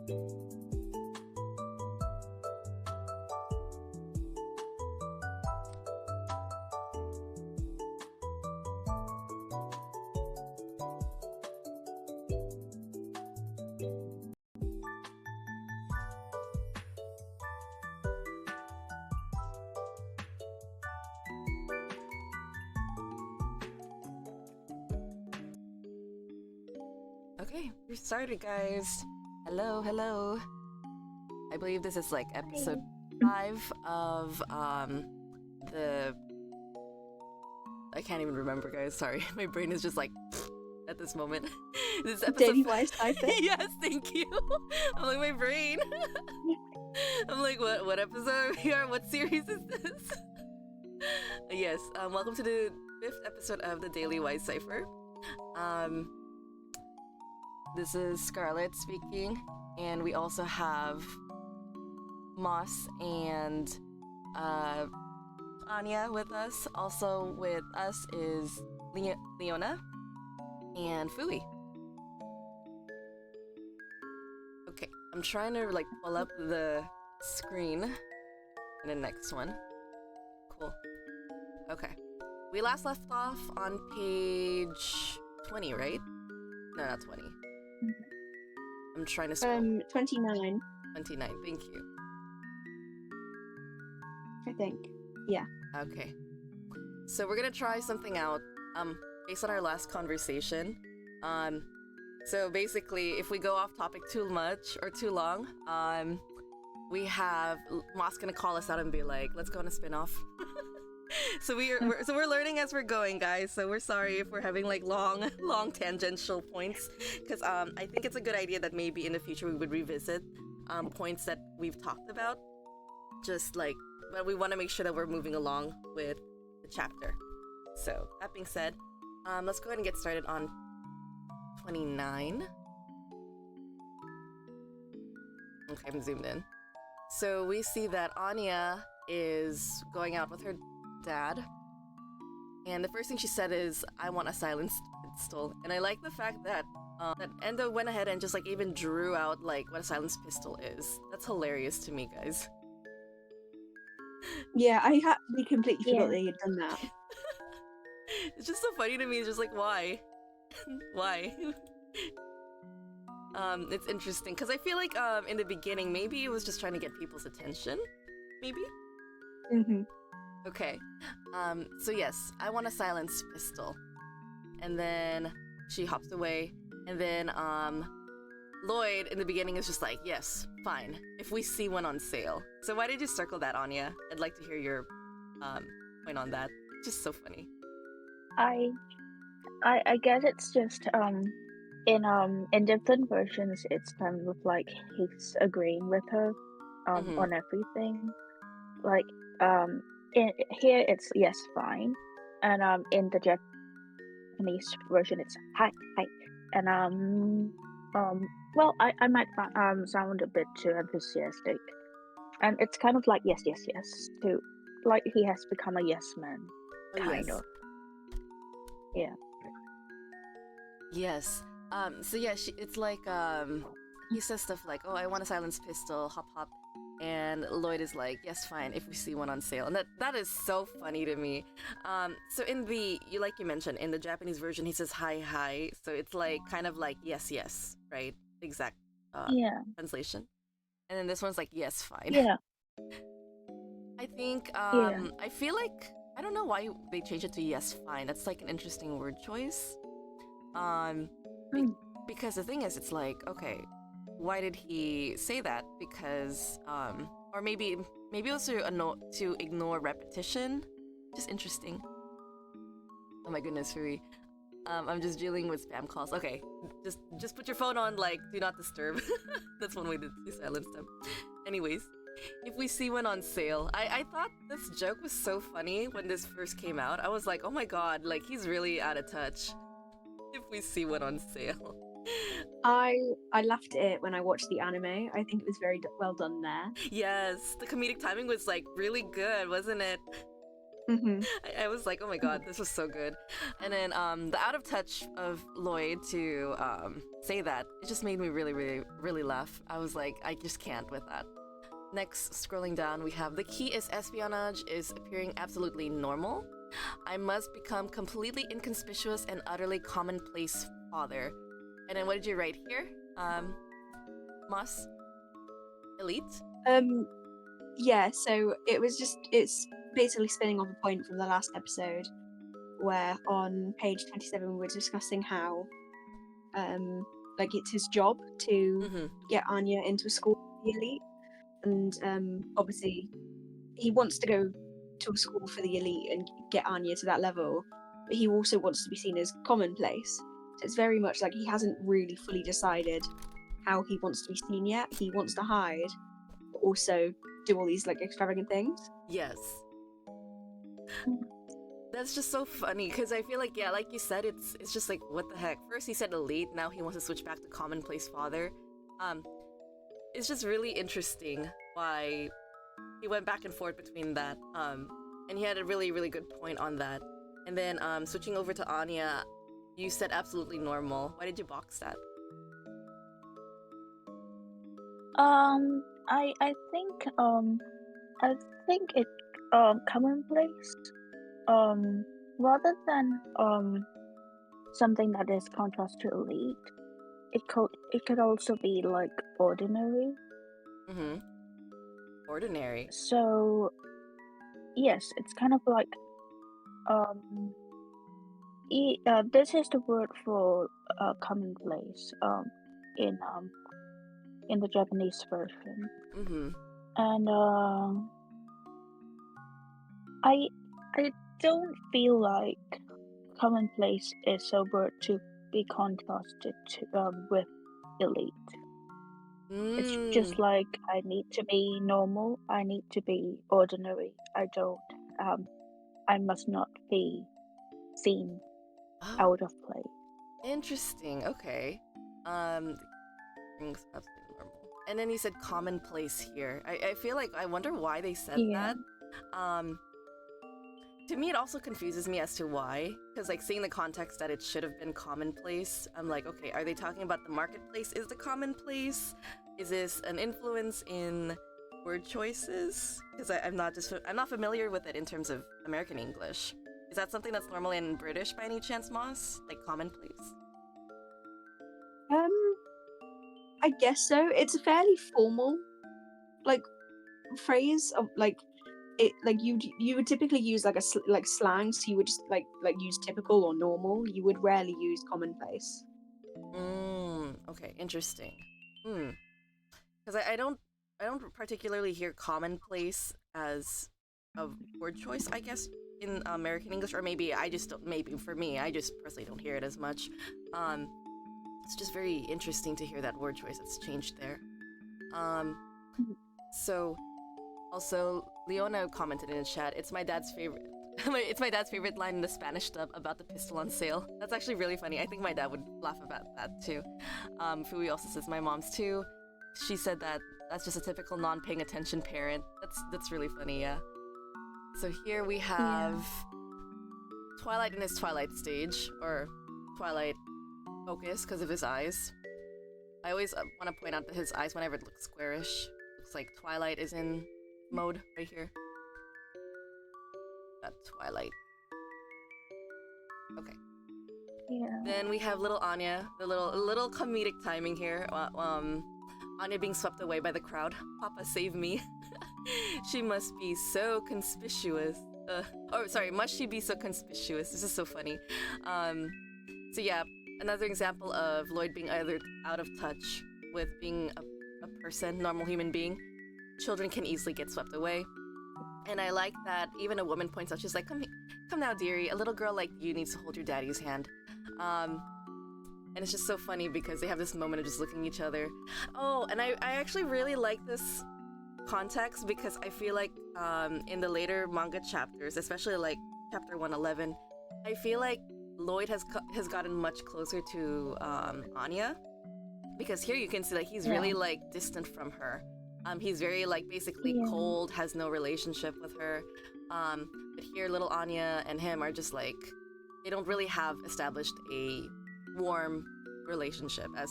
Okay, we're started, guys. Hello, hello. I believe this is like episode 5 of the. I can't even remember, guys. Sorry, my brain is just like at this moment. This is episode 5. Yes, thank you. I'm like my brain. I'm like, what episode are we on? What series is this? Yes. Welcome to the 5th episode of the Daily Wise Cipher. This is Scarlett speaking, and we also have Moss and Ania with us. Also with us is Leona and Fui. Okay, I'm trying to like pull up the screen in the next one. Cool. Okay. We last left off on page 20, right? No, not 20. I'm trying to scroll. 29. 29, thank you. I think. Yeah. Okay. So we're gonna try something out, based on our last conversation. So basically, if we go off topic too much or too long, we have Moss gonna call us out and be like, let's go on a spin-off. So we're learning as we're going, guys. So we're sorry if we're having like long tangential points, because I think it's a good idea that maybe in the future we would revisit points that we've talked about. Just like, but we want to make sure that we're moving along with the chapter. So that being said, let's go ahead and get started on 29. Okay, I'm zoomed in. So we see that Ania is going out with her dad, and the first thing she said is, I want a silenced pistol. And I like the fact that that Endo went ahead and just like even drew out like what a silenced pistol is. That's hilarious to me, guys. Yeah, we completely forgot that he'd done that. It's just so funny to me. It's just like, why? Why? It's interesting because I feel like in the beginning maybe it was just trying to get people's attention, maybe. Okay, so yes, I want a silenced pistol. And then she hops away, and then Lloyd in the beginning is just like, yes, fine, if we see one on sale. So why did you circle that, Ania? I'd like to hear your point on that. Just so funny. I guess it's just in different versions it's kind of like he's agreeing with her on everything. Like here it's yes, fine, and in the Japanese version it's hi, and well, I might sound a bit too enthusiastic, and it's kind of like yes to like he has become a yes man, kind of. Yeah. Yes. So yeah, it's like he says stuff like, oh, I want a silenced pistol, hop hop. And Lloyd is like, yes, fine, if we see one on sale. And that is so funny to me. So in the, like you mentioned, in the Japanese version, he says hi. So it's like, kind of like, yes, right? Exact translation. And then this one's like, yes, fine. Yeah. I think, I feel like, I don't know why they changed it to yes, fine. That's like an interesting word choice. Because the thing is, it's like, okay, why did he say that? Because, or maybe also to ignore repetition. Just interesting. Oh my goodness, Rui. I'm just dealing with spam calls. Okay, just put your phone on like do not disturb. That's one way to silence them. Anyways, if we see one on sale, I thought this joke was so funny when this first came out. I was like, oh my god, like he's really out of touch. If we see one on sale. I laughed at it when I watched the anime. I think it was very well done there. Yes, the comedic timing was like really good, wasn't it? I was like, oh my god, this was so good. And then the out of touch of Lloyd to say that, it just made me really, really, really laugh. I was like, I just can't with that. Next, scrolling down, we have the key is espionage is appearing absolutely normal. I must become completely inconspicuous and utterly commonplace father. And then what did you write here? Moss? Elite? Yeah, so it's basically spinning off a point from the last episode where on page 27 we're discussing how like it's his job to get Anya into a school for the elite, and obviously he wants to go to a school for the elite and get Anya to that level, but he also wants to be seen as commonplace. So it's very much like he hasn't really fully decided how he wants to be seen yet. He wants to hide, but also do all these like extravagant things. Yes. That's just so funny because I feel like, yeah, like you said, it's just like, what the heck? First he said elite, now he wants to switch back to commonplace father. It's just really interesting why he went back and forth between that. And he had a really, really good point on that. And then switching over to Anya, you said absolutely normal. Why did you box that? I think it commonplace rather than something that is contrast to elite. It could also be like ordinary. Ordinary. So yes, it's kind of like this is the word for commonplace in the Japanese version. And I don't feel like commonplace is a word to be contrasted to with elite. It's just like I need to be normal, I need to be ordinary. I must not be seen out of place. Interesting. Okay. Things absolutely normal. And then you said commonplace here. I feel like I wonder why they said that. To me, it also confuses me as to why. Because, like, seeing the context that it should have been commonplace, I'm like, okay, are they talking about the marketplace? Is the commonplace? Is this an influence in word choices? Because I'm not familiar with it in terms of American English. Is that something that's normal in British by any chance, Moss? Like commonplace? I guess so. It's a fairly formal, like, phrase of like it. Like you would typically use like like slang, so you would just like use typical or normal. You would rarely use commonplace. Okay, interesting. Because I don't particularly hear commonplace as a word choice, I guess, in American English, or maybe I just don't, maybe for me, I just personally don't hear it as much. It's just very interesting to hear that word choice that's changed there. So, also, Leona commented in the chat, it's my dad's favorite. It's my dad's favorite line in the Spanish dub about the pistol on sale. That's actually really funny. I think my dad would laugh about that too. Fui also says my mom's too. She said that that's just a typical non-paying attention parent. That's really funny, yeah. So here we have Twilight in his Twilight stage, or Twilight focus because of his eyes. I always want to point out that his eyes, whenever it looks squarish, looks like Twilight is in mode right here. Got Twilight. Okay. Yeah. Then we have little Anya, the little comedic timing here. Anya being swept away by the crowd. Papa, save me. She must be so conspicuous. Must she be so conspicuous? This is so funny. So yeah, another example of Lloyd being either out of touch with being a person, normal human being. Children can easily get swept away. And I like that even a woman points out, she's like, come now, dearie. A little girl like you needs to hold your daddy's hand. And it's just so funny because they have this moment of just looking at each other. Oh, and I actually really like this context because I feel like in the later manga chapters, especially like chapter 111, I feel like Lloyd has gotten much closer to Anya, because here you can see that he's really like distant from her. He's very like basically cold, has no relationship with her. But here, little Anya and him are just like, they don't really have established a warm relationship, as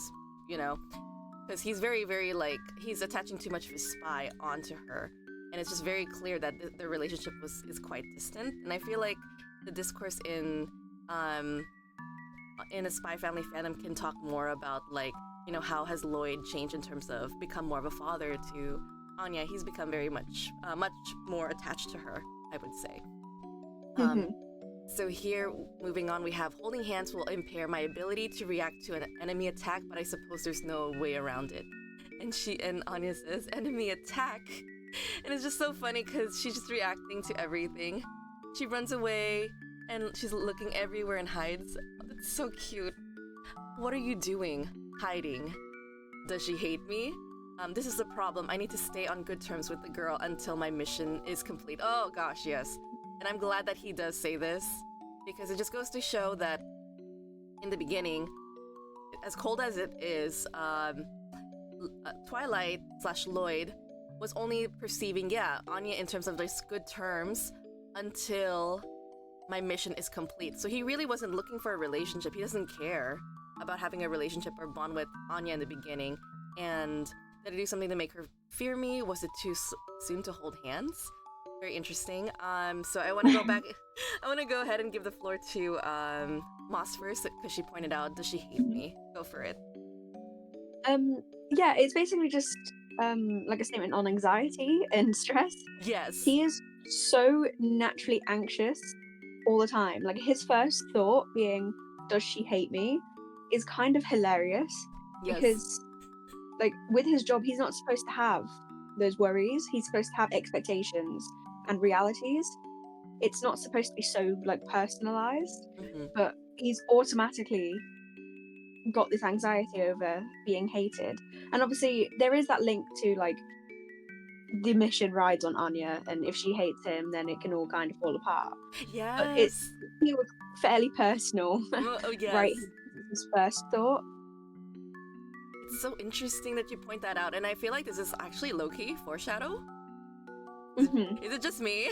you know, because he's very, very like, he's attaching too much of his spy onto her, and it's just very clear that their relationship is quite distant. And I feel like the discourse in a Spy Family fandom can talk more about, like, you know, how has Lloyd changed in terms of become more of a father to Anya. He's become very much more attached to her, I would say. So here, moving on, we have holding hands will impair my ability to react to an enemy attack, but I suppose there's no way around it. And Anya says, enemy attack? And it's just so funny because she's just reacting to everything. She runs away and she's looking everywhere and hides. It's so cute. What are you doing? Hiding. Does she hate me? This is the problem. I need to stay on good terms with the girl until my mission is complete. Oh gosh, yes. And I'm glad that he does say this, because it just goes to show that in the beginning, as cold as it is, Twilight/Lloyd was only perceiving, Anya in terms of this good terms until my mission is complete. So he really wasn't looking for a relationship. He doesn't care about having a relationship or bond with Anya in the beginning. And did I do something to make her fear me? Was it too soon to hold hands? Very interesting. So I want to go back. I want to go ahead and give the floor to Moss first, because she pointed out, does she hate me? Go for it. Yeah, it's basically just like a statement on anxiety and stress. Yes. He is so naturally anxious all the time. Like, his first thought being, does she hate me, is kind of hilarious. Yes. Because, like, with his job, he's not supposed to have those worries. He's supposed to have expectations and realities. It's not supposed to be so, like, personalized. But he's automatically got this anxiety over being hated. And obviously there is that link to, like, the mission rides on Anya, and if she hates him, then it can all kind of fall apart. Yes. But it was fairly personal. Oh, yes. Right, his first thought. It's so interesting that you point that out, and I feel like this is actually low-key foreshadow. Is it just me?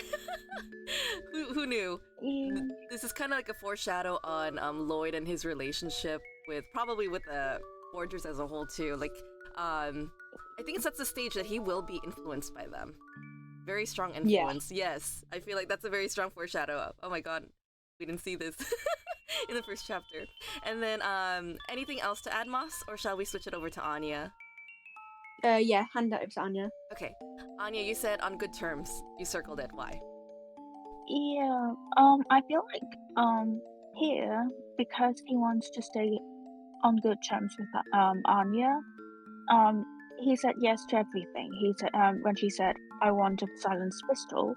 Who knew? Yeah. This is kind of like a foreshadow on Lloyd and his relationship with the Forgers as a whole too. Like, I think it sets the stage that he will be influenced by them. Very strong influence. Yeah. Yes, I feel like that's a very strong foreshadow. Oh my god, we didn't see this in the first chapter. And then, anything else to add, Moss, or shall we switch it over to Anya? Yeah, hand that over to Anya. Okay, Anya, you said on good terms. You circled it. Why? Yeah. I feel like here, because he wants to stay on good terms with Anya, he said yes to everything. He said when she said, "I want a silenced pistol,"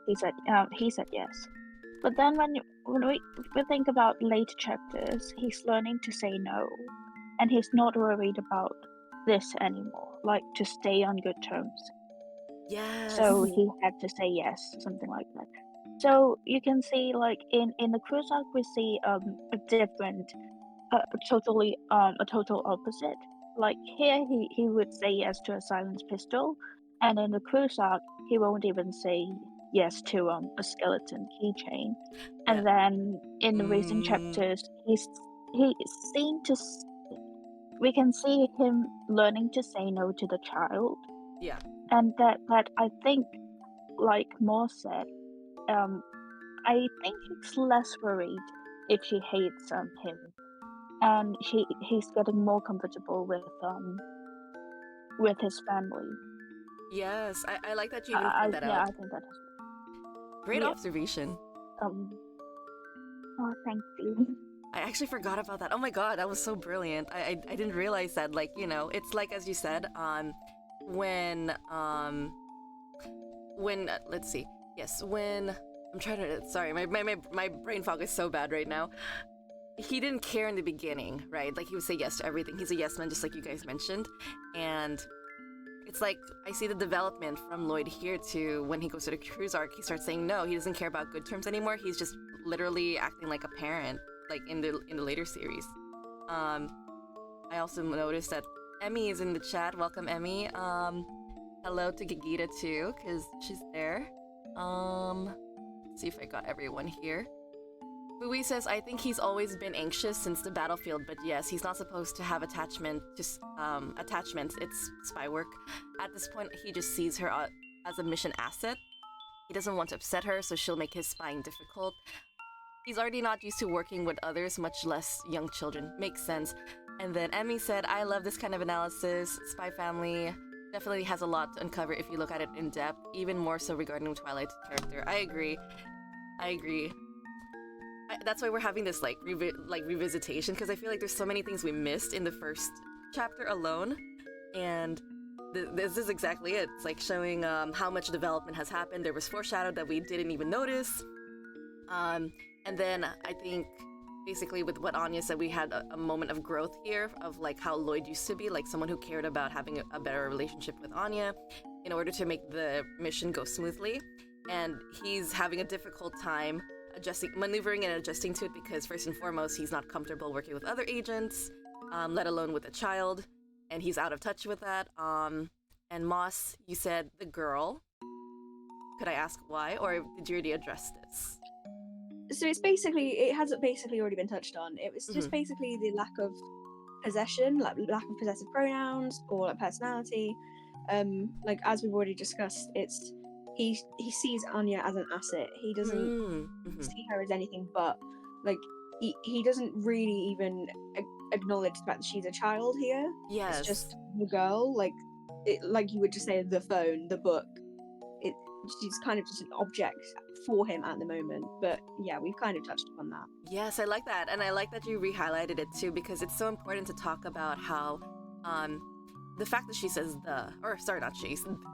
he said yes. But then when we think about later chapters, he's learning to say no, and he's not worried about this anymore. Like, to stay on good terms. Yes. So he had to say yes, something like that. So you can see, like, in the cruise arc, we see a different, a total opposite. Like, here he would say yes to a silenced pistol, and in the cruise arc he won't even say yes to a skeleton keychain. And then in the recent chapters, we can see him learning to say no to the child. Yeah. And that I think, like Moss said, I think he's less worried if she hates him, and he's getting more comfortable with his family. Yes, I like that you pointed that out. I think that is Great observation. Oh, thank you. I actually forgot about that. Oh my god, that was so brilliant. I didn't realize that. Like, you know, it's like, as you said, when let's see. Yes, when I'm trying to, sorry, my brain fog is so bad right now. He didn't care in the beginning, right? Like, he would say yes to everything. He's a yes man, just like you guys mentioned. And it's like, I see the development from Lloyd here to when he goes to the cruise arc. He starts saying no. He doesn't care about good terms anymore. He's just literally acting like a parent, like in the later series. I also noticed that Emmy is in the chat. Welcome, Emmy. Hello to Gigita too, because she's there. see if I got everyone here. Fui says, I think he's always been anxious since the battlefield, but yes, he's not supposed to have attachments. It's spy work. At this point, he just sees her as a mission asset. He doesn't want to upset her, so she'll make his spying difficult. He's already not used to working with others, much less young children. Makes sense. And then Emmy said, I love this kind of analysis. Spy Family definitely has a lot to uncover if you look at it in depth, even more so regarding Twilight's character. I agree. That's why we're having this revisitation, because I feel like there's so many things we missed in the first chapter alone, and this is exactly it. It's like showing how much development has happened. There was foreshadowed that we didn't even notice, and then I think basically with what Anya said, we had a moment of growth here of like how Lloyd used to be, like someone who cared about having a better relationship with Anya in order to make the mission go smoothly, and he's having a difficult time maneuvering and adjusting to it, because first and foremost, he's not comfortable working with other agents, let alone with a child, and he's out of touch with that. And Moss, you said the girl. Could I ask why, or did you already address this? So it has basically already been touched on. It was just basically the lack of possession, like lack of possessive pronouns or like personality. Like as we've already discussed, it's he sees Anya as an asset. He doesn't see her as anything but, like, he doesn't really even acknowledge the fact that she's a child here. Yes. It's just the girl, like you would just say the phone, the book. She's kind of just an object for him at the moment. But yeah, we've kind of touched upon that. Yes, I like that. And I like that you re-highlighted it too, because it's so important to talk about how the fact that she says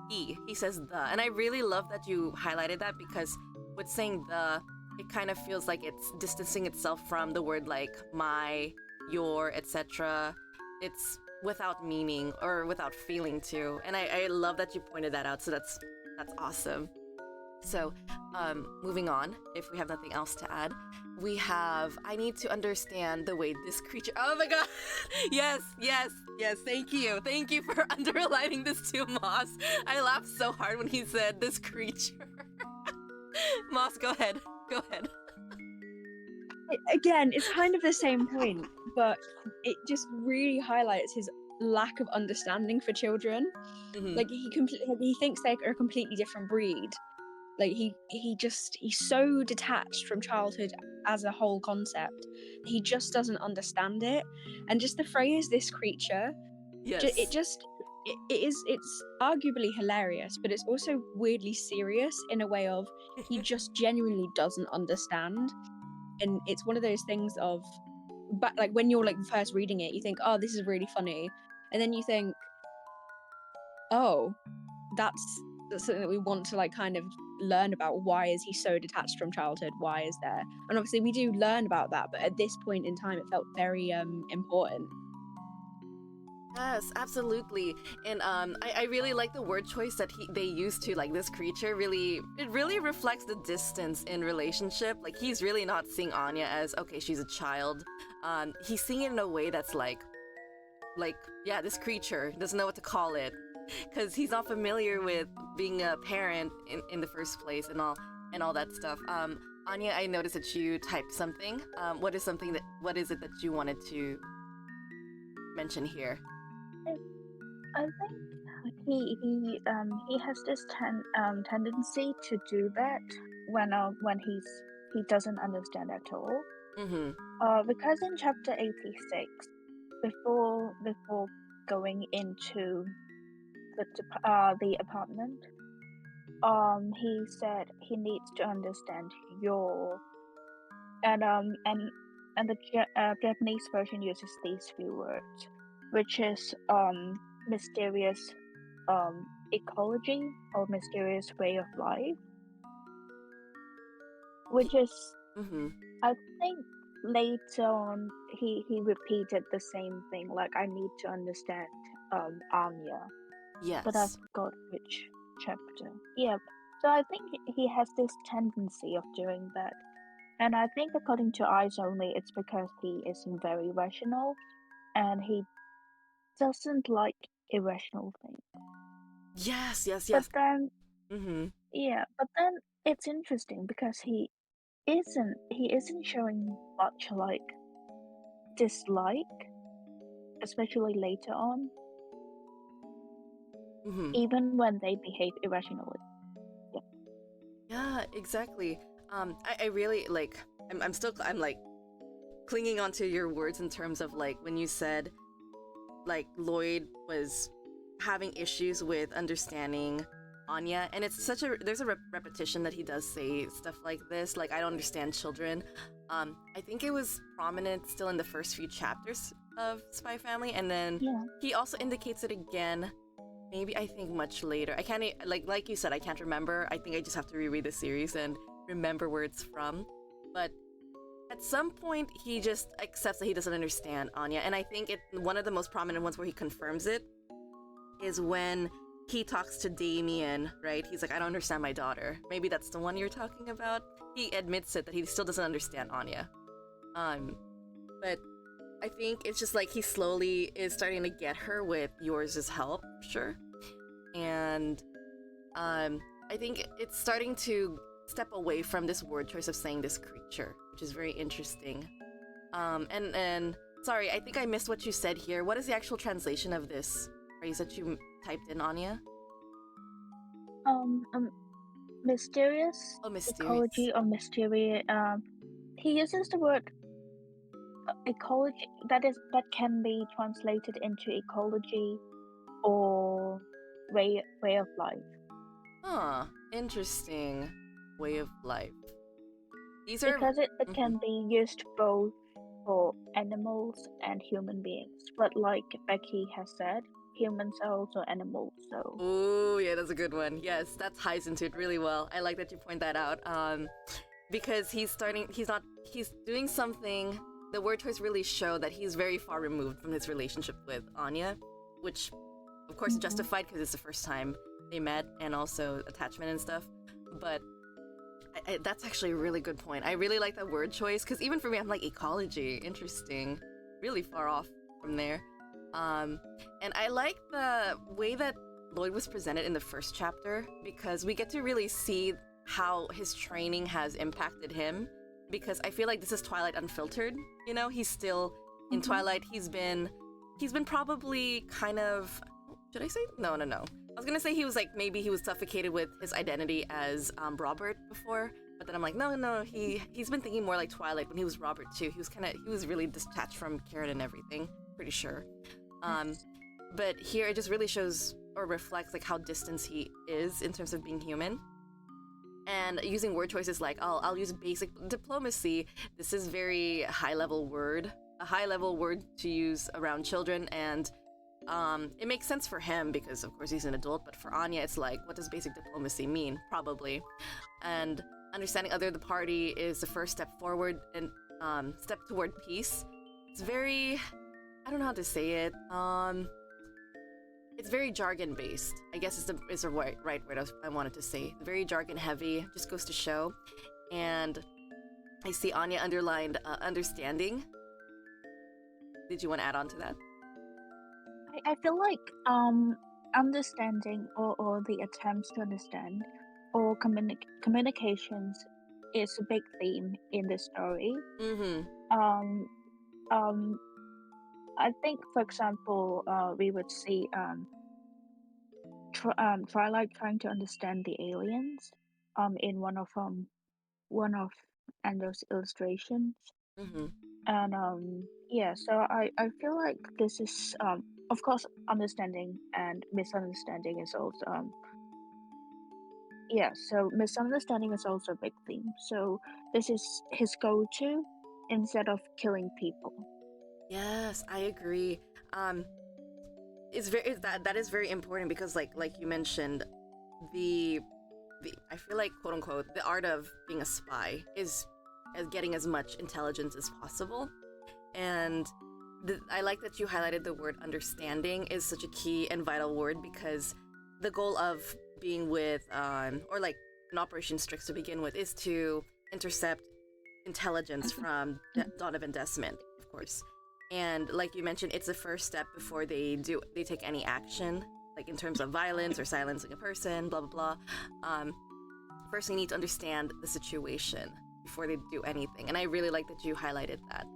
he says the. And I really love that you highlighted that, because with saying the, it kind of feels like it's distancing itself from the word like my, your, etc. It's without meaning or without feeling too. And I love that you pointed that out. So that's awesome. So, moving on, if we have nothing else to add, we have, I need to understand the way this creature, oh my god, yes, thank you for underlining this too, Moss. I laughed so hard when he said this creature. Moss, go ahead. Again, it's kind of the same point, but it just really highlights his lack of understanding for children. Like he thinks they're a completely different breed. Like he's so detached from childhood as a whole concept. He just doesn't understand it. And just the phrase "this creature," yes, it's arguably hilarious, but it's also weirdly serious in a way of he just genuinely doesn't understand. And it's one of those things of, but like when you're like first reading it, you think, oh, this is really funny, and then you think, oh, that's something that we want to like kind of learn about. Why is he so detached from childhood? Why is there? And obviously we do learn about that, but at this point in time it felt very important. Yes, absolutely. And I really like the word choice that they use to like this creature. It really reflects the distance in relationship. Like he's really not seeing Anya as, okay, she's a child. He's seeing it in a way that's like yeah, this creature doesn't know what to call it, because he's not familiar with being a parent in the first place and all that stuff. Anya, I noticed that you typed something. What is it that you wanted to mention here? I think he has this tendency to do that when he doesn't understand at all. Because in chapter 86, before going into the apartment, he said he needs to understand your, and the Japanese version uses these few words, which is mysterious ecology or mysterious way of life, which is I think later on he repeated the same thing, like I need to understand Anya. Yes. But I forgot which chapter. Yeah. So I think he has this tendency of doing that. And I think according to Eyes Only, it's because he isn't very rational and he doesn't like irrational things. Yes. But then, yeah, but then it's interesting because he isn't showing much like dislike, especially later on, Hmm. even when they behave irrationally. Yeah. Yeah, exactly. I really like. I'm like clinging onto your words in terms of like when you said like Lloyd was having issues with understanding Anya, and it's such a there's a repetition that he does say stuff like this, like I don't understand children. I think it was prominent still in the first few chapters of Spy Family, and then Yeah. he also indicates it again. Maybe I think much later. I can't like you said. I can't remember. I think I just have to reread the series and remember where it's from. But at some point, he just accepts that he doesn't understand Anya, and I think one of the most prominent ones where he confirms it is when he talks to Damien, right? He's like, I don't understand my daughter. Maybe that's the one you're talking about. He admits it that he still doesn't understand Anya. But I think it's just like he slowly is starting to get her with yours' help, sure. And I think it's starting to step away from this word choice of saying this creature, which is very interesting. And sorry, I think I missed what you said here. What is the actual translation of this phrase that you typed in, Anya? Um, um, Mysterious Oh, mysterious. ecology or mysterious. He uses the word ecology that can be translated into ecology or way of life. Huh, interesting. Way of life. These are. Because it Mhm. can be used both for animals and human beings. But like Becky has said, humans are also animals, so Oh, yeah, that's a good one. Yes, that ties into it really well. I like that you point that out. Because he's doing something. The word choice really show that he's very far removed from his relationship with Anya, which, of course, is mhm. justified because it's the first time they met and also attachment and stuff. But that's actually a really good point. I really like that word choice because even for me, I'm like ecology, interesting, really far off from there. Um, and I like the way that Lloyd was presented in the first chapter because we get to really see how his training has impacted him. Because I feel like this is Twilight unfiltered. You know, he's still in Mhm. Twilight. He's been probably kind of. Should I say no? No, no. I was gonna say he was like maybe he was suffocated with his identity as Robert before, but then I'm like no, no. He's been thinking more like Twilight when he was Robert too. He was really detached from Karen and everything. Pretty sure. Um, Yes. but here it just really shows or reflects like how distant he is in terms of being human. And using word choices like I'll use basic diplomacy. This is very high level word, a high level word to use around children, and it makes sense for him because of course he's an adult. But for Anya, it's like, what does basic diplomacy mean? Probably, and understanding other the party is the first step forward and step toward peace. It's very, I don't know how to say it. It's very jargon based. I guess is the right word I wanted to say. Very jargon heavy. Just goes to show. And I see Anya underlined understanding. Did you want to add on to that? I feel like understanding or the attempts to understand or communications is a big theme in this story. Mm-hmm. Um um I think for example we would see Twilight trying to understand the aliens in one of Endo's illustrations. Mm-hmm. And yeah, so I feel like this is of course understanding and misunderstanding is also yeah, so misunderstanding is also a big theme. So this is his go-to instead of killing people. Yes, I agree. Um, that is very important because like you mentioned, the I feel like quote unquote the art of being a spy is as getting as much intelligence as possible. And I like that you highlighted the word understanding is such a key and vital word because the goal of being with, or like an Operation Strix to begin with, is to intercept intelligence from Donovan Desmond, of course. And like you mentioned, it's the first step before they take any action, like in terms of violence or silencing a person, blah blah blah. first they need to understand the situation before they do anything. And I really like that you highlighted that.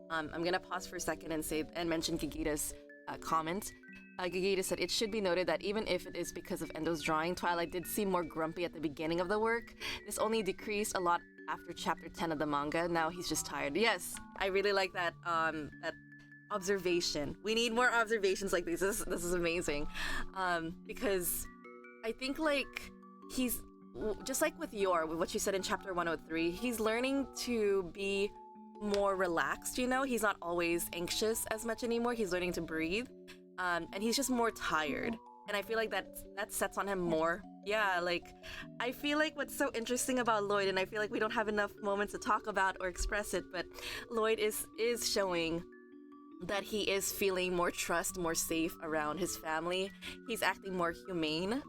I'm gonna pause for a second and mention Gagita's comment. Gagita said, it should be noted that even if it is because of Endo's drawing, Twilight did seem more grumpy at the beginning of the work. This only decreased a lot after chapter 10 of the manga. Now he's just tired. Yes, I really like that that observation. We need more observations like these. This is amazing. Because I think like he's just like with what you said in chapter 103, he's learning to be more relaxed, you know? He's not always anxious as much anymore. He's learning to breathe. And he's just more tired. And I feel like that sets on him more. Yeah, like, I feel like what's so interesting about Lloyd, and I feel like we don't have enough moments to talk about or express it, but Lloyd is showing that he is feeling more trust, more safe around his family. He's acting more humane,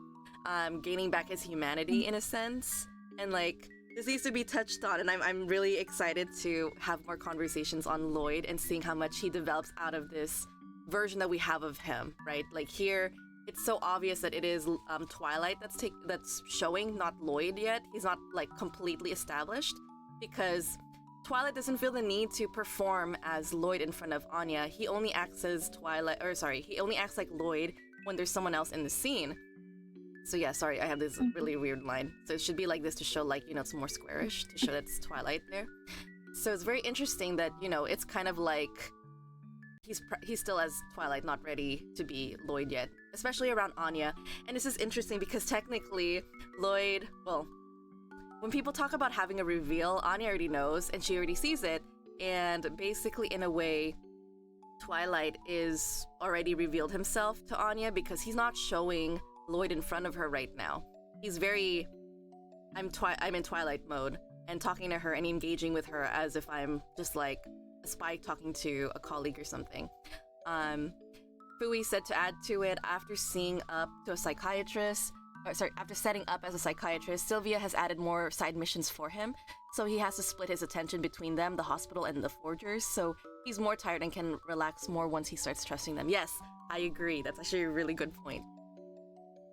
gaining back his humanity in a sense. And like, this needs to be touched on, and I'm really excited to have more conversations on Lloyd and seeing how much he develops out of this version that we have of him, right? Like here, it's so obvious that it is Twilight that's showing, not Lloyd yet. He's not like completely established because Twilight doesn't feel the need to perform as Lloyd in front of Anya. He only acts as he only acts like Lloyd when there's someone else in the scene. So yeah, sorry, I have this really weird line. So it should be like this to show like, you know, it's more squarish, to show that it's Twilight there. So it's very interesting that, you know, it's kind of like he's still as Twilight, not ready to be Lloyd yet, especially around Anya. And this is interesting because technically Lloyd, well, when people talk about having a reveal, Anya already knows and she already sees it. And basically, in a way, Twilight is already revealed himself to Anya because he's not showing Lloyd in front of her right now. He's very, I'm in Twilight mode and talking to her and engaging with her as if I'm just like a spy talking to a colleague or something. Fui said to add to it, after setting up as a psychiatrist, Sylvia has added more side missions for him, so he has to split his attention between them, the hospital, and the forgers, so he's more tired and can relax more once he starts trusting them. Yes, I agree. That's actually a really good point.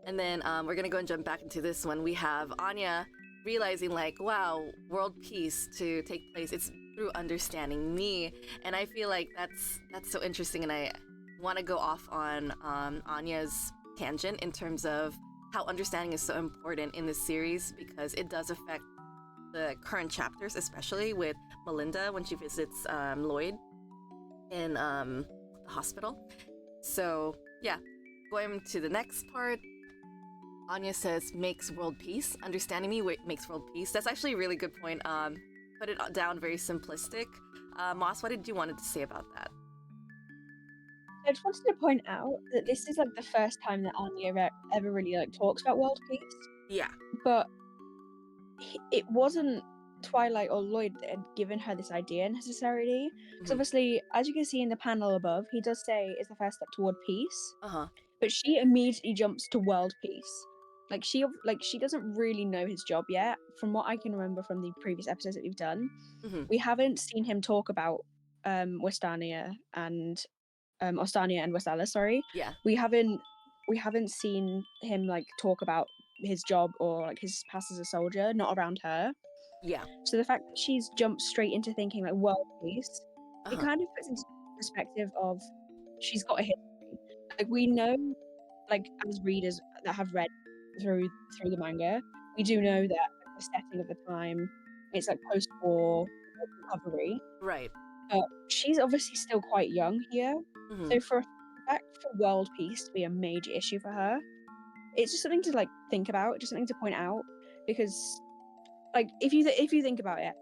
And then we're gonna go and jump back into this one. We have Anya realizing like, wow, world peace to take place, it's through understanding me. And I feel like that's so interesting, and I want to go off on Anya's tangent in terms of how understanding is so important in this series because it does affect the current chapters, especially with Melinda when she visits Lloyd in the hospital. So yeah, going to the next part, Anya says, makes world peace. Understanding me makes world peace. That's actually a really good point. Put it down very simplistic. Moss, what did you wanted to say about that? I just wanted to point out that this is like the first time that Anya ever really like talks about world peace. Yeah. But it wasn't Twilight or Lloyd that had given her this idea necessarily. Because obviously, as you can see in the panel above, he does say it's the first step toward peace. But she immediately jumps to world peace. Like she doesn't really know his job yet. From what I can remember from the previous episodes that we've done, we haven't seen him talk about Westania and Westella. Sorry. Yeah. We haven't seen him like talk about his job or like his past as a soldier. Not around her. Yeah. So the fact that she's jumped straight into thinking like world peace, it kind of puts into perspective of she's got a history. Like we know, like as readers that have read through the manga, we do know that the setting of the time, it's like post-war recovery. Right. But she's obviously still quite young here. So for world peace to be a major issue for her, it's just something to like think about, just something to point out, because like if you think about it,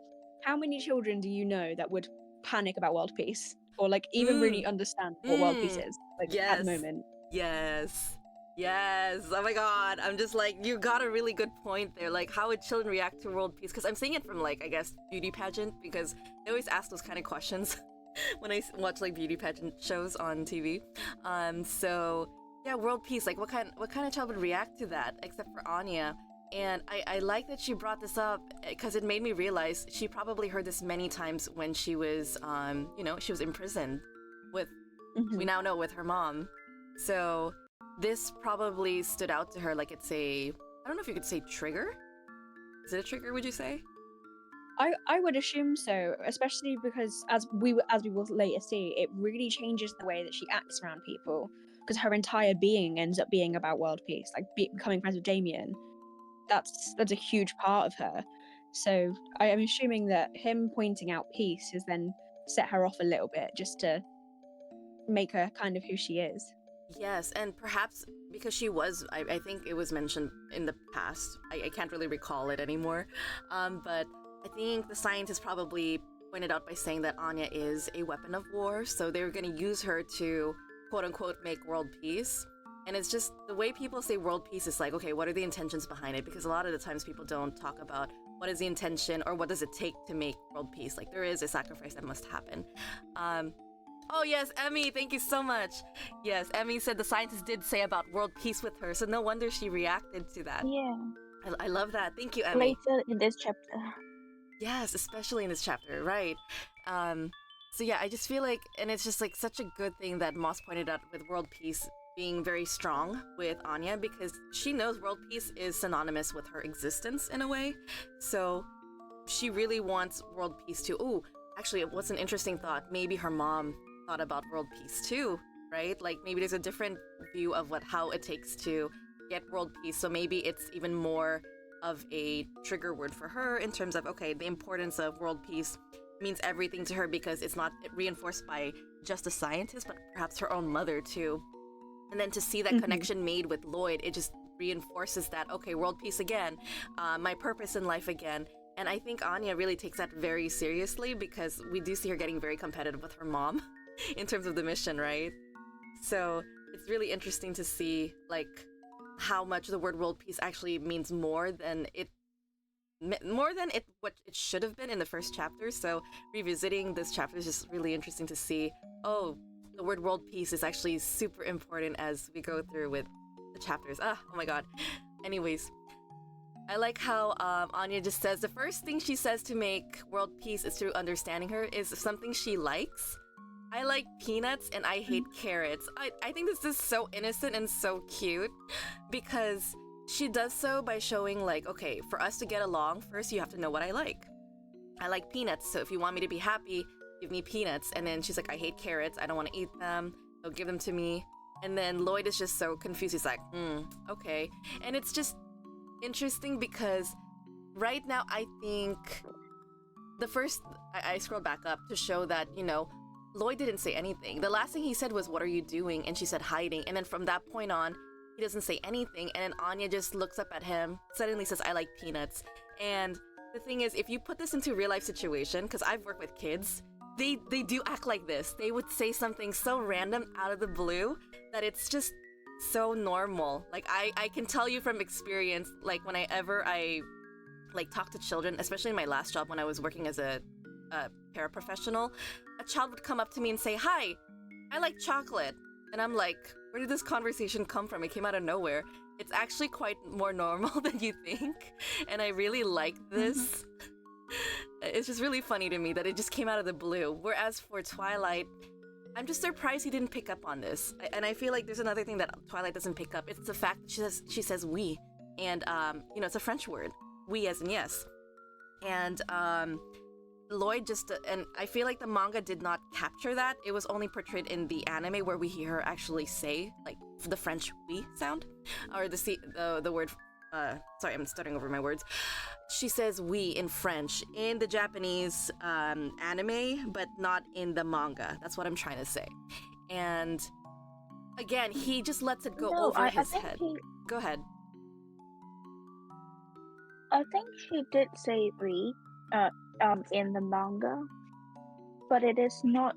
how many children do you know that would panic about world peace or like even really understand what world peace is like at the moment? Yes. Oh my god. I'm just like, you got a really good point there. Like, how would children react to world peace? Because I'm seeing it from like, I guess, beauty pageant, because they always ask those kind of questions when I watch like beauty pageant shows on TV. So yeah, world peace. Like, what kind of child would react to that? Except for Anya. And I like that she brought this up because it made me realize she probably heard this many times when she was, she was imprisoned with, we now know, with her mom. So this probably stood out to her like it's I don't know if you could say trigger Is it a trigger, would you say? I would assume so, especially because as we will later see, it really changes the way that she acts around people. Because her entire being ends up being about world peace, like becoming friends with Damien. That's a huge part of her. So I am assuming that him pointing out peace has then set her off a little bit, just to make her kind of who she is. Yes, and perhaps because she was, I think it was mentioned in the past. I can't really recall it anymore. But I think the scientist probably pointed out by saying that Ania is a weapon of war, so they were going to use her to quote unquote make world peace. And it's just the way people say world peace is like, okay, what are the intentions behind it? Because a lot of the times people don't talk about what is the intention or what does it take to make world peace. Like there is a sacrifice that must happen. Oh yes, Emmy, thank you so much. Yes, Emmy said the scientist did say about world peace with her, so no wonder she reacted to that. Yeah. I love that. Thank you, Emmy. Later in this chapter. Yes, especially in this chapter, right? So yeah, I just feel like, and it's just like such a good thing that Moss pointed out with world peace being very strong with Ania, because she knows world peace is synonymous with her existence in a way. So she really wants world peace too. Ooh, actually, it was an interesting thought. Maybe her mom thought about world peace too, right? Like maybe there's a different view of how it takes to get world peace. So maybe it's even more of a trigger word for her in terms of, okay, the importance of world peace means everything to her because it's not reinforced by just a scientist, but perhaps her own mother too. And then to see that connection made with Lloyd, it just reinforces that, okay, world peace again, my purpose in life again. And I think Ania really takes that very seriously because we do see her getting very competitive with her mom in terms of the mission, right? So it's really interesting to see like how much the word world peace actually means more than what it should have been in the first chapter. So revisiting this chapter is just really interesting to see, oh, the word world peace is actually super important as we go through with the chapters. Oh my god. Anyways, I like how Ania just says the first thing she says to make world peace is through understanding her is something she likes. I like peanuts and I hate carrots. I think this is so innocent and so cute because she does so by showing like, okay, for us to get along, first you have to know what I like. I like peanuts, so if you want me to be happy, give me peanuts. And then she's like, I hate carrots, I don't want to eat them, don't give them to me. And then Lloyd is just so confused, he's like, okay. And it's just interesting because right now I think I scrolled back up to show that, you know, Lloyd didn't say anything. The last thing he said was, what are you doing? And she said, hiding. And then from that point on, he doesn't say anything. And then Ania just looks up at him, suddenly says, I like peanuts. And the thing is, if you put this into a real life situation, because I've worked with kids, they do act like this. They would say something so random out of the blue that it's just so normal. Like I can tell you from experience, like whenever I like talk to children, especially in my last job when I was working as a paraprofessional, a child would come up to me and say, hi, I like chocolate. And I'm like, where did this conversation come from? It came out of nowhere. It's actually quite more normal than you think. And I really like this. It's just really funny to me that it just came out of the blue. Whereas for Twilight, I'm just surprised he didn't pick up on this. And I feel like there's another thing that Twilight doesn't pick up. It's the fact that she says we. And, you know, it's a French word. We as in yes. And, Lloyd just, and I feel like the manga did not capture that. It was only portrayed in the anime where we hear her actually say, like, the French we sound. Or the word, sorry, I'm stuttering over my words. She says we in French in the Japanese anime, but not in the manga. That's what I'm trying to say. And again, he just lets it go over his head. Go ahead. I think she did say we in the manga, but it is not.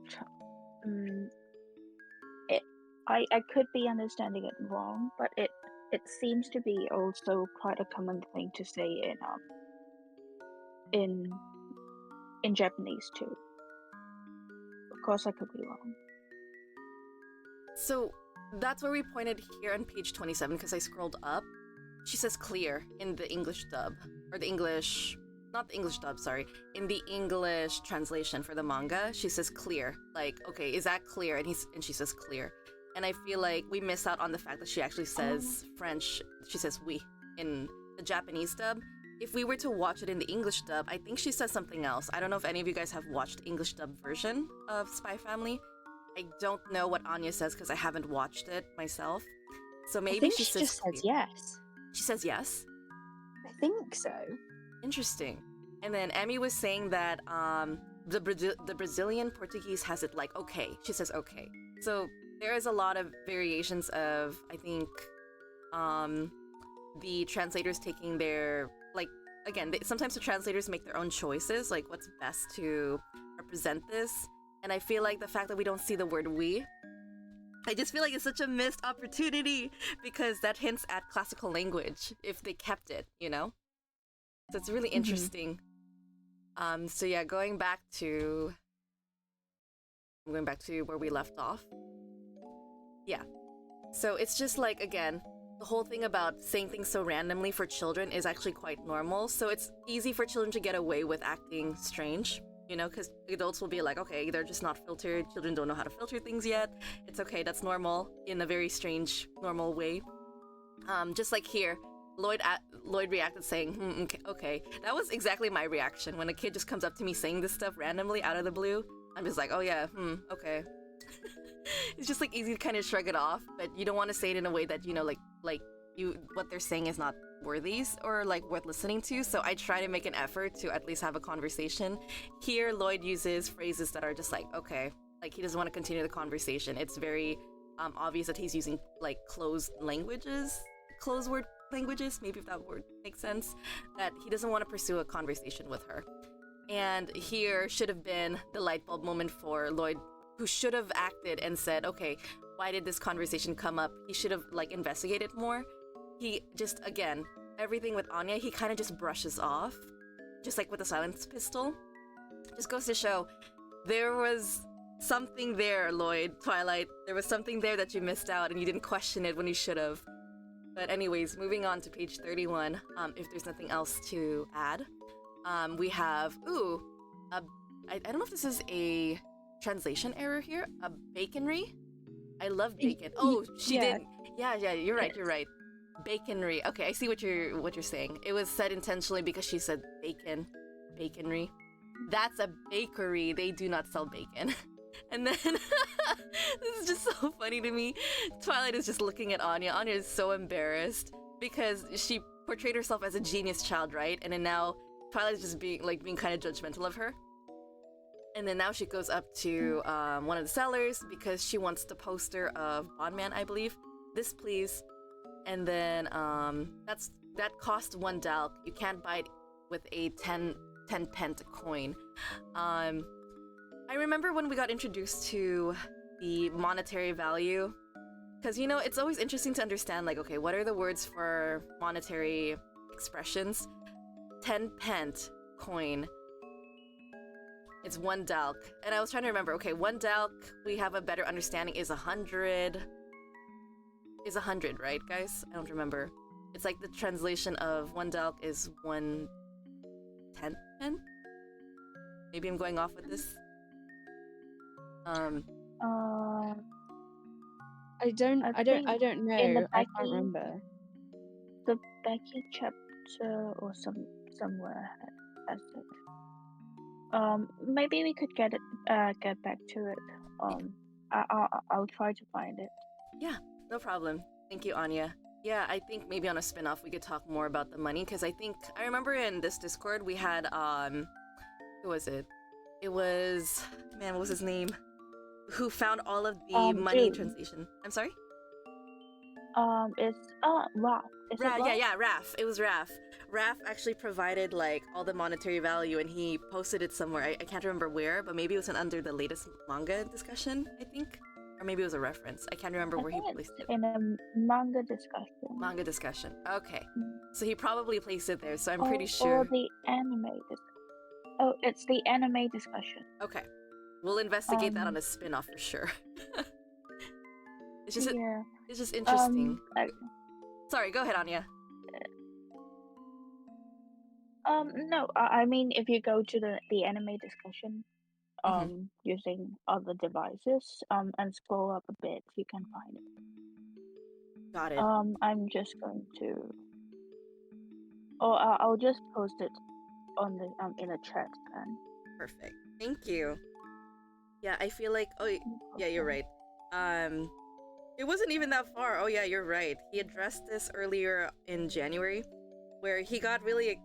I could be understanding it wrong, but it seems to be also quite a common thing to say in Japanese too. Of course, I could be wrong. So that's where we pointed here on page 27 because I scrolled up. She says clear in the English dub, or the English, not the English dub, sorry. In the English translation for the manga, she says clear. Like, okay, is that clear? And she says clear. And I feel like we miss out on the fact that she actually says French. She says we in the Japanese dub. if we were to watch it in the English dub, I think she says something else. I don't know if any of you guys have watched English dub version of Spy Family. I don't know what Anya says because I haven't watched it myself. So maybe I think she she just says yes. She says yes? I think so. Interesting. And then Emmy was saying that the Brazilian Portuguese has it like okay. She says okay. So there is a lot of variations of, I think, the translators taking their, like, again, sometimes the translators make their own choices, like what's best to represent this. And I feel like the fact that we don't see the word we, I just feel like it's such a missed opportunity because that hints at classical language if they kept it, you know? So it's really interesting. So yeah, going back to where we left off. Yeah. So it's just like, again, the whole thing about saying things so randomly for children is actually quite normal. So it's easy for children to get away with acting strange, you know, because adults will be like, okay, they're just not filtered. Children don't know how to filter things yet. It's okay, that's normal in a very strange, normal way. Just like here, Lloyd reacted saying, okay. That was exactly my reaction when a kid just comes up to me saying this stuff randomly out of the blue. I'm just like, oh yeah, okay. It's just like easy to kind of shrug it off, but you don't want to say it in a way that, you know, like what they're saying is not worthy or like worth listening to. So I try to make an effort to at least have a conversation. Here, Lloyd uses phrases that are just like, okay, like he doesn't want to continue the conversation. It's very obvious that he's using like closed word languages, maybe if that word makes sense, that he doesn't want to pursue a conversation with her. And here should have been the light bulb moment for Lloyd, who should have acted and said, okay, why did this conversation come up? He should have like investigated more. He just, again, everything with Anya, he kind of just brushes off, just like with the silence pistol. Just goes to show there was something there, Lloyd, Twilight. There was something there that you missed out and you didn't question it when you should have. But anyways, moving on to page 31, if there's nothing else to add, we have, I don't know if this is a translation error here, a baconry. I love bacon. Oh, she did. Yeah, you're right. Baconry. Okay, I see what you're saying. It was said intentionally because she said bacon. Baconry. That's a bakery. They do not sell bacon. And then this is just so funny to me. Twilight is just looking at Anya. Anya is so embarrassed because she portrayed herself as a genius child, right? And then now Twilight is just being kind of judgmental of her. And then now she goes up to one of the sellers because she wants the poster of Bondman, I believe. This, please. And then that cost 1 dalk. You can't buy it with a 10 pence coin. I remember when we got introduced to the monetary value, because, you know, it's always interesting to understand, like, okay, what are the words for monetary expressions? 10 pence coin. It's 1 dalk. And I was trying to remember, okay, 1 dalk, we have a better understanding, is 100. Is 100, right, guys? I don't remember. It's like the translation of 1 dalk is 1 10 pen? Maybe I'm going off with this. I don't know. I can't remember. The Becky chapter or somewhere has it. Maybe we could get back to it. I'll try to find it. Yeah, no problem. Thank you, Anya. Yeah, I think maybe on a spin-off we could talk more about the money, because I remember in this Discord we had who was it? It was, man, what was his name? Who found all of the money translation? I'm sorry? It's Raph. Yeah, Raph. It was Raph. Raph actually provided like all the monetary value, and he posted it somewhere. I can't remember where, but maybe it was under the latest manga discussion, I think, or maybe it was a reference. I can't remember where he placed it. In a manga discussion. Manga discussion. Okay, so he probably placed it there. So I'm pretty sure. Or the anime discussion. Oh, it's the anime discussion. Okay, we'll investigate that on a spin-off for sure. It's just it's just interesting. Sorry, go ahead, Anya. No, I mean, if you go to the anime discussion, using other devices, and scroll up a bit, you can find it. Got it. I'm just going to Or I'll just post it on the in a chat then. Perfect. Thank you. Yeah, I feel like yeah, you're right. It wasn't even that far. Oh yeah, you're right. He addressed this earlier in January, where he got really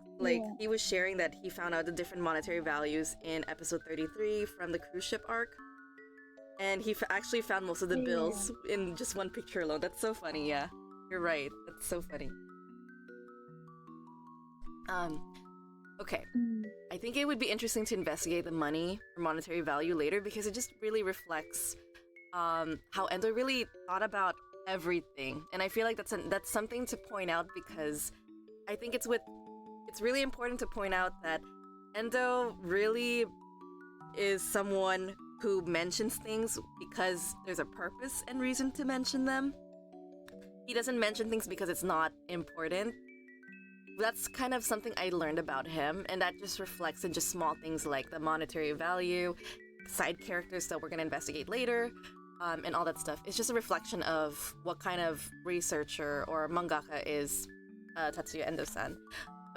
he was sharing that he found out the different monetary values in episode 33 from the cruise ship arc, and he actually found most of the bills in just one picture alone. That's so funny. Yeah, you're right. That's so funny. Okay. I think it would be interesting to investigate the money or monetary value later, because it just really reflects how Endo really thought about everything, and I feel like that's something to point out, because I think it's really important to point out that Endo really is someone who mentions things because there's a purpose and reason to mention them. He doesn't mention things because it's not important. That's kind of something I learned about him, and that just reflects in just small things like the monetary value, side characters that we're going to investigate later, and all that stuff. It's just a reflection of what kind of researcher or mangaka is Tatsuya Endo-san,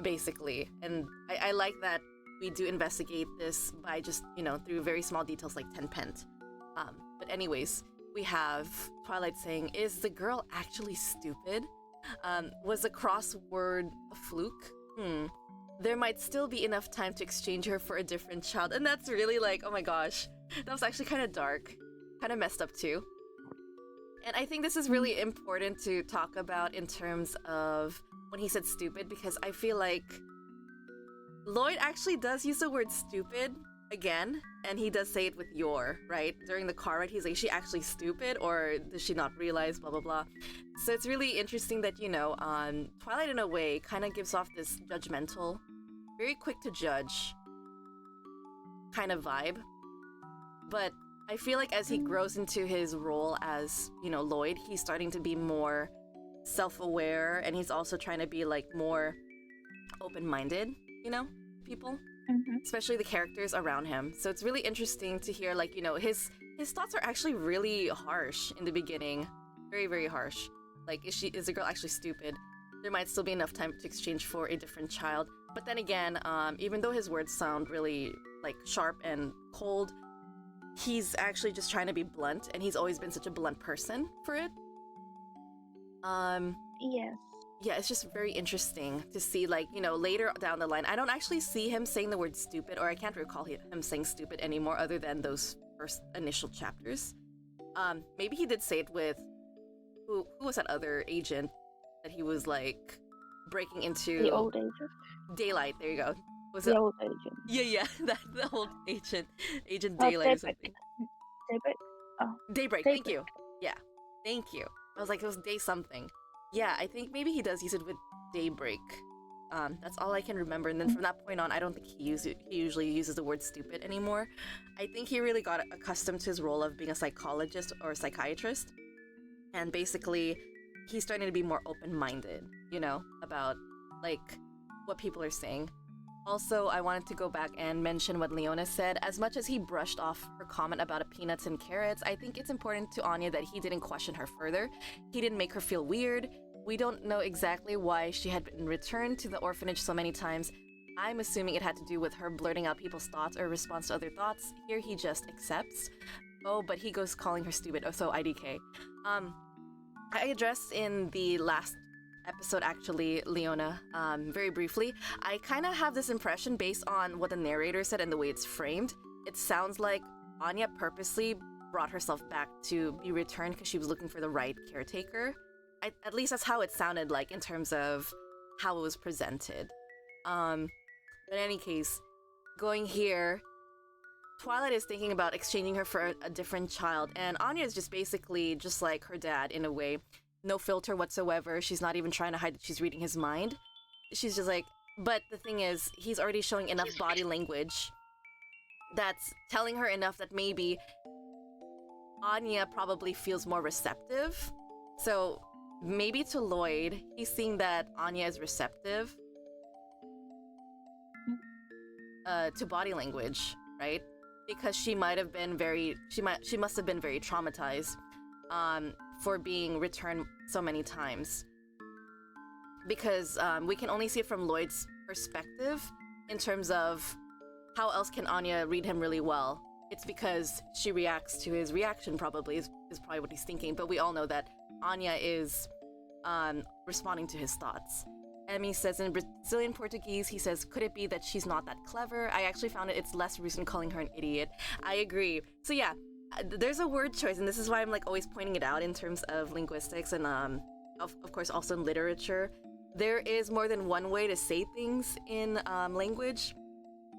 basically. And I like that we do investigate this by just, through very small details like tenpent. But anyways, we have Twilight saying, "Is the girl actually stupid? Was the crossword a fluke? There might still be enough time to exchange her for a different child." And that's really like, oh my gosh, that was actually kind of dark, kind of messed up too. And I think this is really important to talk about in terms of when he said stupid, because I feel like Lloyd actually does use the word stupid again, and he does say it with your, right? During the car ride, he's like, "Is she actually stupid, or does she not realize, blah, blah, blah." So it's really interesting that, Twilight in a way kind of gives off this judgmental, very quick to judge kind of vibe. But I feel like as he grows into his role as, Lloyd, he's starting to be more self-aware, and he's also trying to be like more open-minded, people, especially the characters around him. So it's really interesting to hear, like, his thoughts are actually really harsh in the beginning, very, very harsh. Like, is the girl actually stupid? There might still be enough time to exchange for a different child. But then again, even though his words sound really like sharp and cold, he's actually just trying to be blunt, and he's always been such a blunt person for it. Yes. Yeah, it's just very interesting to see, like, later down the line. I don't actually see him saying the word stupid, or I can't recall him saying stupid anymore other than those first initial chapters. Maybe he did say it with, who was that other agent that he was, like, breaking into? The old agent. Daylight, there you go. Was the it? Old agent. Yeah, the old agent. Agent Daylight or something. Daybreak, thank you. Yeah, thank you. I was like, it was day something. Yeah, I think maybe he does use it with Daybreak. That's all I can remember. And then from that point on, I don't think he usually uses the word stupid anymore. I think he really got accustomed to his role of being a psychologist or a psychiatrist. And basically, he's starting to be more open-minded, about, like, what people are saying. Also, I wanted to go back and mention what Leona said. As much as he brushed off her comment about peanuts and carrots, I think it's important to Anya that he didn't question her further. He didn't make her feel weird. We don't know exactly why she had been returned to the orphanage so many times. I'm assuming it had to do with her blurting out people's thoughts or response to other thoughts. Here he just accepts. Oh, but he goes calling her stupid. Oh, so IDK. I addressed in the last episode, actually, Leona, very briefly. I kind of have this impression based on what the narrator said and the way it's framed. It sounds like Anya purposely brought herself back to be returned because she was looking for the right caretaker. At least that's how it sounded like in terms of how it was presented. But in any case, going here, Twilight is thinking about exchanging her for a different child, and Anya is just basically just like her dad in a way. No filter whatsoever. She's not even trying to hide that she's reading his mind. She's just like, but the thing is, he's already showing enough body language that's telling her enough that maybe Anya probably feels more receptive. So maybe to Lloyd, he's seeing that Anya is receptive to body language, right? Because she must have been very traumatized for being returned so many times. because we can only see it from Lloyd's perspective in terms of how else can Anya read him really well. It's because she reacts to his reaction, probably, is probably what he's thinking. But we all know that Anya is responding to his thoughts. Emmy says in Brazilian Portuguese, he says, could it be that she's not that clever? I actually found it's less reason calling her an idiot. I agree. So yeah, there's a word choice, and this is why I'm like always pointing it out in terms of linguistics and of course also in literature. There is more than one way to say things in language.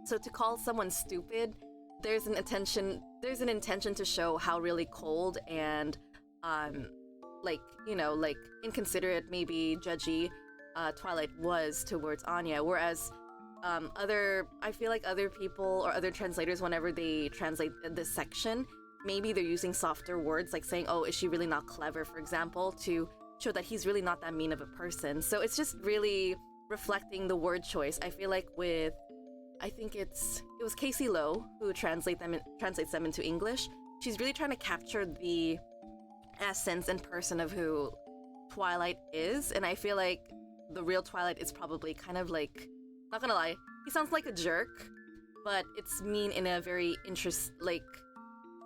So to call someone stupid, there's an intention to show how really cold and like, you know, like inconsiderate, maybe judgy Twilight was towards Anya, whereas I feel like other people or other translators, whenever they translate this section, maybe they're using softer words, like saying, oh, is she really not clever, for example, to show that he's really not that mean of a person. So it's just really reflecting the word choice. I feel like I think it was Casey Lowe who translates them into English. She's really trying to capture the essence and person of who Twilight is, and I feel like the real Twilight is probably kind of like, not gonna lie, he sounds like a jerk, but it's mean in a very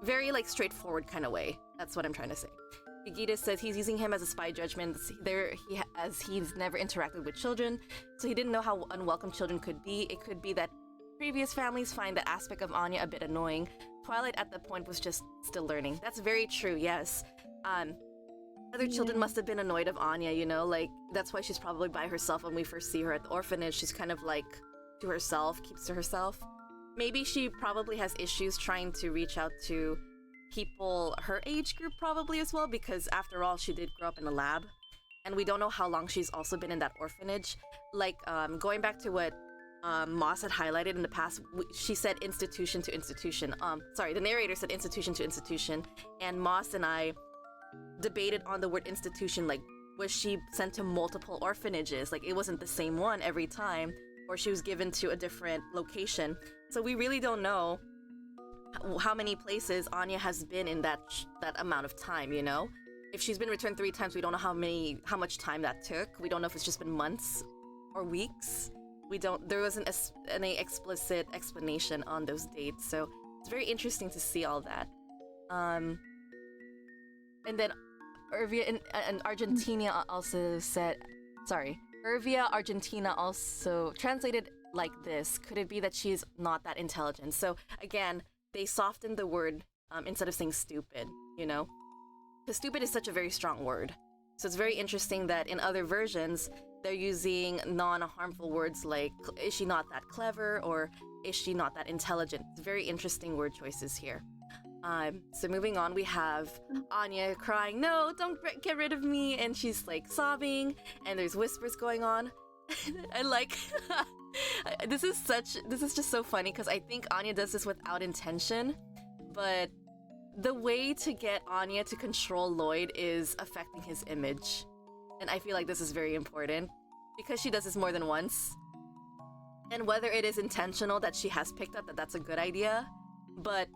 very straightforward kind of way. That's what I'm trying to say. Gita says he's using him as a spy judgment as he's never interacted with children, so he didn't know how unwelcome children could be. It could be that previous families find the aspect of Anya a bit annoying. Twilight at that point was just still learning. That's very true, yes. Other children must have been annoyed of Anya, you know, like that's why she's probably by herself when we first see her at the orphanage. She's kind of like to herself, keeps to herself. Maybe she probably has issues trying to reach out to people her age group probably as well, because after all, she did grow up in a lab, and we don't know how long she's also been in that orphanage. Like, going back to what Moss had highlighted in the past, she said institution to institution. The narrator said institution to institution, and Moss and I debated on the word institution, like, was she sent to multiple orphanages? Like, it wasn't the same one every time, or she was given to a different location. So we really don't know how many places Anya has been in that amount of time, you know? If she's been returned 3 times, we don't know how much time that took. We don't know if it's just been months or weeks. There wasn't any explicit explanation on those dates, so it's very interesting to see all that. And then Irvia and Argentina also said, Irvia Argentina also translated like this. Could it be that she's not that intelligent? So again, they softened the word instead of saying stupid, you know? Because stupid is such a very strong word. So it's very interesting that in other versions, they're using non-harmful words like, is she not that clever? Or is she not that intelligent? It's very interesting word choices here. So moving on, we have Anya crying, no, don't get rid of me, and she's like sobbing, and there's whispers going on. I like, this is just so funny, because I think Anya does this without intention, but the way to get Anya to control Lloyd is affecting his image. And I feel like this is very important, because she does this more than once. And whether it is intentional that she has picked up that that's a good idea, but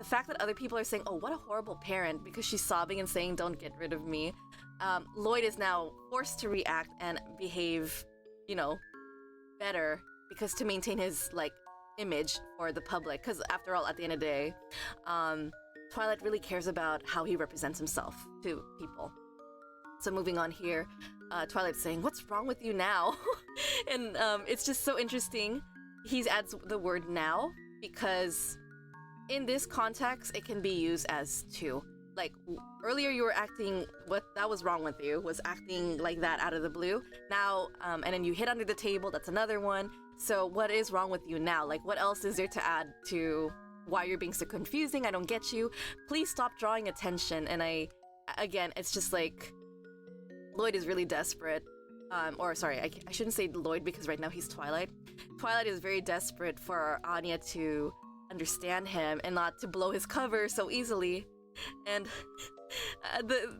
the fact that other people are saying, oh, what a horrible parent, because she's sobbing and saying, don't get rid of me, Lloyd is now forced to react and behave, you know, better, because to maintain his, like, image for the public, because after all, at the end of the day, Twilight really cares about how he represents himself to people. So moving on here, Twilight's saying, what's wrong with you now? And it's just so interesting. He adds the word now, because in this context, it can be used as to. Like, earlier you were acting, what that was wrong with you, was acting like that out of the blue. Now, and then you hit under the table, that's another one. So what is wrong with you now? Like, what else is there to add to why you're being so confusing? I don't get you. Please stop drawing attention. And again, it's just like, Lloyd is really desperate. I shouldn't say Lloyd, because right now he's Twilight. Twilight is very desperate for Anya to understand him and not to blow his cover so easily. And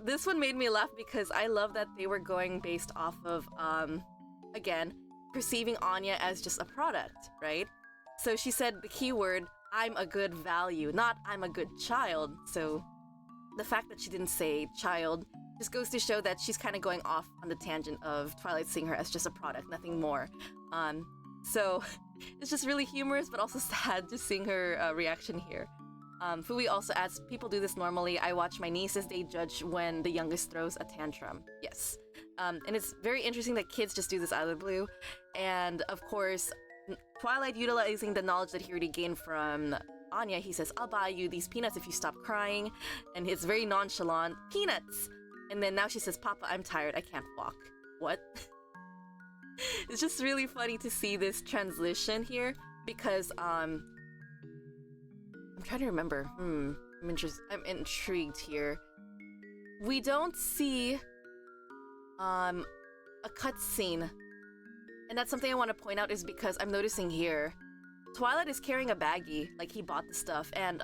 this one made me laugh, because I love that they were going based off of, again, perceiving Anya as just a product, right? So she said the keyword, I'm a good value, not I'm a good child. So the fact that she didn't say child just goes to show that she's kind of going off on the tangent of Twilight seeing her as just a product, nothing more. So it's just really humorous, but also sad just seeing her reaction here. Fui also adds, people do this normally. I watch my nieces, they judge when the youngest throws a tantrum. Yes. And it's very interesting that kids just do this out of the blue. And of course, Twilight utilizing the knowledge that he already gained from Ania, he says, I'll buy you these peanuts if you stop crying. And it's very nonchalant, peanuts! And then now she says, Papa, I'm tired, I can't walk. What? It's just really funny to see this transition here, because, I'm trying to remember. I'm intrigued here. We don't see, a cutscene. And that's something I want to point out, is because I'm noticing here, Twilight is carrying a baggie, like he bought the stuff, and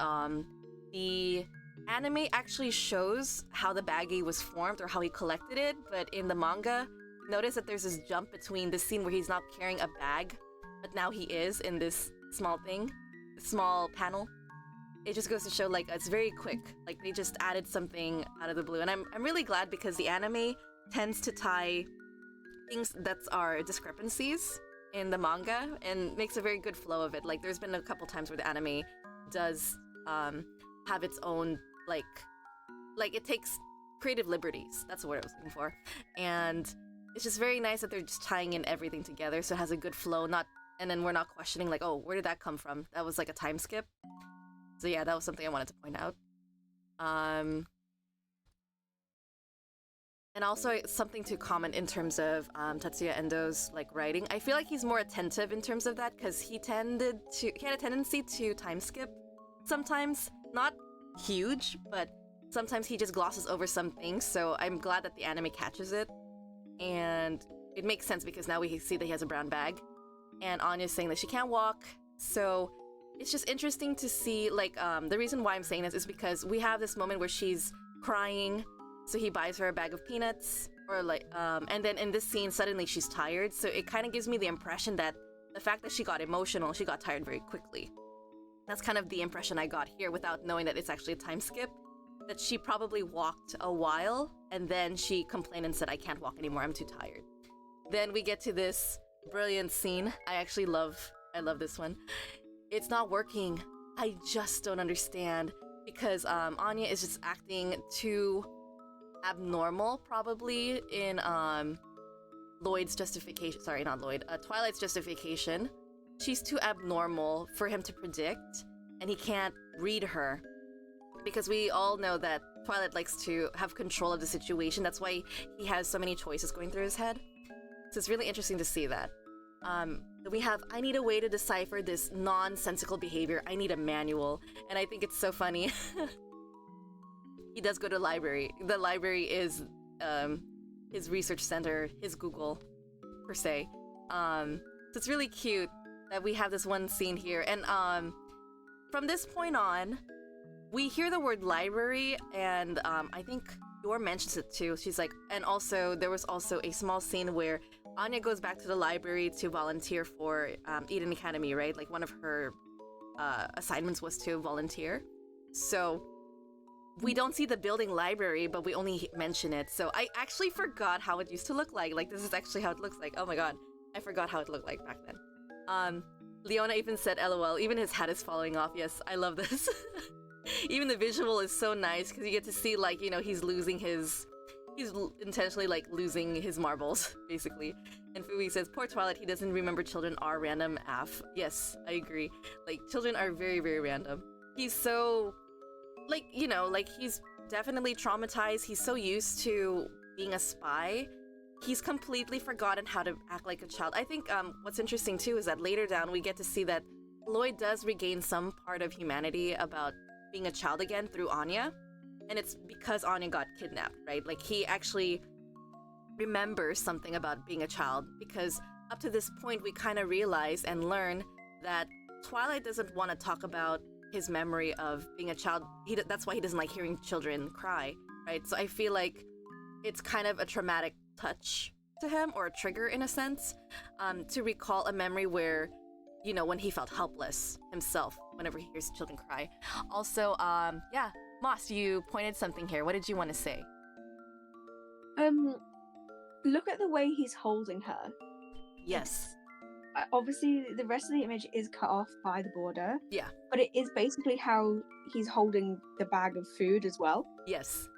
the anime actually shows how the baggie was formed or how he collected it, but in the manga, notice that there's this jump between the scene where he's not carrying a bag, but now he is in this small panel. It just goes to show, like, it's very quick. Like, they just added something out of the blue, and I'm really glad, because the anime tends to tie things that are discrepancies in the manga and makes a very good flow of it. Like, there's been a couple times where the anime does have its own like it takes creative liberties. That's the word I was looking for. And it's just very nice that they're just tying in everything together so it has a good flow, and then we're not questioning like, oh, where did that come from? That was like a time skip. So yeah, that was something I wanted to point out. And also something to comment in terms of Tatsuya Endo's like writing. I feel like he's more attentive in terms of that, because he had a tendency to time skip sometimes. Not huge, but sometimes he just glosses over some things, so I'm glad that the anime catches it. And it makes sense, because now we see that he has a brown bag, and Anya's saying that she can't walk, so it's just interesting to see, like, the reason why I'm saying this is because we have this moment where she's crying, so he buys her a bag of peanuts, or like, and then in this scene, suddenly she's tired, so it kind of gives me the impression that the fact that she got emotional, she got tired very quickly. That's kind of the impression I got here, without knowing that it's actually a time skip, that she probably walked a while, and then she complained and said, I can't walk anymore, I'm too tired. Then we get to this brilliant scene. I love this one. It's not working. I just don't understand, because Anya is just acting too abnormal, probably, in Lloyd's justification. Sorry, not Lloyd. Twilight's justification. She's too abnormal for him to predict, and he can't read her. Because we all know that Twilight likes to have control of the situation. That's why he has so many choices going through his head. So it's really interesting to see that. We have, I need a way to decipher this nonsensical behavior. I need a manual. And I think it's so funny. He does go to the library. The library is his research center, his Google, per se. So it's really cute that we have this one scene here. And from this point on, we hear the word library, and I think Yor mentions it too. She's like, and also, there was also a small scene where Anya goes back to the library to volunteer for Eden Academy, right? Like, one of her assignments was to volunteer. So we don't see the building library, but we only mention it. So I actually forgot how it used to look like. Like, this is actually how it looks like. Oh my god, I forgot how it looked like back then. Leona even said, LOL, even his hat is falling off. Yes, I love this. Even the visual is so nice, because you get to see, like, you know, he's intentionally, like, losing his marbles, basically. And Fui says, poor Twilight, he doesn't remember children are random AF. Yes, I agree. Like, children are very, very random. He's so, like, you know, like, he's definitely traumatized. He's so used to being a spy. He's completely forgotten how to act like a child. I think what's interesting, too, is that later down we get to see that Lloyd does regain some part of humanity about being a child again through Anya, and it's because Anya got kidnapped, right? Like, he actually remembers something about being a child, because up to this point we kind of realize and learn that Twilight doesn't want to talk about his memory of being a child. That's why he doesn't like hearing children cry, right? So I feel like it's kind of a traumatic touch to him, or a trigger in a sense, to recall a memory where, you know, when he felt helpless himself whenever he hears children cry. Also, yeah, Moss, you pointed something here. What did you want to say? look at the way he's holding her. Yes. Obviously, the rest of the image is cut off by the border. Yeah. But it is basically how he's holding the bag of food as well. Yes.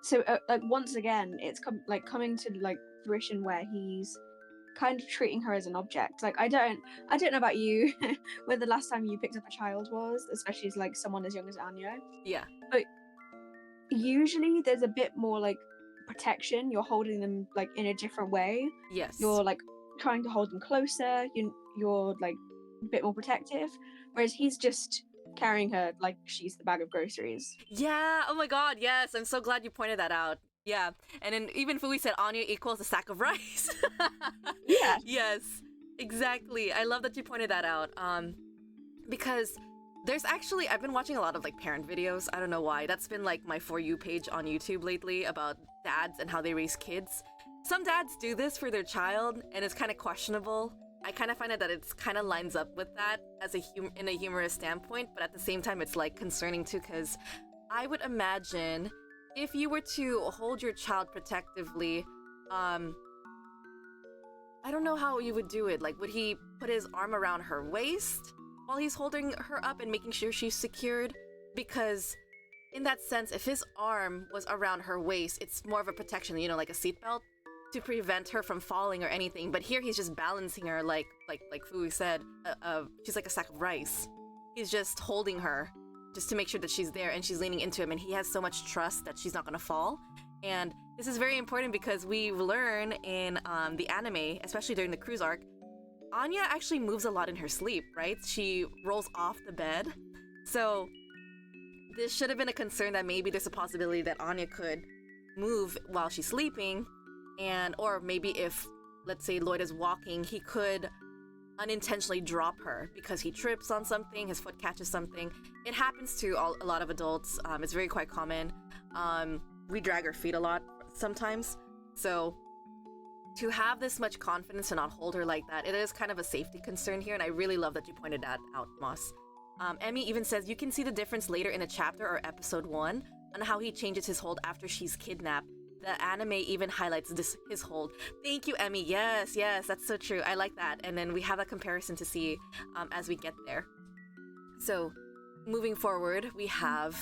So, once again, it's coming to fruition where he's kind of treating her as an object. Like, I don't know about you, where the last time you picked up a child was, especially as someone as young as Anya. Yeah. But usually, there's a bit more protection. You're holding them in a different way. Yes. You're trying to hold them closer. You're a bit more protective, whereas he's just carrying her like she's the bag of groceries. Yeah. Oh my God. Yes. I'm so glad you pointed that out. Yeah. And then even Fui said Anya equals a sack of rice. Yeah. Yes. Exactly. I love that you pointed that out. Because there's actually, I've been watching a lot of parent videos. I don't know why. That's been my For You page on YouTube lately about dads and how they raise kids. Some dads do this for their child, and it's kind of questionable. I kind of find it that it's kind of lines up with that as in a humorous standpoint, but at the same time, it's concerning too, because I would imagine if you were to hold your child protectively, I don't know how you would do it. Would he put his arm around her waist while he's holding her up and making sure she's secured? Because in that sense, if his arm was around her waist, it's more of a protection, like a seatbelt, to prevent her from falling or anything. But here he's just balancing her like Fui said, she's like a sack of rice. He's just holding her just to make sure that she's there, and she's leaning into him, and he has so much trust that she's not gonna fall. And this is very important because we learn in the anime, especially during the cruise arc, Anya actually moves a lot in her sleep, right? She rolls off the bed. So this should have been a concern that maybe there's a possibility that Anya could move while she's sleeping, or maybe if, let's say, Lloyd is walking, he could unintentionally drop her because he trips on something, his foot catches something. It happens to a lot of adults. It's very quite common. We drag our feet a lot sometimes. So to have this much confidence and not hold her like that, it is kind of a safety concern here, and I really love that you pointed that out, Moss. Emmy even says you can see the difference later in a chapter or episode 1 on how he changes his hold after she's kidnapped. The anime even highlights his hold. Thank you, Emmy. Yes, that's so true. I like that. And then we have a comparison to see as we get there. So, moving forward, we have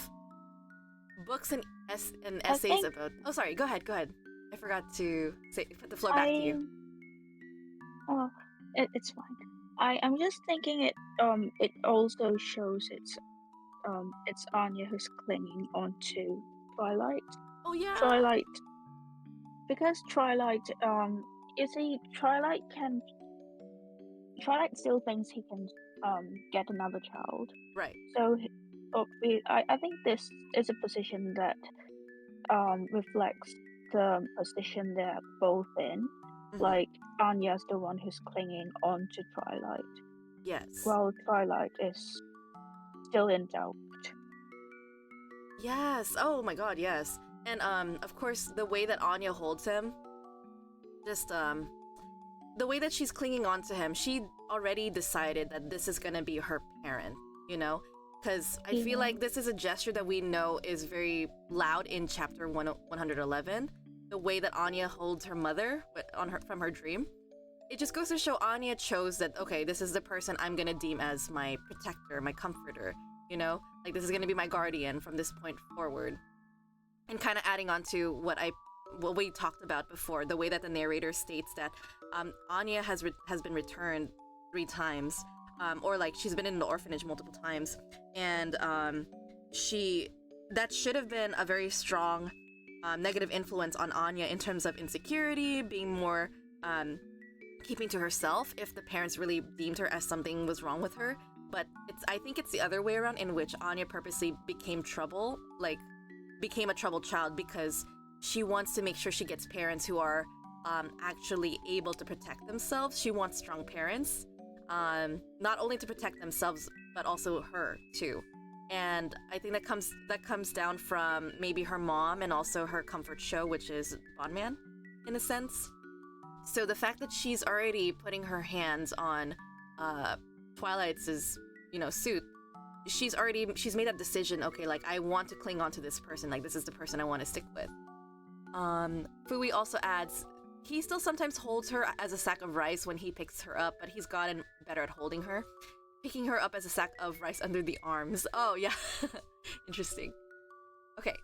books and essays about... Oh, sorry. Go ahead. I forgot to put the floor back to you. Oh, it's fine. I'm just thinking it also shows it's Anya who's clinging onto Twilight. Oh yeah. Twilight, because Twilight, you see, Twilight still thinks he can get another child. Right. So, I think this is a position that reflects the position they're both in. Mm-hmm. Anya's the one who's clinging on to Twilight. Yes. While Twilight is still in doubt. Yes. Oh my God, yes. And of course, the way that Anya holds him, just the way that she's clinging on to him, she already decided that this is gonna be her parent, Because I feel like this is a gesture that we know is very loud in chapter 111. The way that Anya holds her mother from her dream. It just goes to show Anya chose that, okay, this is the person I'm gonna deem as my protector, my comforter, This is gonna be my guardian from this point forward. And kind of adding on to what we talked about before, the way that the narrator states that Anya has been returned 3 times, or she's been in the orphanage multiple times, and that should have been a very strong negative influence on Anya in terms of insecurity, being more keeping to herself if the parents really deemed her as something was wrong with her. But I think it's the other way around, in which Anya purposely became a troubled child because she wants to make sure she gets parents who are actually able to protect themselves. She wants strong parents, not only to protect themselves, but also her too. And I think that comes down from maybe her mom and also her comfort show, which is Bondman, in a sense. So the fact that she's already putting her hands on Twilight's suit, she's made that decision. Okay, I want to cling on to this person. This is the person I want to stick with. Fui also adds, he still sometimes holds her as a sack of rice when he picks her up, but he's gotten better at holding her. Picking her up as a sack of rice under the arms. Oh, yeah. Interesting. Okay.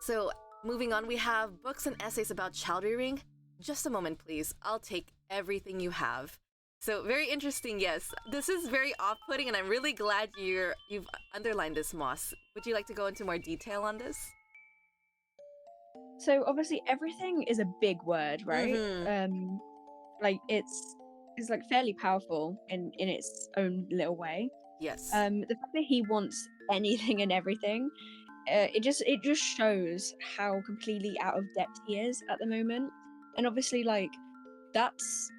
So, moving on, we have books and essays about child rearing. Just a moment, please. I'll take everything you have. So, very interesting, yes. This is very off-putting, and I'm really glad you've underlined this, Moss. Would you like to go into more detail on this? So obviously everything is a big word, right? Mm-hmm. Like it's like fairly powerful in its own little way. Yes. The fact that he wants anything and everything, it just shows how completely out of depth he is at the moment. And obviously, like, that's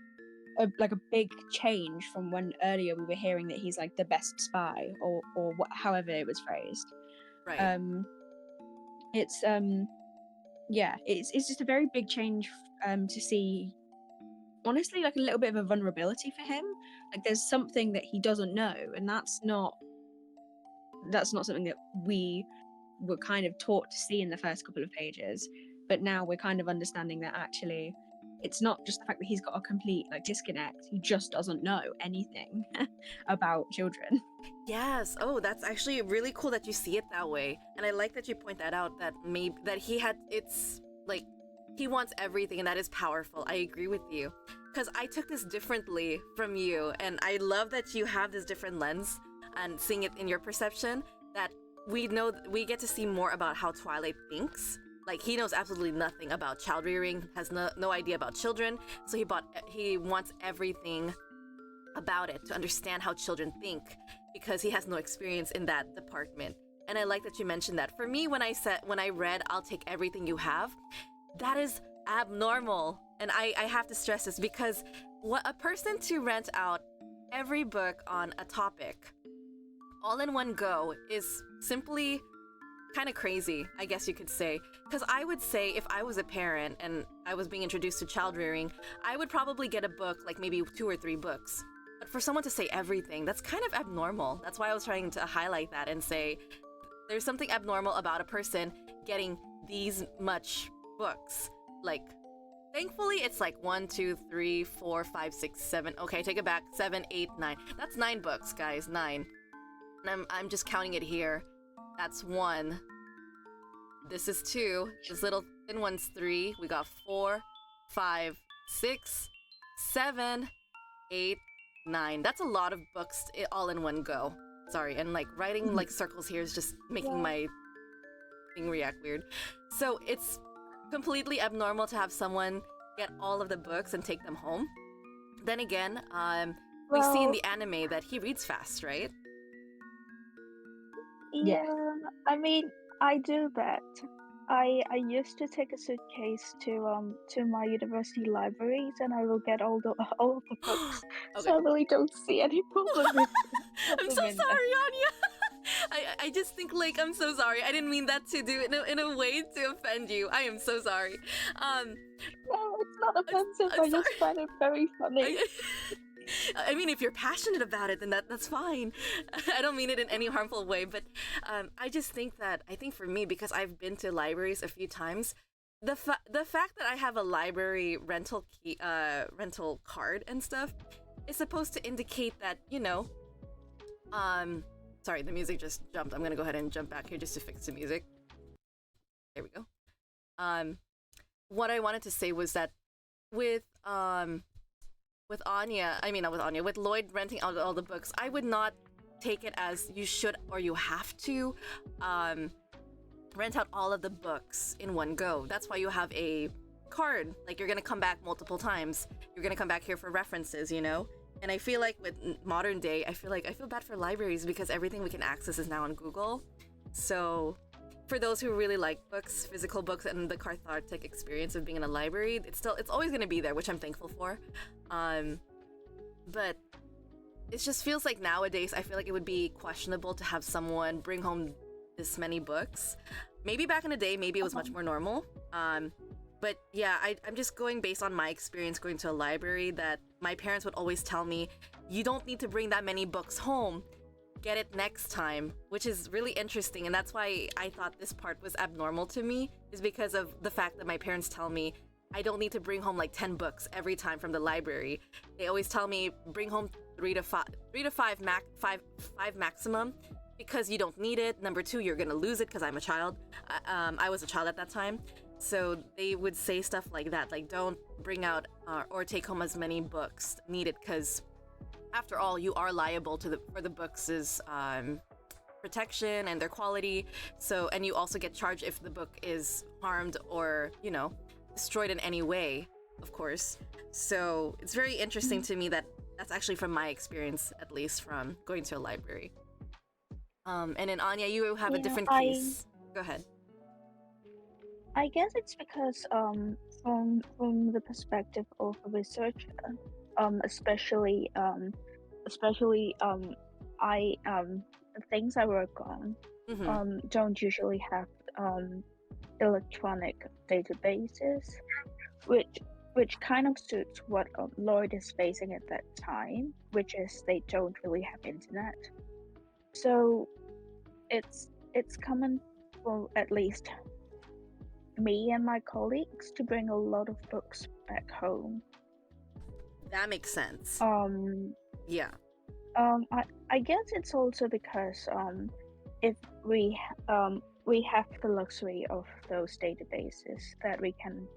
a big change from when earlier we were hearing that he's like the best spy, or however it was phrased. Right. It's yeah, it's just a very big change to see, honestly, like a little bit of a vulnerability for him. Like there's something that he doesn't know, and that's not something that we were kind of taught to see in the first couple of pages. But now we're kind of understanding that actually it's not just the fact that he's got a complete like disconnect, he just doesn't know anything about children. Yes. Oh, that's actually really cool that you see it that way. And I like that you point that out, that maybe that it's like he wants everything, and that is powerful. I agree with you. Because I took this differently from you, and I love that you have this different lens and seeing it in your perception, that we get to see more about how Twilight thinks. Like, he knows absolutely nothing about child rearing, has no idea about children, so he wants everything about it to understand how children think, because he has no experience in that department. And I like that you mentioned that. For me, when I read I'll take everything you have, that is abnormal. And I have to stress this, because what a person to rent out every book on a topic all in one go is simply kind of crazy, I guess you could say. Because I would say if I was a parent and I was being introduced to child rearing, I would probably get a book, like maybe 2 or 3 books. But for someone to say everything, that's kind of abnormal. That's why I was trying to highlight that and say there's something abnormal about a person getting these much books. Like, thankfully it's like 1, 2, 3, 4, 5, 6, 7. Okay, take it back. 7, 8, 9. That's 9 books, guys. 9. And I'm just counting it here. That's 1. This is 2. This little thin one's 3. We got 4, 5, 6, 7, 8, 9. That's a lot of books all in one go. Sorry, and like writing like circles here is just making my thing react weird. So it's completely abnormal to have someone get all of the books and take them home. Then again, we see in the anime that he reads fast, right? Yeah, I mean, I do that. I used to take a suitcase to my university libraries, and I will get all of the books. Okay. So I really don't see any problem with I'm so sorry, Anya. I just think, like, I'm so sorry. I didn't mean that to do it in a way to offend you. I am so sorry. No, it's not offensive. I just find it very funny. I mean, if you're passionate about it, then that's fine. I don't mean it in any harmful way, but I just think that, I think for me, because I've been to libraries a few times, the fact that I have a library rental card and stuff is supposed to indicate that, you know, sorry, the music just jumped. I'm gonna go ahead and jump back here just to fix the music. There we go. What I wanted to say was that with Lloyd renting out all the books, I would not take it as you should or you have to rent out all of the books in one go. That's why you have a card. Like, you're gonna come back multiple times. You're gonna come back here for references, you know? And I feel like with modern day, I feel bad for libraries, because everything we can access is now on Google. So for those who really like books, physical books, and the cathartic experience of being in a library, it's always going to be there, which I'm thankful for. But it just feels like nowadays, I feel like it would be questionable to have someone bring home this many books. Maybe back in the day, maybe it was much more normal. But yeah, I'm just going based on my experience going to a library, that my parents would always tell me, you don't need to bring that many books home. get it next time, which is really interesting. And that's why I thought this part was abnormal to me, is because of the fact that my parents tell me I don't need to bring home like 10 books every time from the library. They always tell me bring home three to five maximum, because you don't need it. Number two, you're gonna lose it, because I'm a child. I was a child at that time. So they would say stuff like that, like don't bring out or take home as many books needed, because after all, you are liable for the books' protection and their quality. So, and you also get charged if the book is harmed or, you know, destroyed in any way, of course. So it's very interesting to me that that's actually from my experience, at least from going to a library. And in Anya, you have a different case. Go ahead. I guess it's because from the perspective of a researcher, especially I the things I work on don't usually have electronic databases, which kind of suits what Lloyd is facing at that time, which is they don't really have internet. So it's common for at least me and my colleagues to bring a lot of books back home. That makes sense. Yeah. I guess it's also because if we have the luxury of those databases that we can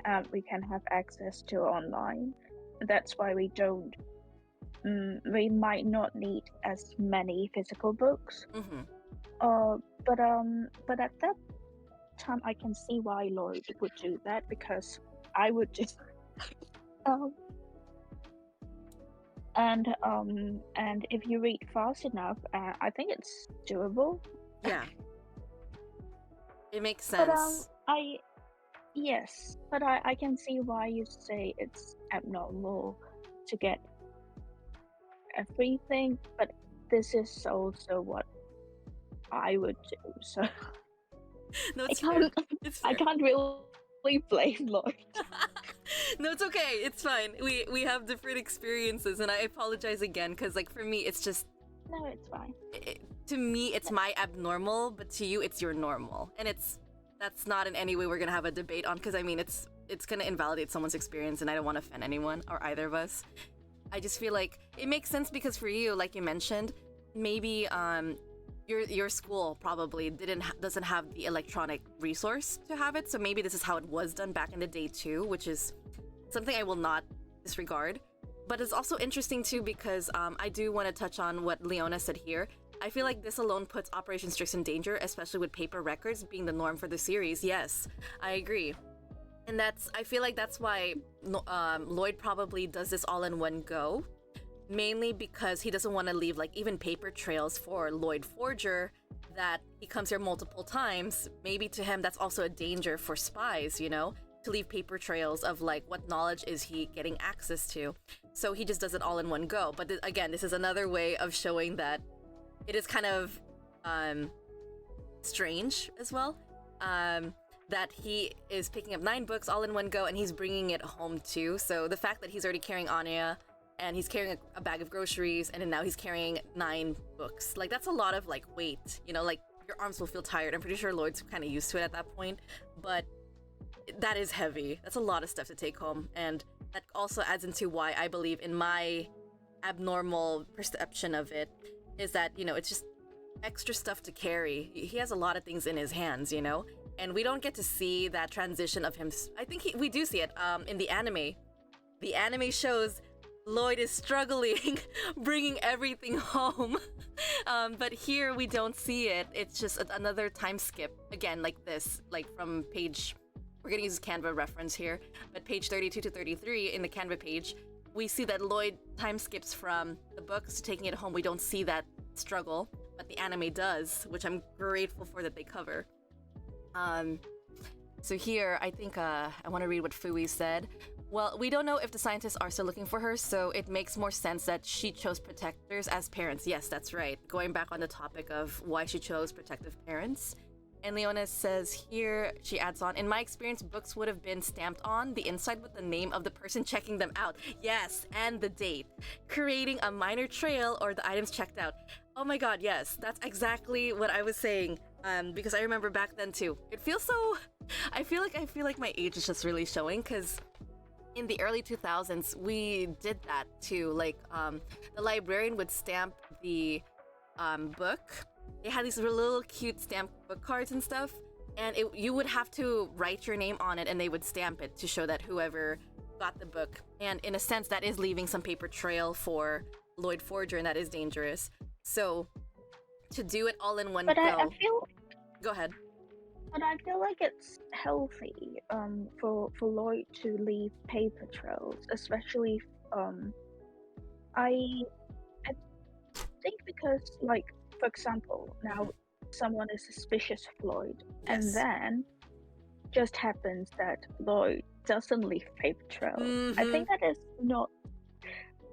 have access to online. That's why we might not need as many physical books. But at that time, I can see why Lloyd would do that, because I would just and if you read fast enough, I think it's doable. Yeah, it makes sense. But I can see why you say it's abnormal to get everything, but this is also what I would do, so No, it's I can't really blame Lloyd. No, it's okay. It's fine. We have different experiences, and I apologize again, because like for me, it's just... No, it's fine. To me, it's my abnormal, but to you, it's your normal, and that's not in any way we're gonna have a debate on, because I mean, it's gonna invalidate someone's experience, and I don't want to offend anyone or either of us. I just feel like it makes sense because for you, like you mentioned, maybe your school probably doesn't have the electronic resource to have it, so maybe this is how it was done back in the day too, which is something I will not disregard. But it's also interesting too because I do want to touch on what Leona said here. I feel like this alone puts Operation Strix in danger, especially with paper records being the norm for the series. Yes, I agree. And I feel like that's why Lloyd probably does this all in one go. Mainly because he doesn't want to leave like even paper trails for Lloyd Forger, that he comes here multiple times. Maybe to him that's also a danger for spies, you know, to leave paper trails of like what knowledge is he getting access to. So he just does it all in one go. But again, this is another way of showing that it is kind of strange as well. That he is picking up 9 books all in one go and he's bringing it home too. So the fact that he's already carrying Ania and he's carrying a bag of groceries and then now he's carrying 9 books, like that's a lot of like weight, you know, like your arms will feel tired. I'm pretty sure Lloyd's kind of used to it at that point, but that is heavy. That's a lot of stuff to take home, and that also adds into why I believe in my abnormal perception of it is that, you know, it's just extra stuff to carry. He has a lot of things in his hands, you know, and we don't get to see that transition of him. I think we do see it in the anime. The anime shows Lloyd is struggling bringing everything home, but here we don't see it. It's just another time skip again, like this, like from page, we're gonna use Canva reference here, but page 32 to 33 in the Canva page, we see that Lloyd time skips from the books to taking it home. We don't see that struggle, but the anime does, which I'm grateful for that they cover. So here, I think I want to read what Fui said. Well, we don't know if the scientists are still looking for her, so it makes more sense that she chose protectors as parents. Yes, that's right. Going back on the topic of why she chose protective parents. And Leona says here, she adds on, in my experience, books would have been stamped on the inside with the name of the person checking them out. Yes, and the date, creating a minor trail or the items checked out. Oh my god, yes, that's exactly what I was saying. Because I remember back then too. It feels so... I feel like my age is just really showing, because in the early 2000s, we did that too. Like, the librarian would stamp the book. They had these little cute stamped book cards and stuff, and you would have to write your name on it, and they would stamp it to show that whoever got the book. And in a sense, that is leaving some paper trail for Lloyd Forger, and that is dangerous. So to do it all in one go. I feel. Go ahead. But I feel like it's healthy for Lloyd to leave paper trails, especially I think because, like, for example, now someone is suspicious of Lloyd, and then just happens that Lloyd doesn't leave paper trail. I think that is not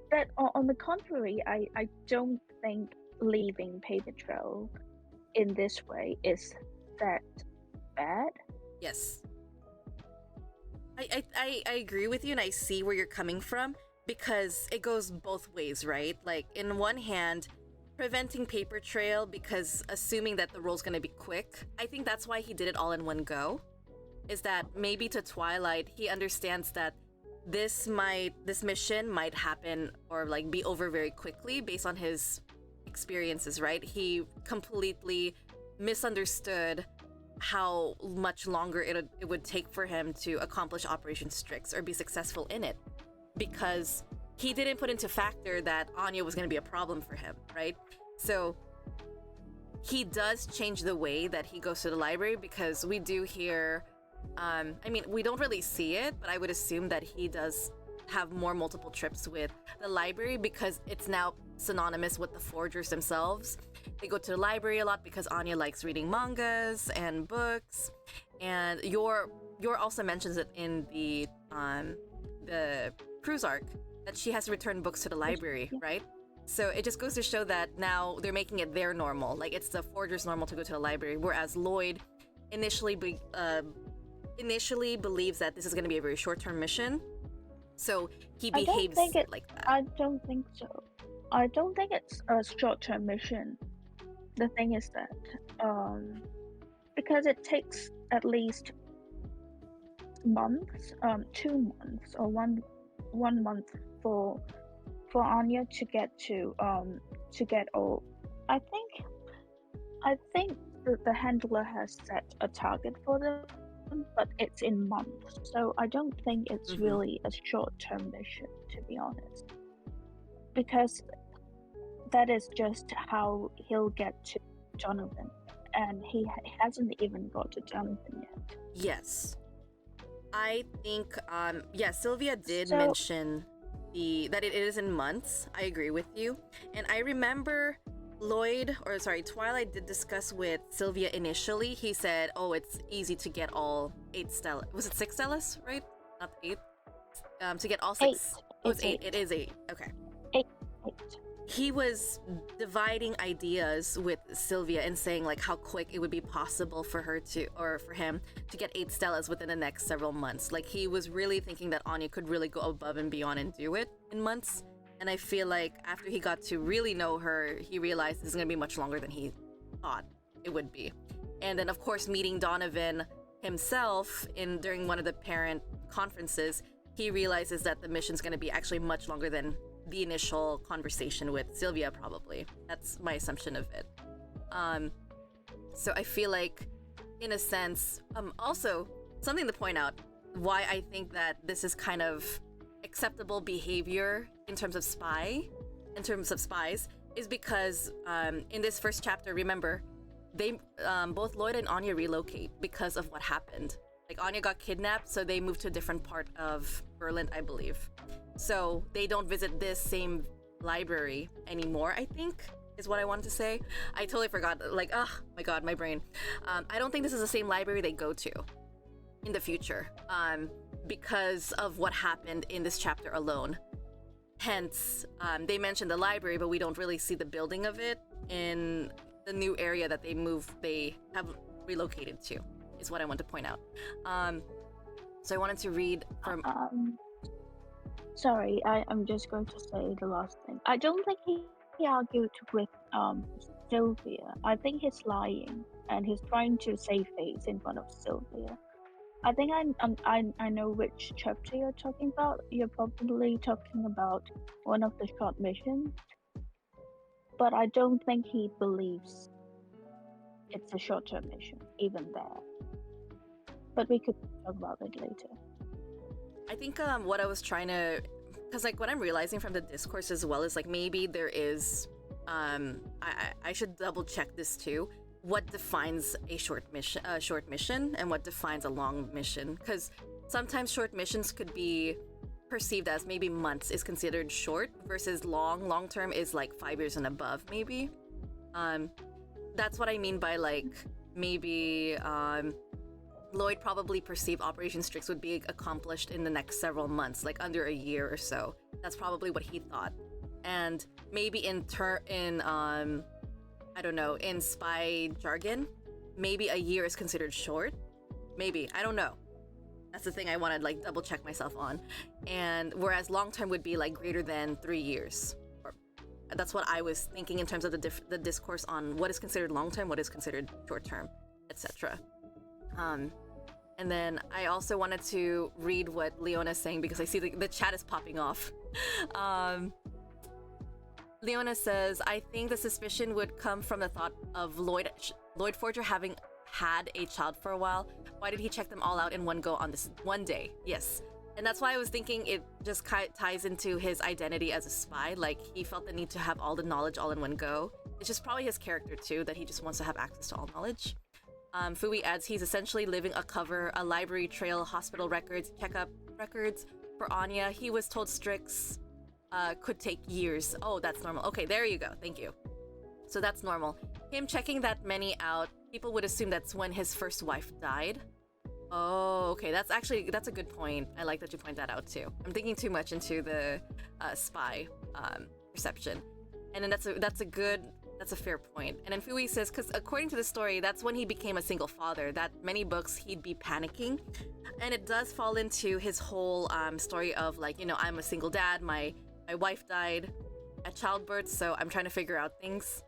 that. On the contrary, I don't think leaving paper trail in this way is that bad. Yes. I agree with you, and I see where you're coming from, because it goes both ways, right? Like, in one hand, preventing paper trail because assuming that the roll's gonna be quick. I think that's why he did it all in one go. Is that maybe to Twilight, he understands that this mission might happen or like be over very quickly based on his experiences, right? He completely misunderstood how much longer it would take for him to accomplish Operation Strix or be successful in it, because he didn't put into factor that Anya was going to be a problem for him, right? So he does change the way that he goes to the library, because we do hear, I mean, we don't really see it, but I would assume that he does have more multiple trips with the library because it's now synonymous with the forgers themselves. They go to the library a lot because Anya likes reading mangas and books, and Yor also mentions it in the cruise arc that she has to return books to the library, right? So it just goes to show that now they're making it their normal. Like, it's the forger's normal to go to the library, whereas Lloyd initially believes that this is going to be a very short-term mission. So he behaves like that. I don't think so. I don't think it's a short-term mission. The thing is that because it takes at least months, 2 months or one month for Anya to get all. I think the handler has set a target for them, but it's in months. So I don't think it's really a short-term mission, to be honest, because that is just how he'll get to Jonathan, and he hasn't even got to Jonathan yet. Yes. I think, Sylvia did mention that it is in months. I agree with you. And I remember Twilight did discuss with Sylvia initially. He said, oh, it's easy to get all 8 Stellas. Was it 6 Stellas, right? Not 8? To get all 6. 8. Oh, it's 8. It is 8. Okay. 8. He was dividing ideas with Sylvia and saying like how quick it would be possible for him to get 8 Stellas within the next several months. Like, he was really thinking that Anya could really go above and beyond and do it in months. And I feel like after he got to really know her, he realized this is going to be much longer than he thought it would be. And then, of course, meeting Donovan himself during one of the parent conferences, he realizes that the mission's going to be actually much longer than the initial conversation with Sylvia, probably. That's my assumption of it. So I feel like, in a sense, also, something to point out, why I think that this is kind of acceptable behavior in terms of spies, is because in this first chapter, remember, they both Lloyd and Anya relocate because of what happened. Like, Anya got kidnapped, so they moved to a different part of Berlin, I believe. So they don't visit this same library anymore, I think, is what I wanted to say. I totally forgot. Like, oh my god, my brain. I don't think this is the same library they go to in the future, because of what happened in this chapter alone. Hence, they mentioned the library, but we don't really see the building of it in the new area that they have relocated to, is what I want to point out. So I wanted to read from... Sorry, I'm just going to say the last thing. I don't think he argued with Sylvia. I think he's lying and he's trying to save face in front of Sylvia. I think I know which chapter you're talking about. You're probably talking about one of the short missions, but I don't think he believes it's a short-term mission, even there. But we could talk about it later. I think what I was trying to, because like what I'm realizing from the discourse as well is like maybe there is, I should double check this too. What defines a short mission, and what defines a long mission? Because sometimes short missions could be perceived as maybe months is considered short versus long. Long term is like 5 years and above, maybe. That's what I mean by like maybe Lloyd probably perceived Operation Strix would be accomplished in the next several months, like under a year or so. That's probably what he thought. And maybe I don't know, in spy jargon, maybe a year is considered short. Maybe, I don't know. That's the thing I want to like double check myself on. And whereas long term would be like greater than 3 years. That's what I was thinking in terms of the discourse on what is considered long term, what is considered short term, etc. And then I also wanted to read what Leona's saying because I see the chat is popping off. Leona says, I think the suspicion would come from the thought of Lloyd Forger having had a child for a while. Why did he check them all out in one go on this one day? Yes. And that's why I was thinking it just ties into his identity as a spy. Like, he felt the need to have all the knowledge all in one go. It's just probably his character, too, that he just wants to have access to all knowledge. Fui adds he's essentially living a library trail, hospital records, checkup records for Ania. He was told Strix could take years. Oh, that's normal. Okay, there you go. Thank you. So that's normal. Him checking that many out, people would assume that's when his first wife died. Oh, okay. That's a good point. I like that you point that out too. I'm thinking too much into the spy perception. And then that's a fair point. And then Fui says, because according to the story, that's when he became a single father. That many books he'd be panicking. And it does fall into his whole story of like, you know, I'm a single dad. My wife died at childbirth, so I'm trying to figure out things.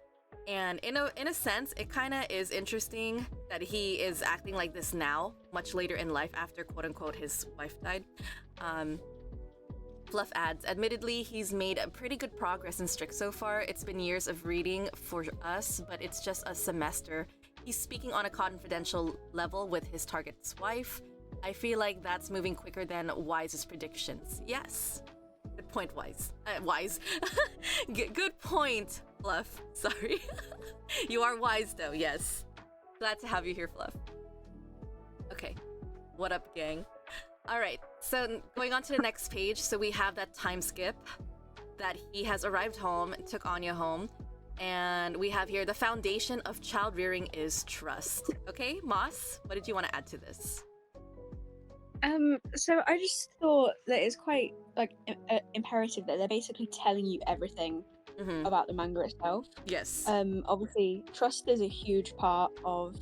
And in a sense, it kind of is interesting that he is acting like this now, much later in life after quote-unquote his wife died. Fluff adds, admittedly, he's made a pretty good progress in Strix so far. It's been years of reading for us, but it's just a semester. He's speaking on a confidential level with his target's wife. I feel like that's moving quicker than Wise's predictions. Yes. Good point, Wise. Wise. Good point, Fluff. Sorry. You are wise, though, yes. Glad to have you here, Fluff. Okay. What up, gang? Alright, so going on to the next page, so we have that time skip that he has arrived home, took Ania home, and we have here the foundation of child rearing is trust. Okay, Moss, what did you want to add to this? So I just thought that it's quite like imperative that they're basically telling you everything about the manga itself. Yes. Obviously, trust is a huge part of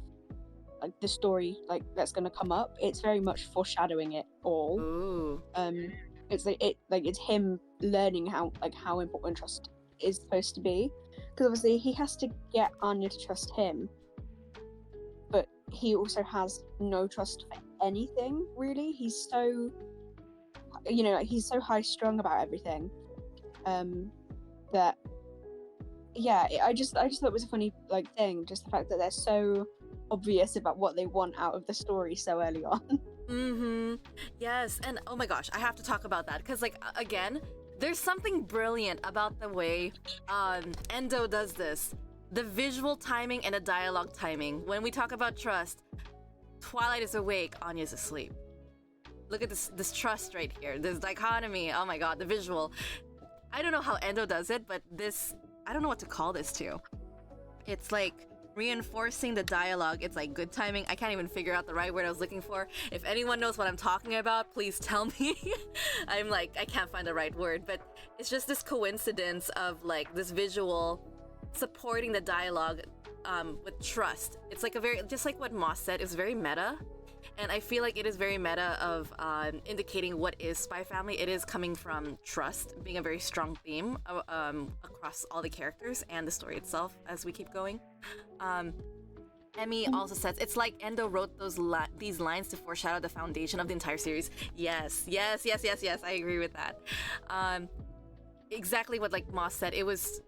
like the story that's gonna come up. It's very much foreshadowing it all. Ooh. It's him learning how important trust is supposed to be, because obviously he has to get Anya to trust him, but he also has no trust for anything really. He's so he's so high strung about everything that I just thought it was a funny thing, just the fact that they're so obvious about what they want out of the story so early on. Yes, and oh my gosh, I have to talk about that because again, there's something brilliant about the way Endo does this. The visual timing and the dialogue timing. When we talk about trust, Twilight is awake, Anya's asleep. Look at this trust right here. This dichotomy. Oh my god, the visual. I don't know how Endo does it, but this, I don't know what to call this too. It's like reinforcing the dialogue. It's like good timing. I can't even figure out the right word I was looking for. If anyone knows what I'm talking about, please tell me. I'm like, I can't find the right word, but it's just this coincidence of like this visual supporting the dialogue with trust. It's like a very, just like what Moss said, it's very meta. And I feel like it is very meta of indicating what is spy family. It is coming from trust being a very strong theme across all the characters and the story itself as we keep going. Emmy also says, it's like Endo wrote these lines to foreshadow the foundation of the entire series. Yes, I agree with that. Exactly what like Moss said. It's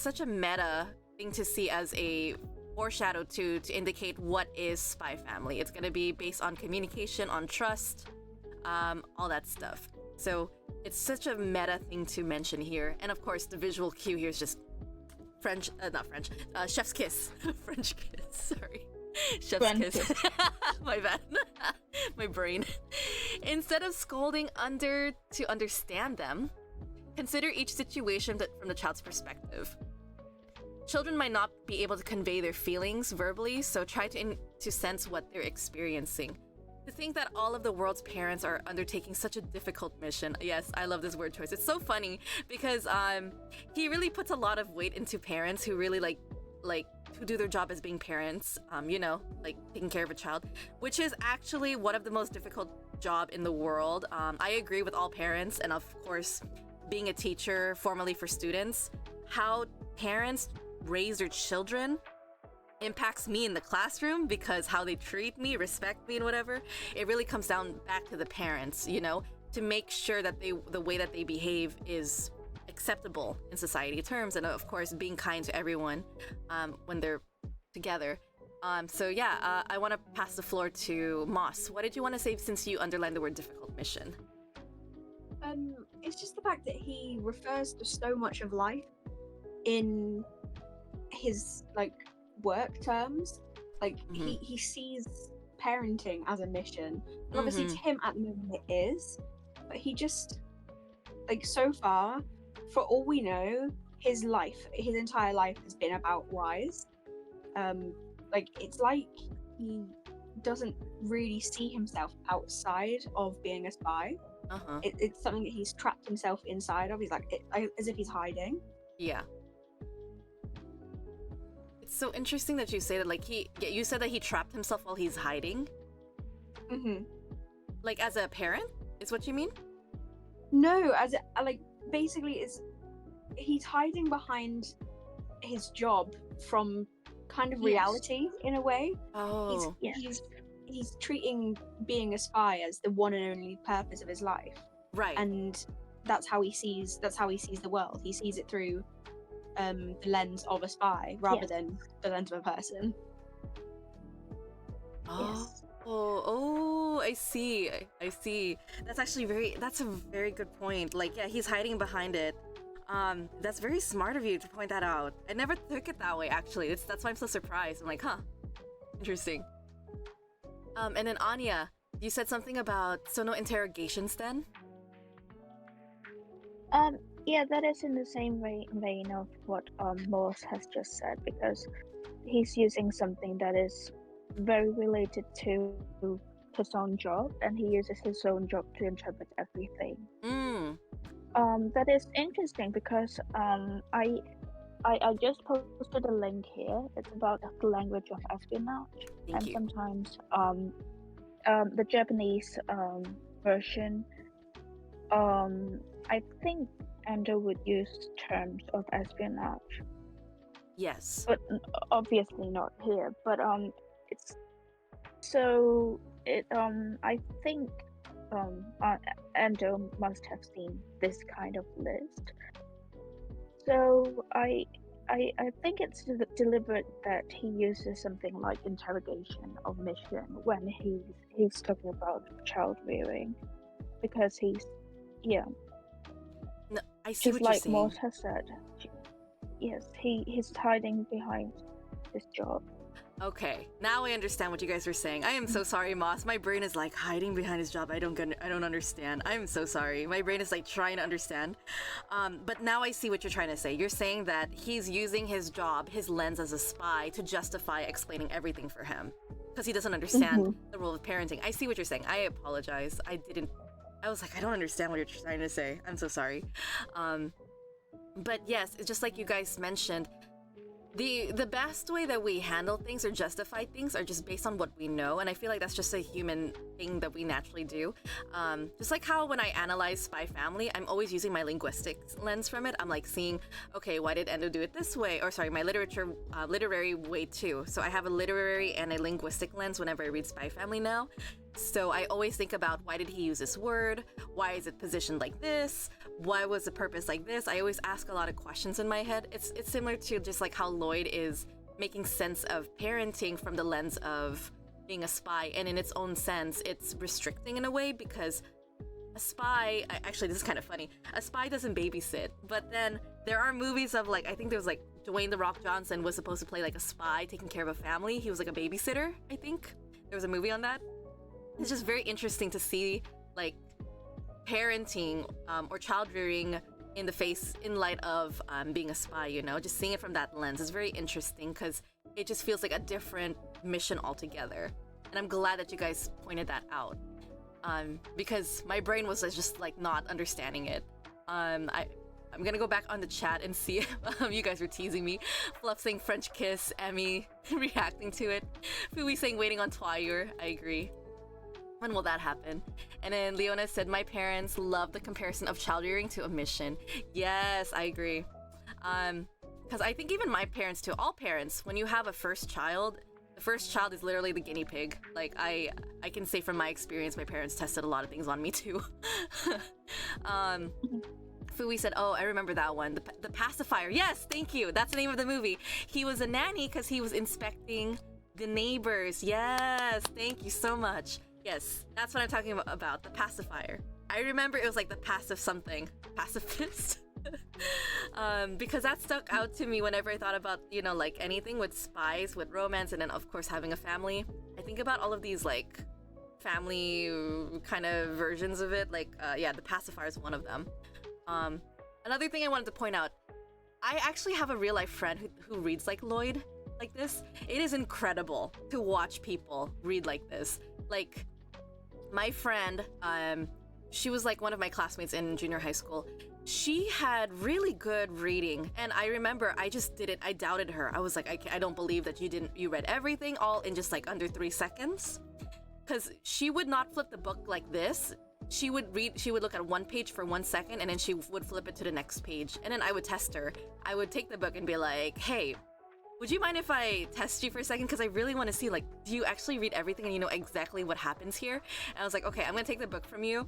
such a meta thing to see as a foreshadow to indicate what is spy family. It's gonna be based on communication, on trust, all that stuff. So it's such a meta thing to mention here. And of course, the visual cue here is just chef's kiss. French kiss, sorry. Chef's kiss. My bad. My brain. Instead of scolding to understand them, consider each situation from the child's perspective. Children might not be able to convey their feelings verbally, so try to sense what they're experiencing. To think that all of the world's parents are undertaking such a difficult mission. Yes, I love this word choice. It's so funny because he really puts a lot of weight into parents who really like who do their job as being parents, like taking care of a child, which is actually one of the most difficult job in the world. I agree with all parents, and of course, being a teacher formerly for students, how parents raise their children impacts me in the classroom because how they treat me, respect me, and whatever. It really comes down back to the parents, to make sure that the way that they behave is acceptable in society terms, and of course being kind to everyone when they're together. I want to pass the floor to Moss. What did you want to say since you underlined the word difficult mission? It's just the fact that he refers to so much of life in his work terms. He sees parenting as a mission, and obviously to him at the moment it is, but he just so far, for all we know, his entire life has been about Wise. It's like he doesn't really see himself outside of being a spy. It's something that he's trapped himself inside of. He's as if he's hiding. Yeah. It's so interesting that you say that. You said that he trapped himself while he's hiding. Like as a parent, is what you mean? No, basically, he's hiding behind his job from kind of reality in a way. Oh. He's treating being a spy as the one and only purpose of his life. Right. And that's how he sees the world. He sees it through the lens of a spy rather than the lens of a person. Oh, I see. That's actually that's a very good point. He's hiding behind it. That's very smart of you to point that out. I never took it that way, actually. That's why I'm so surprised. I'm like, huh, interesting. And then Ania, you said something about no interrogations then? Yeah, that is in the same vein of what Moss has just said, because he's using something that is very related to his own job, and he uses his own job to interpret everything. That is interesting because I just posted a link here. It's about the language of espionage. Thank you. Sometimes the Japanese version, I think Endo would use terms of espionage. Yes. But obviously not here. But it's so it I think Endo must have seen this kind of list. So I think it's deliberate that he uses something like interrogation of mission when he's talking about child rearing, because No, I see just what like you're Moss saying. has said. Yes, he's hiding behind his job. Okay, now I understand what you guys were saying. I am so sorry, Moss. My brain is hiding behind his job. I don't understand. I'm so sorry. My brain is trying to understand. But now I see what you're trying to say. You're saying that he's using his job, his lens as a spy, to justify explaining everything for him because he doesn't understand the role of parenting. I see what you're saying. I apologize. I was I don't understand what you're trying to say. I'm so sorry. But yes, it's just like you guys mentioned. the best way that we handle things or justify things are just based on what we know, and I feel like that's just a human thing that we naturally do. Just like how when I analyze Spy Family, I'm always using my linguistic lens from it. I'm like seeing, okay, why did Endo do it this way? Or sorry, my literary way too. So I have a literary and a linguistic lens whenever I read Spy Family now. So I always think about, why did he use this word? Why is it positioned like this? Why was the purpose like this? I always ask a lot of questions in my head. It's similar to just like how Lloyd is making sense of parenting from the lens of being a spy, and in its own sense, it's restricting in a way, because a spy, actually this is kind of funny, a spy doesn't babysit, but then there are movies of like, I think there was like Dwayne "The Rock" Johnson was supposed to play like a spy taking care of a family. He was like a babysitter, I think. There was a movie on that. It's just very interesting to see like parenting or child rearing in light of being a spy, you know, just seeing it from that lens is very interesting, because it just feels like a different mission altogether. And I'm glad that you guys pointed that out, because my brain was just like not understanding it. I'm gonna go back on the chat and see if you guys were teasing me. Fluff saying French kiss, Emmy reacting to it, Fui saying waiting on Twire. I agree. When will that happen? And then Leona said, my parents love the comparison of child rearing to a mission. Yes, I agree. Because I think even my parents too, all parents, when you have a first child, the first child is literally the guinea pig. Like I can say from my experience, my parents tested a lot of things on me too. Fui said, oh, I remember that one. The pacifier. Yes, thank you. That's the name of the movie. He was a nanny because he was inspecting the neighbors. Yes, thank you so much. Yes, that's what I'm talking about, the pacifier. I remember it was like the passive something, pacifist. Because that stuck out to me whenever I thought about, you know, like anything with spies, with romance, and then of course having a family. I think about all of these like family kind of versions of it. Like, yeah, the pacifier is one of them. Another thing I wanted to point out, I actually have a real life friend who reads like Lloyd, like this. It is incredible to watch people read like this. Like, my friend, she was like one of my classmates in junior high school. She had really good reading, and I remember I just didn't, I doubted her. I was like, I don't believe that you read everything all in just like under 3 seconds. Because she would not flip the book like this. She would look at one page for 1 second, and then she would flip it to the next page. And then I would test her. I would take the book and be like, hey, would you mind if I test you for a second? Because I really want to see, like, do you actually read everything and you know exactly what happens here? And I was like, okay, I'm going to take the book from you,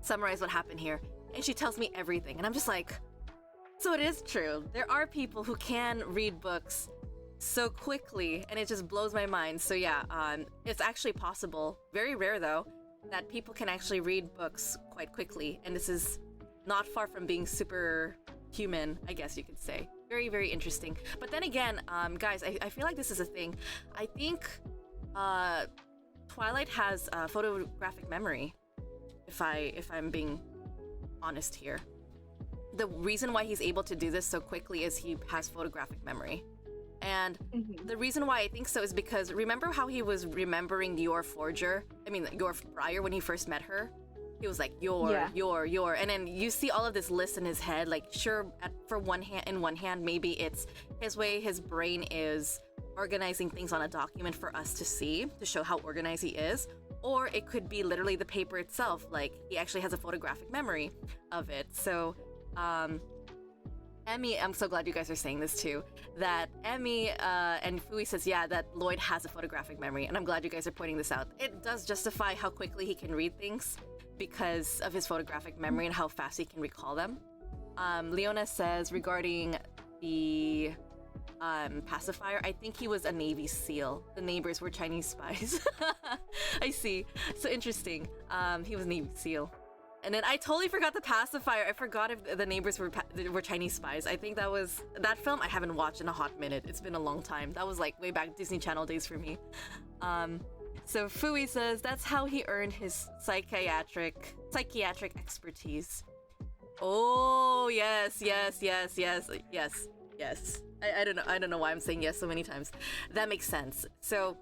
summarize what happened here. And she tells me everything. And I'm just like, so it is true. There are people who can read books so quickly, and it just blows my mind. So yeah, it's actually possible, very rare though, that people can actually read books quite quickly. And this is not far from being super human, I guess you could say. Very, very interesting. But then again, guys, I feel like this is a thing. I think Twilight has photographic memory, if I'm being honest here. The reason why he's able to do this so quickly is he has photographic memory. And the reason why I think so is because remember how he was remembering your Briar when he first met her? He was like, your, and then you see all of this list in his head. Like, sure, in one hand, maybe it's his way his brain is organizing things on a document for us to see, to show how organized he is. Or it could be literally the paper itself. Like, he actually has a photographic memory of it. So, Emmy, I'm so glad you guys are saying this too, that Emmy and Fui says, yeah, that Lloyd has a photographic memory. And I'm glad you guys are pointing this out. It does justify how quickly he can read things, because of his photographic memory and how fast he can recall them. Leona says regarding the pacifier, I think he was a Navy SEAL. The neighbors were Chinese spies. I see. So interesting. He was Navy SEAL. And then I totally forgot the pacifier. I forgot if the neighbors were Chinese spies. I think that film I haven't watched in a hot minute. It's been a long time. That was like way back Disney Channel days for me. So Fui says that's how he earned his psychiatric expertise. Oh, yes. I don't know why I'm saying yes so many times. That makes sense. So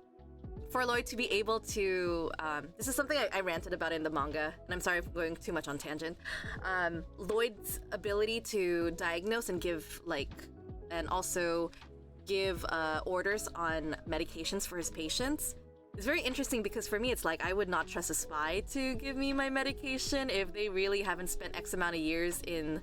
for Lloyd to be able to, this is something I ranted about in the manga, and I'm sorry if I'm going too much on tangent. Lloyd's ability to diagnose and give and also give orders on medications for his patients. It's very interesting because for me, it's like I would not trust a spy to give me my medication if they really haven't spent X amount of years in,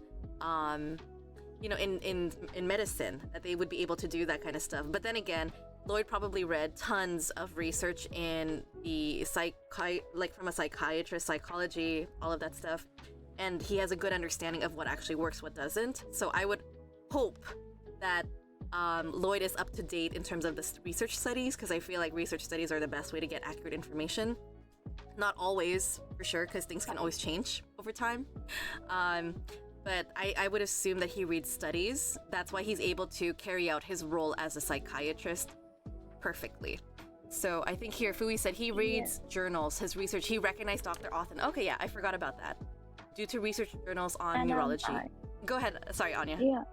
in medicine, that they would be able to do that kind of stuff. But then again, Lloyd probably read tons of research in the from a psychiatrist, psychology, all of that stuff, and he has a good understanding of what actually works, what doesn't. So I would hope that Lloyd is up to date in terms of the research studies, because I feel like research studies are the best way to get accurate information. Not always, for sure, because things can always change over time. But I would assume that he reads studies. That's why he's able to carry out his role as a psychiatrist perfectly. So I think here, Fui said he reads journals, his research. He recognized Dr. Othen. Okay, yeah, I forgot about that. Due to research journals on neurology. Go ahead. Sorry, Anya. Yeah.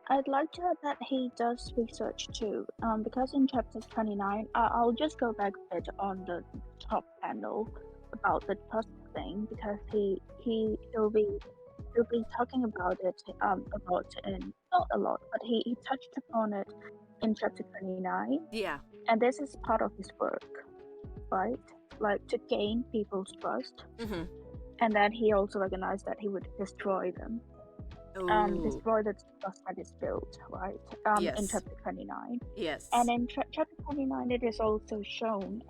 I'd like to add that he does research too, because in chapter 29, I'll just go back a bit on the top panel about the trust thing, because he'll be talking about it in not a lot, but he touched upon it in chapter 29. Yeah. And this is part of his work, right? Like to gain people's trust. Mm-hmm. And then he also recognized that he would destroy them. Destroy the trust that is built, right? Yes. In chapter 29. Yes. And in chapter 29, it is also shown.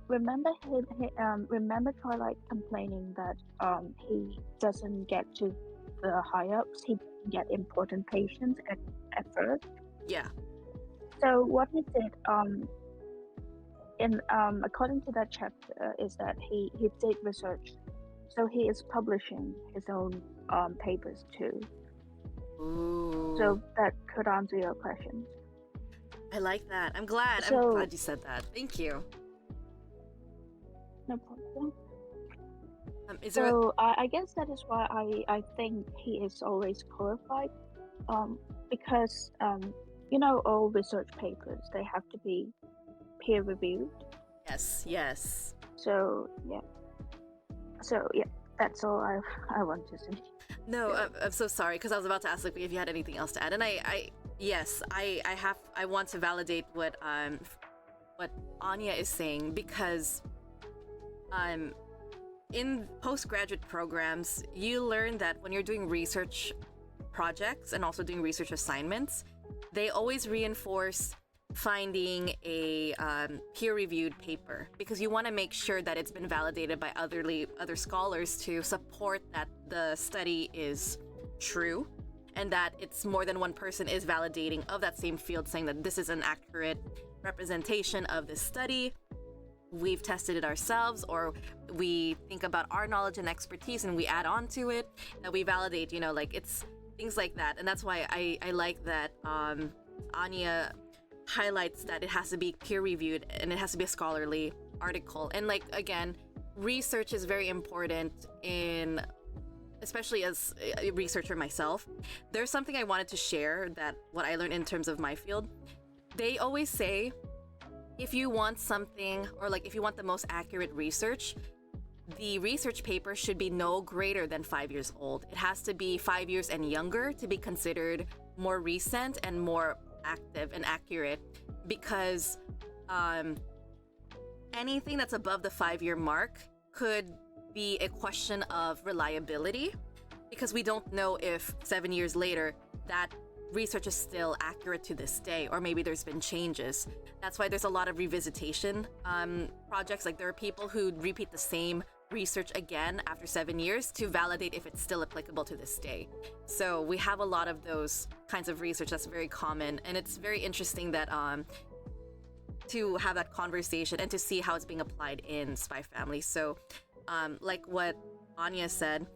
Remember Twilight complaining that he doesn't get to the high ups. He doesn't get important patients at first. Yeah. So what he did, according to that chapter, is that he did research. So he is publishing his own papers too. Ooh. So that could answer your questions. I like that. I'm glad you said that. Thank you. No problem. So I guess that is why I think he is always qualified, because all research papers, they have to be peer reviewed. Yes. So yeah, that's all I want to say. No, I'm so sorry, because I was about to ask if you had anything else to add, and I want to validate what Anya is saying, because in postgraduate programs, you learn that when you're doing research projects and also doing research assignments, they always reinforce finding a peer-reviewed paper, because you want to make sure that it's been validated by other scholars to support that the study is true, and that it's more than one person is validating of that same field, saying that this is an accurate representation of this study. We've tested it ourselves, or we think about our knowledge and expertise and we add on to it, that we validate, it's things like that. And that's why I like that Anya highlights that it has to be peer-reviewed and it has to be a scholarly article. And again, research is very important, especially as a researcher myself. There's something I wanted to share, that what I learned in terms of my field. They always say, if you want something, or if you want the most accurate research, the research paper should be no greater than 5 years old. It has to be 5 years and younger to be considered more recent and more active and accurate, because anything that's above the 5-year mark could be a question of reliability, because we don't know if 7 years later that research is still accurate to this day, or maybe there's been changes. That's why there's a lot of revisitation projects. There are people who repeat the same research again after 7 years to validate if it's still applicable to this day. So we have a lot of those kinds of research that's very common, and it's very interesting that to have that conversation and to see how it's being applied in Spy Family. So like what Anya said,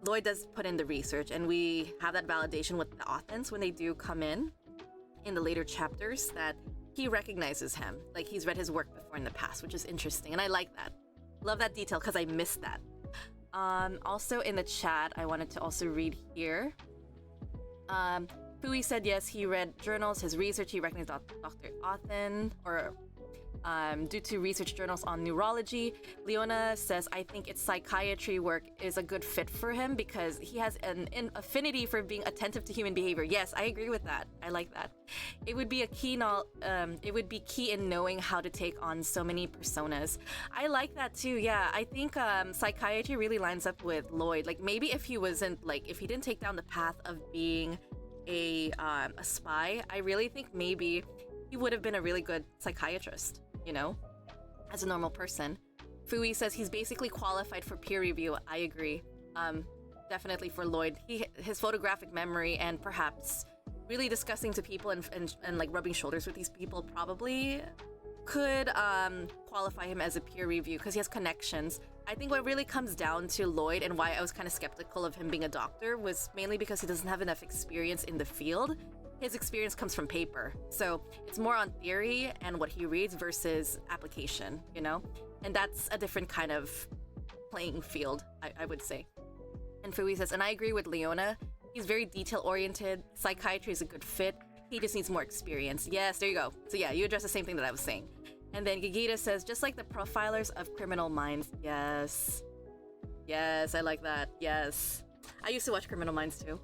Lloyd does put in the research, and we have that validation with the Othens when they do come in the later chapters, that he recognizes him, he's read his work before in the past, which is interesting, and I like that. Love that detail, because I missed that. Also in the chat, I wanted to also read here. Fui said yes, he read journals, his research, he recognized Dr. Othen, or due to research journals on neurology. Leona says, I think its psychiatry work is a good fit for him because he has an affinity for being attentive to human behavior. Yes, I agree with that. I like that. It would be it would be key in knowing how to take on so many personas. I like that too. Yeah, I think psychiatry really lines up with Lloyd. Like maybe if he wasn't if he didn't take down the path of being a spy, I really think maybe he would have been a really good psychiatrist, you know, as a normal person. Fui says he's basically qualified for peer review. I agree. Definitely for Lloyd. His photographic memory and perhaps really discussing to people and like rubbing shoulders with these people probably could qualify him as a peer review because he has connections. I think what really comes down to Lloyd and why I was kind of skeptical of him being a doctor was mainly because he doesn't have enough experience in the field. His experience comes from paper. So it's more on theory and what he reads versus application, you know? And that's a different kind of playing field, I would say. And Fui says, and I agree with Leona. He's very detail-oriented. Psychiatry is a good fit. He just needs more experience. Yes, there you go. So yeah, you address the same thing that I was saying. And then Gigita says, just like the profilers of Criminal Minds. Yes. Yes, I like that. Yes. I used to watch Criminal Minds too.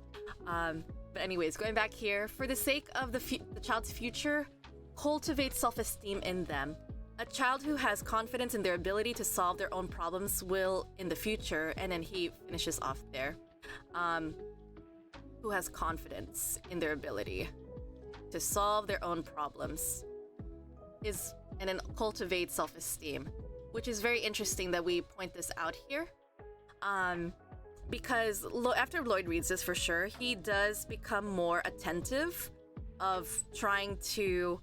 But anyways, going back here, for the sake of the child's future, cultivate self-esteem in them. A child who has confidence in their ability to solve their own problems will in the future, and then he finishes off there. Who has confidence in their ability to solve their own problems and then cultivate self-esteem, which is very interesting that we point this out here. Because after Lloyd reads this, for sure, he does become more attentive of trying to...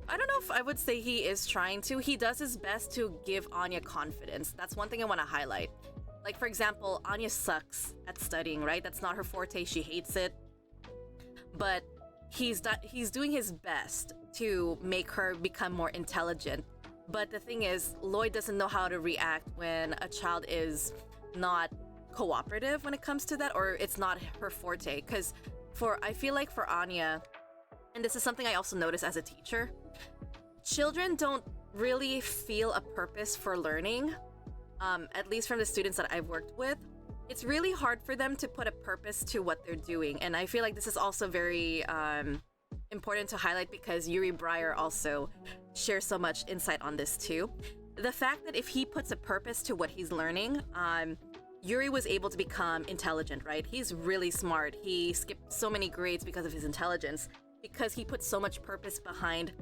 I don't know if I would say he is trying to. He does his best to give Anya confidence. That's one thing I want to highlight. Like, for example, Anya sucks at studying, right? That's not her forte. She hates it. But he's doing his best to make her become more intelligent. But the thing is, Lloyd doesn't know how to react when a child is not cooperative when it comes to that, or it's not her forte. Because I feel like for Anya, and this is something I also notice as a teacher, children don't really feel a purpose for learning, at least from the students that I've worked with. It's really hard for them to put a purpose to what they're doing. And I feel like this is also very important to highlight because Yuri Breyer also shares so much insight on this too. The fact that if he puts a purpose to what he's learning, Yuri was able to become intelligent, right? He's really smart. He skipped so many grades because of his intelligence, because he put so much purpose behind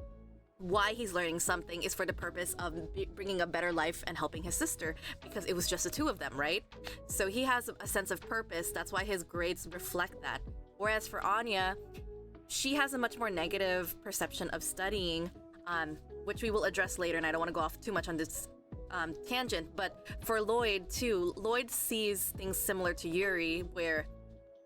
why he's learning something is for the purpose of bringing a better life and helping his sister, because it was just the two of them, right? So he has a sense of purpose. That's why his grades reflect that. Whereas for Anya, she has a much more negative perception of studying, which we will address later, and I don't want to go off too much on this tangent. But for Lloyd too, Lloyd sees things similar to Yuri, where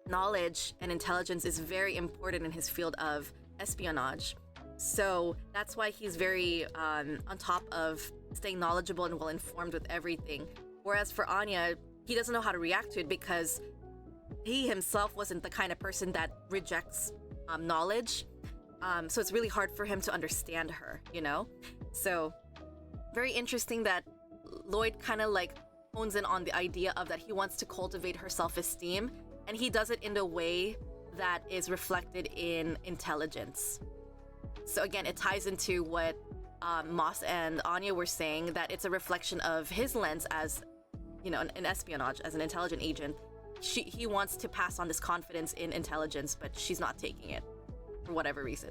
knowledge and intelligence is very important in his field of espionage. So that's why he's very on top of staying knowledgeable and well-informed with everything. Whereas for Anya, he doesn't know how to react to it because he himself wasn't the kind of person that rejects knowledge. So it's really hard for him to understand her, you know? So very interesting that Lloyd kind of like hones in on the idea of that he wants to cultivate her self-esteem, and he does it in a way that is reflected in intelligence. So again, it ties into what Moss and Anya were saying, that it's a reflection of his lens as, you know, in espionage, as an intelligent agent. He wants to pass on this confidence in intelligence, but she's not taking it for whatever reason.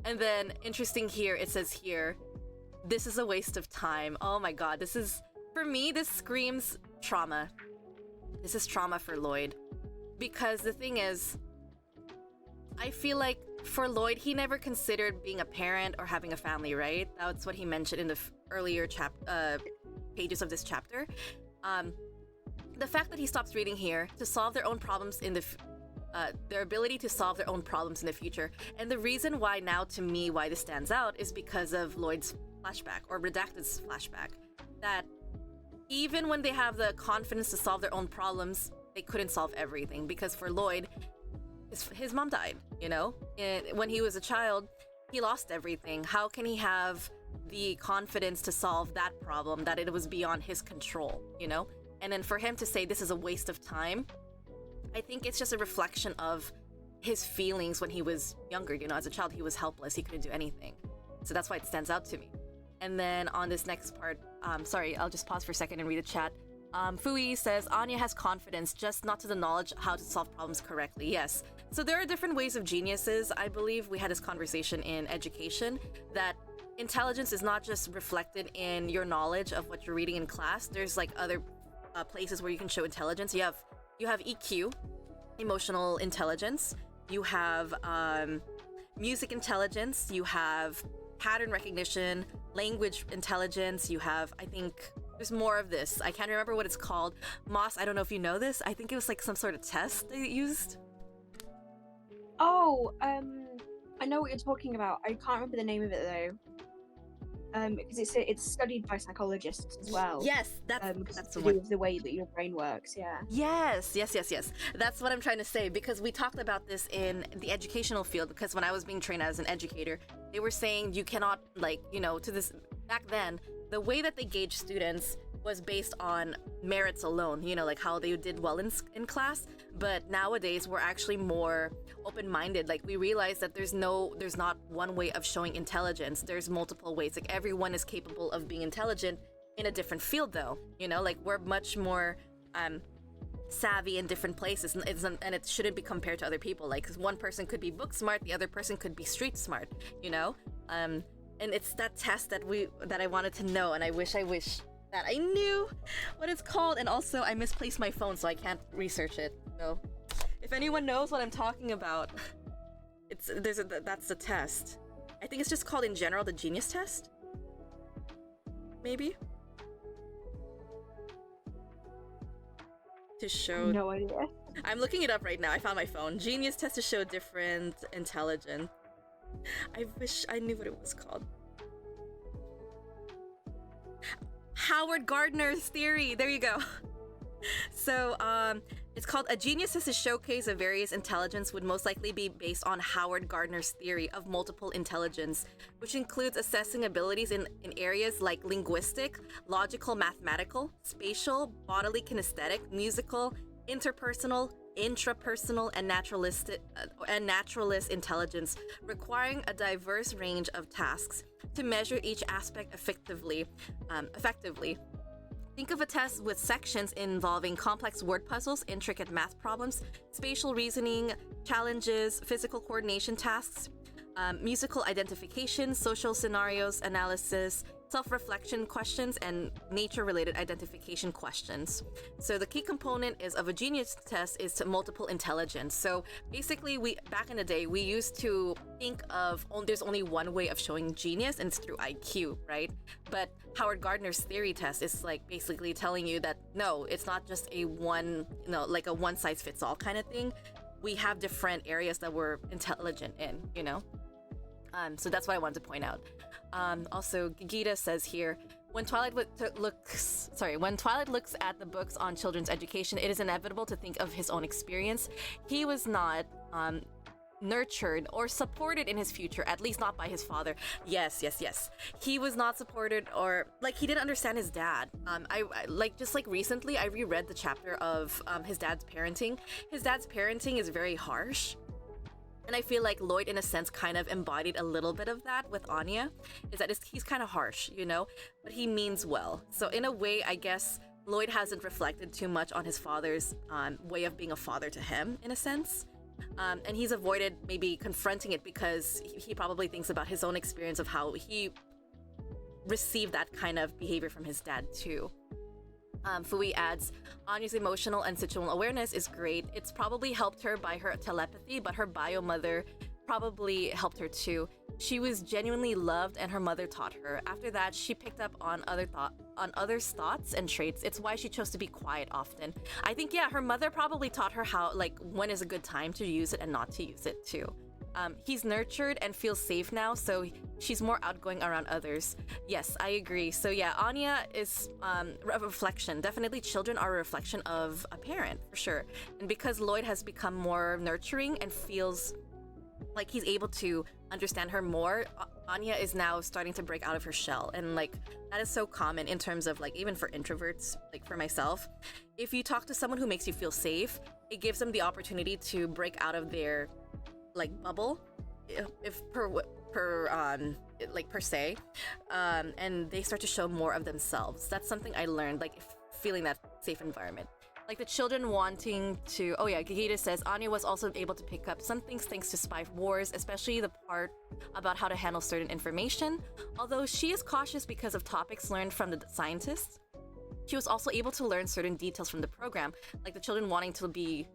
And then interesting here, it says here, this is a waste of time. Oh my god, this is, for me, this screams trauma. This is trauma for Lloyd. Because the thing is, I feel like for Lloyd, he never considered being a parent or having a family, right? That's what he mentioned in the earlier pages of this chapter. The fact that he stops reading here to solve their own problems in their ability to solve their own problems in the future. And the reason why now, to me, why this stands out is because of Lloyd's flashback, or Redacted's flashback. That even when they have the confidence to solve their own problems, they couldn't solve everything. Because for Lloyd, his mom died, you know? And when he was a child, he lost everything. How can he have the confidence to solve that problem, that it was beyond his control, you know? And then for him to say this is a waste of time, I think it's just a reflection of his feelings when he was younger. You know, as a child, he was helpless. He couldn't do anything. So that's why it stands out to me. And then on this next part, sorry, I'll just pause for a second and read the chat. Fui says, Anya has confidence, just not to the knowledge how to solve problems correctly. Yes. So there are different ways of geniuses. I believe we had this conversation in education that intelligence is not just reflected in your knowledge of what you're reading in class. There's like other places where you can show intelligence. You have EQ, emotional intelligence. You have music intelligence. You have pattern recognition, language intelligence. You have, I think, there's more of this. I can't remember what it's called. Moss, I don't know if you know this. I think it was like some sort of test they used. Oh, I know what you're talking about. I can't remember the name of it though. Because it's studied by psychologists as well. Yes, that's to do with the way that your brain works. Yeah. Yes. That's what I'm trying to say, because we talked about this in the educational field. Because when I was being trained as an educator, they were saying you cannot, like, you know, to this back then, the way that they gauge students was based on merits alone, you know, like how they did well in class. But nowadays we're actually more open-minded. Like we realize that there's not one way of showing intelligence. There's multiple ways. Like everyone is capable of being intelligent in a different field though, you know, like we're much more savvy in different places, and it shouldn't be compared to other people. Like one person could be book smart, the other person could be street smart, you know. And it's that test that I wanted to know, and I wish that I knew what it's called. And also I misplaced my phone, so I can't research it. So if anyone knows what I'm talking about, that's the test. I think it's just called in general the genius test, maybe, to show. No idea. I'm looking it up right now. I found my phone. Genius test to show different intelligence. I wish I knew what it was called. Howard Gardner's theory. There you go. So, it's called a genius test to showcase of various intelligence would most likely be based on Howard Gardner's theory of multiple intelligence, which includes assessing abilities in areas like linguistic, logical, mathematical, spatial, bodily kinesthetic, musical, interpersonal, intrapersonal, and naturalist intelligence, requiring a diverse range of tasks to measure each aspect effectively. Think of a test with sections involving complex word puzzles, intricate math problems, spatial reasoning challenges, physical coordination tasks, musical identification, social scenarios analysis, self-reflection questions, and nature-related identification questions. So the key component of a genius test is to multiple intelligence. So basically, back in the day, we used to think of there's only one way of showing genius, and it's through IQ, right? But Howard Gardner's theory test is like basically telling you that no, it's not just like a one-size-fits-all kind of thing. We have different areas that we're intelligent in, you know? So that's what I wanted to point out. Also, Gita says here, when Twilight looks at the books on children's education, it is inevitable to think of his own experience. He was not nurtured or supported in his future, at least not by his father. Yes. He was not supported, or like he didn't understand his dad. I recently I reread the chapter of his dad's parenting. His dad's parenting is very harsh. And I feel like Lloyd, in a sense, kind of embodied a little bit of that with Anya, is that he's kind of harsh, you know, but he means well. So in a way, I guess Lloyd hasn't reflected too much on his father's way of being a father to him, in a sense. And he's avoided maybe confronting it because he probably thinks about his own experience of how he received that kind of behavior from his dad too. Fui adds, Anya's emotional and situational awareness is great. It's probably helped her by her telepathy, but her bio mother probably helped her too. She was genuinely loved, and her mother taught her. After that, she picked up on others' thoughts and traits. It's why she chose to be quiet often. I think, yeah, her mother probably taught her how, like, when is a good time to use it and not to use it too. He's nurtured and feels safe now, so she's more outgoing around others. Yes, I agree. So yeah, Anya is a reflection. Definitely children are a reflection of a parent, for sure. And because Lloyd has become more nurturing and feels like he's able to understand her more, Anya is now starting to break out of her shell. And like that is so common in terms of like even for introverts, like for myself. If you talk to someone who makes you feel safe, it gives them the opportunity to break out of their like bubble, if per se, and they start to show more of themselves. That's something I learned, like feeling that safe environment. Like the children wanting to, oh yeah, Gigita says Anya was also able to pick up some things thanks to spy wars, especially the part about how to handle certain information. Although she is cautious because of topics learned from the scientists, she was also able to learn certain details from the program, like the children wanting to be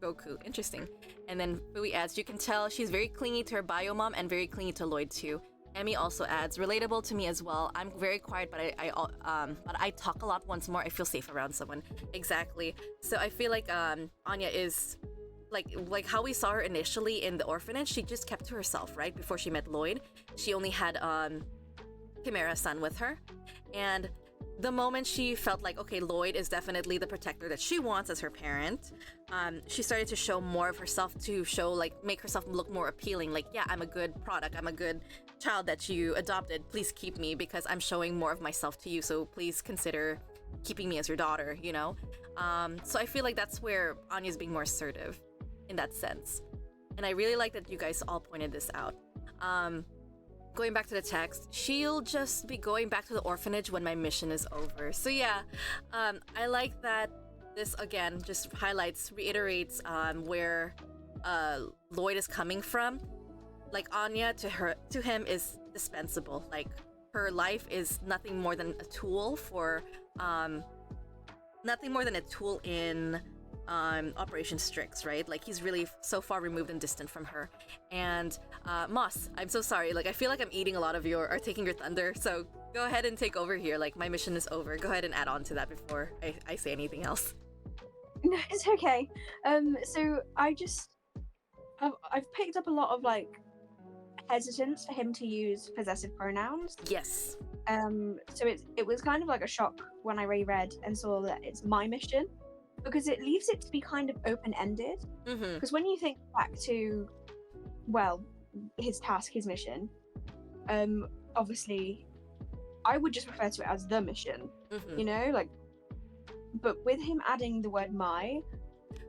Goku. Interesting. And then Fui adds, you can tell she's very clingy to her bio mom and very clingy to Lloyd too. Emmy also adds, relatable to me as well. I'm very quiet, but I talk a lot. Once more, I feel safe around someone. Exactly. So I feel like Anya is like how we saw her initially in the orphanage. She just kept to herself, right? Before she met Lloyd, she only had Chimera-san with her, and the moment she felt like, okay, Lloyd is definitely the protector that she wants as her parent, she started to show more of herself, to show, like, make herself look more appealing. Like, yeah, I'm a good product. I'm a good child that you adopted. Please keep me because I'm showing more of myself to you. So please consider keeping me as your daughter, you know? So I feel like that's where Anya's being more assertive in that sense. And I really like that you guys all pointed this out. Going back to the text, she'll just be going back to the orphanage when my mission is over. So yeah, I like that this again just reiterates where Lloyd is coming from. Like Anya to him is dispensable. Like her life is nothing more than a tool for in Operation Strix, right? Like he's really so far removed and distant from her. And Moss, I'm so sorry. Like I feel like I'm eating a lot of taking your thunder. So go ahead and take over here. Like my mission is over. Go ahead and add on to that before I say anything else. No, it's okay. So I've picked up a lot of like hesitance for him to use possessive pronouns. Yes. So it was kind of like a shock when I reread and saw that it's my mission, because it leaves it to be kind of open-ended. Because when you think back to, well, his task, his mission, obviously I would just refer to it as the mission, you know, like, but with him adding the word my,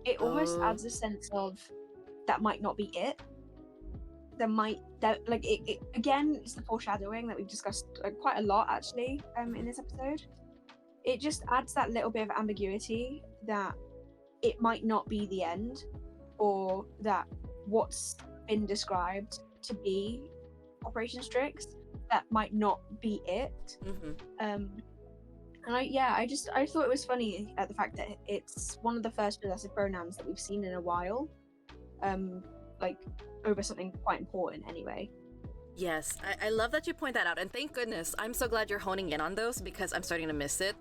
it almost adds a sense of that might not be it. Again, it's the foreshadowing that we've discussed quite a lot actually in this episode. It just adds that little bit of ambiguity that it might not be the end, or that what's been described to be Operation Strix, that might not be it. And I thought it was funny at the fact that it's one of the first possessive pronouns that we've seen in a while, like over something quite important anyway. Yes, I love that you point that out, and thank goodness. I'm so glad you're honing in on those because I'm starting to miss it.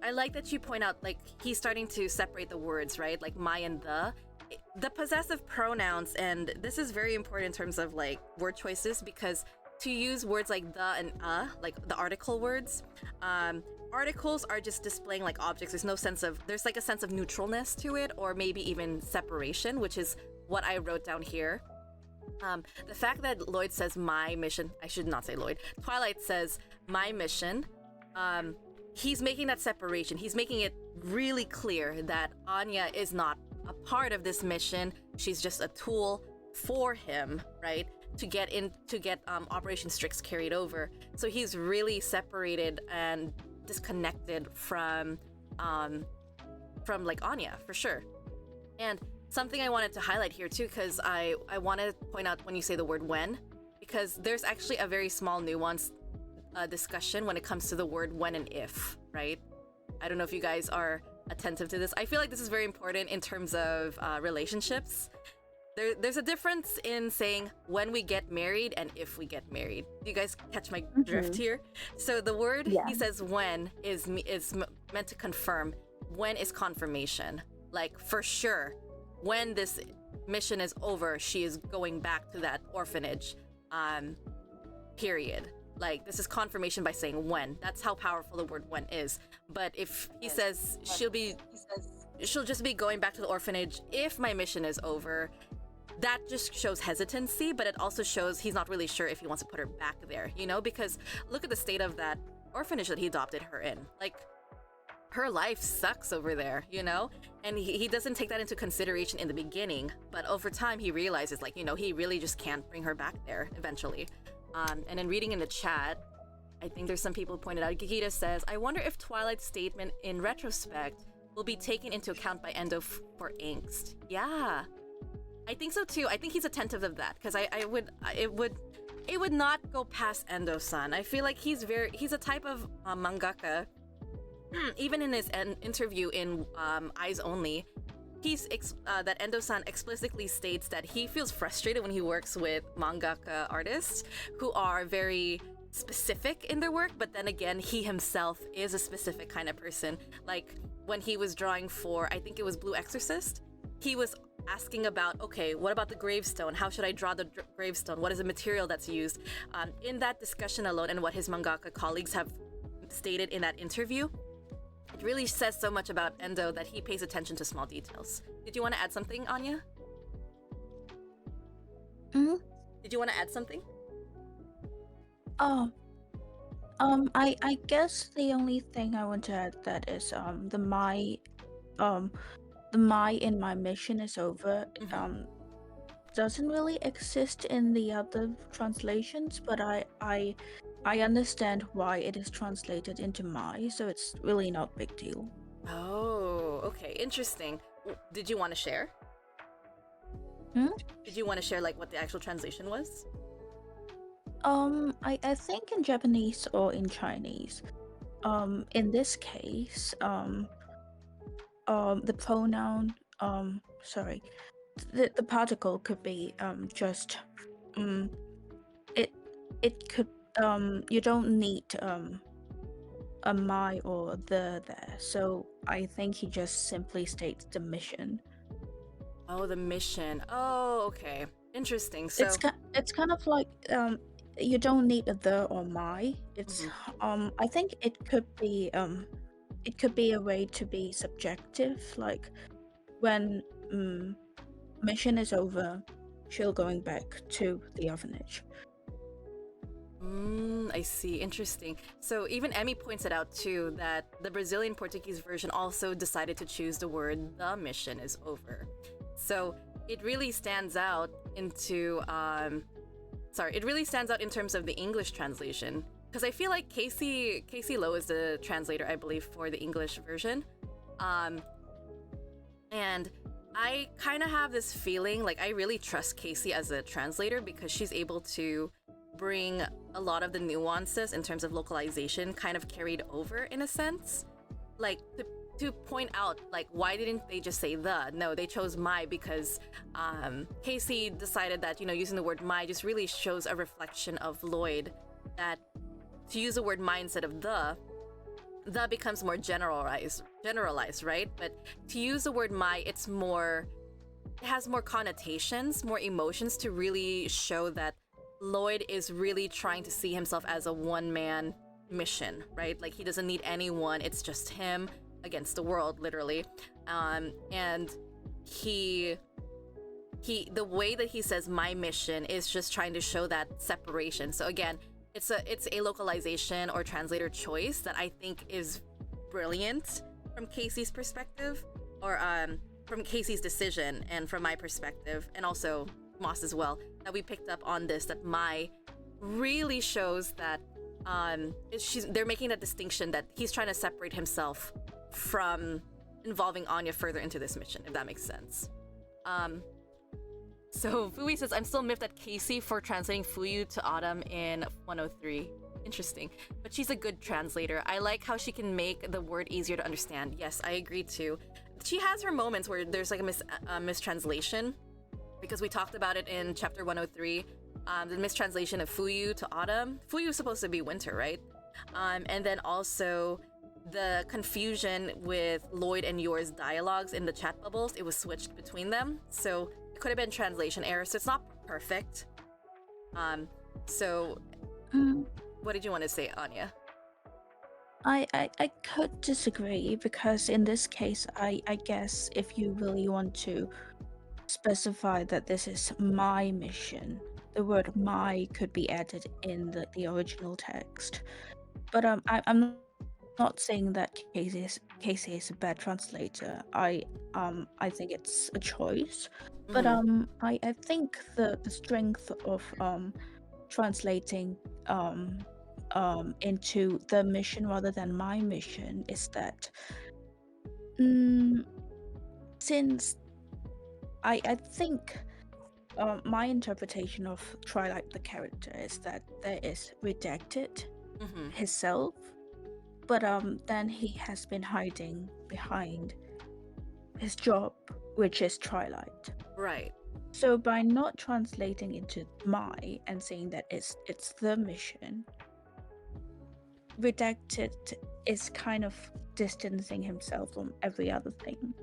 I like that you point out, like, he's starting to separate the words, right? Like my and the possessive pronouns, and this is very important in terms of like word choices, because to use words like the and like the article words, articles are just displaying like objects. There's like a sense of neutralness to it, or maybe even separation, which is what I wrote down here. The fact that Lloyd says my mission, I should not say Lloyd, Twilight says my mission, he's making that separation. He's making it really clear that Anya is not a part of this mission. She's just a tool for him, right? To get Operation Strix carried over. So he's really separated and disconnected from like Anya, for sure. And something I wanted to highlight here too, because I want to point out when you say the word when, because there's actually a very small nuance discussion when it comes to the word when and if, right? I don't know if you guys are attentive to this. I feel like this is very important in terms of relationships. There's a difference in saying when we get married and if we get married. Do you guys catch my drift here? So the word he says when is meant to confirm. When is confirmation. Like for sure, when this mission is over, she is going back to that orphanage, period. Like this is confirmation by saying when. That's how powerful the word when is. But if he says she'll just be going back to the orphanage if my mission is over, that just shows hesitancy, but it also shows he's not really sure if he wants to put her back there, you know? Because look at the state of that orphanage that he adopted her in. Like, her life sucks over there, you know? And he doesn't take that into consideration in the beginning, but over time he realizes, like, you know, he really just can't bring her back there eventually. And then reading in the chat, I think there's some people who pointed out, Gigita says, I wonder if Twilight's statement in retrospect will be taken into account by Endo for angst. Yeah, I think so too. I think he's attentive of that, because it would not go past Endo-san. I feel like he's a type of mangaka. Even in his interview in Eyes Only, that Endo-san explicitly states that he feels frustrated when he works with mangaka artists who are very specific in their work, but then again, he himself is a specific kind of person. Like when he was drawing for, I think it was Blue Exorcist, he was asking about, okay, what about the gravestone? How should I draw the gravestone? What is the material that's used? In that discussion alone, and what his mangaka colleagues have stated in that interview, it really says so much about Endo that he pays attention to small details. Did you want to add something, Anya? Did you want to add something? I guess the only thing I want to add that is the my in my mission is over doesn't really exist in the other translations, but I understand why it is translated into my, so it's really not a big deal. Oh, okay, interesting. Did you want to share? Did you want to share like what the actual translation was? I think in Japanese or in Chinese. In this case, the pronoun, the particle could be just it could you don't need a my or the there, so I think he just simply states the mission. Oh, the mission. Oh, okay, interesting. So it's kind of like you don't need a the or my. It's I think it could be a way to be subjective, like when mission is over, she'll going back to the orphanage. I see. Interesting. So even Emmy points it out too, that the Brazilian Portuguese version also decided to choose the word "the mission is over." So it really stands out into it really stands out in terms of the English translation, because I feel like Casey Lowe is the translator, I believe, for the English version, and I kind of have this feeling like I really trust Casey as a translator, because she's able to bring a lot of the nuances in terms of localization kind of carried over in a sense, like to point out, like, why didn't they just say the? No, they chose my, because Casey decided that, you know, using the word my just really shows a reflection of Lloyd, that to use the word my instead of the becomes more generalized, right? But to use the word my, it has more connotations, more emotions, to really show that Lloyd is really trying to see himself as a one-man mission, right? Like, he doesn't need anyone, it's just him against the world, literally. And he the way that he says my mission is just trying to show that separation. So again, it's a localization or translator choice that I think is brilliant from Casey's perspective, or from Casey's decision, and from my perspective, and also Moss as well, that we picked up on this, that my really shows that they're making that distinction, that he's trying to separate himself from involving Anya further into this mission, if that makes sense. So Fui says, I'm still miffed at Casey for translating Fuyu to Autumn in 103. Interesting. But she's a good translator. I like how she can make the word easier to understand. Yes, I agree too. She has her moments where there's like a mistranslation, because we talked about it in chapter 103, the mistranslation of Fuyu to Autumn. Fuyu is supposed to be winter, right? And then also the confusion with Lloyd and Yor's dialogues in the chat bubbles. It was switched between them, so it could have been translation error, so it's not perfect. So what did you want to say, Anya? I could disagree, because in this case, I guess if you really want to specify that this is my mission. The word "my" could be added in the original text. But I'm not saying that Casey is a bad translator. I think it's a choice. But I think the strength of translating into the mission rather than my mission is that since I think my interpretation of Twilight the character is that there is Redacted himself, but then he has been hiding behind his job, which is Twilight. Right. So by not translating into my and saying that it's the mission, Redacted is kind of distancing himself from every other thing.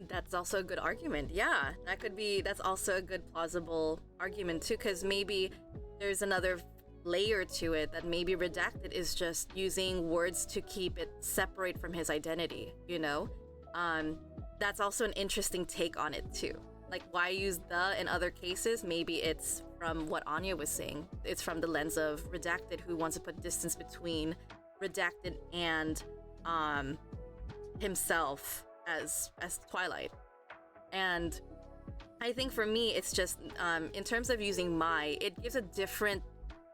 That's also a good argument. Yeah, that's also a good plausible argument too, because maybe there's another layer to it, that maybe Redacted is just using words to keep it separate from his identity, you know? That's also an interesting take on it too. Like, why use the in other cases? Maybe it's from what Anya was saying. It's from the lens of Redacted, who wants to put distance between Redacted and himself as Twilight. And I think for me, it's just in terms of using my, it gives a different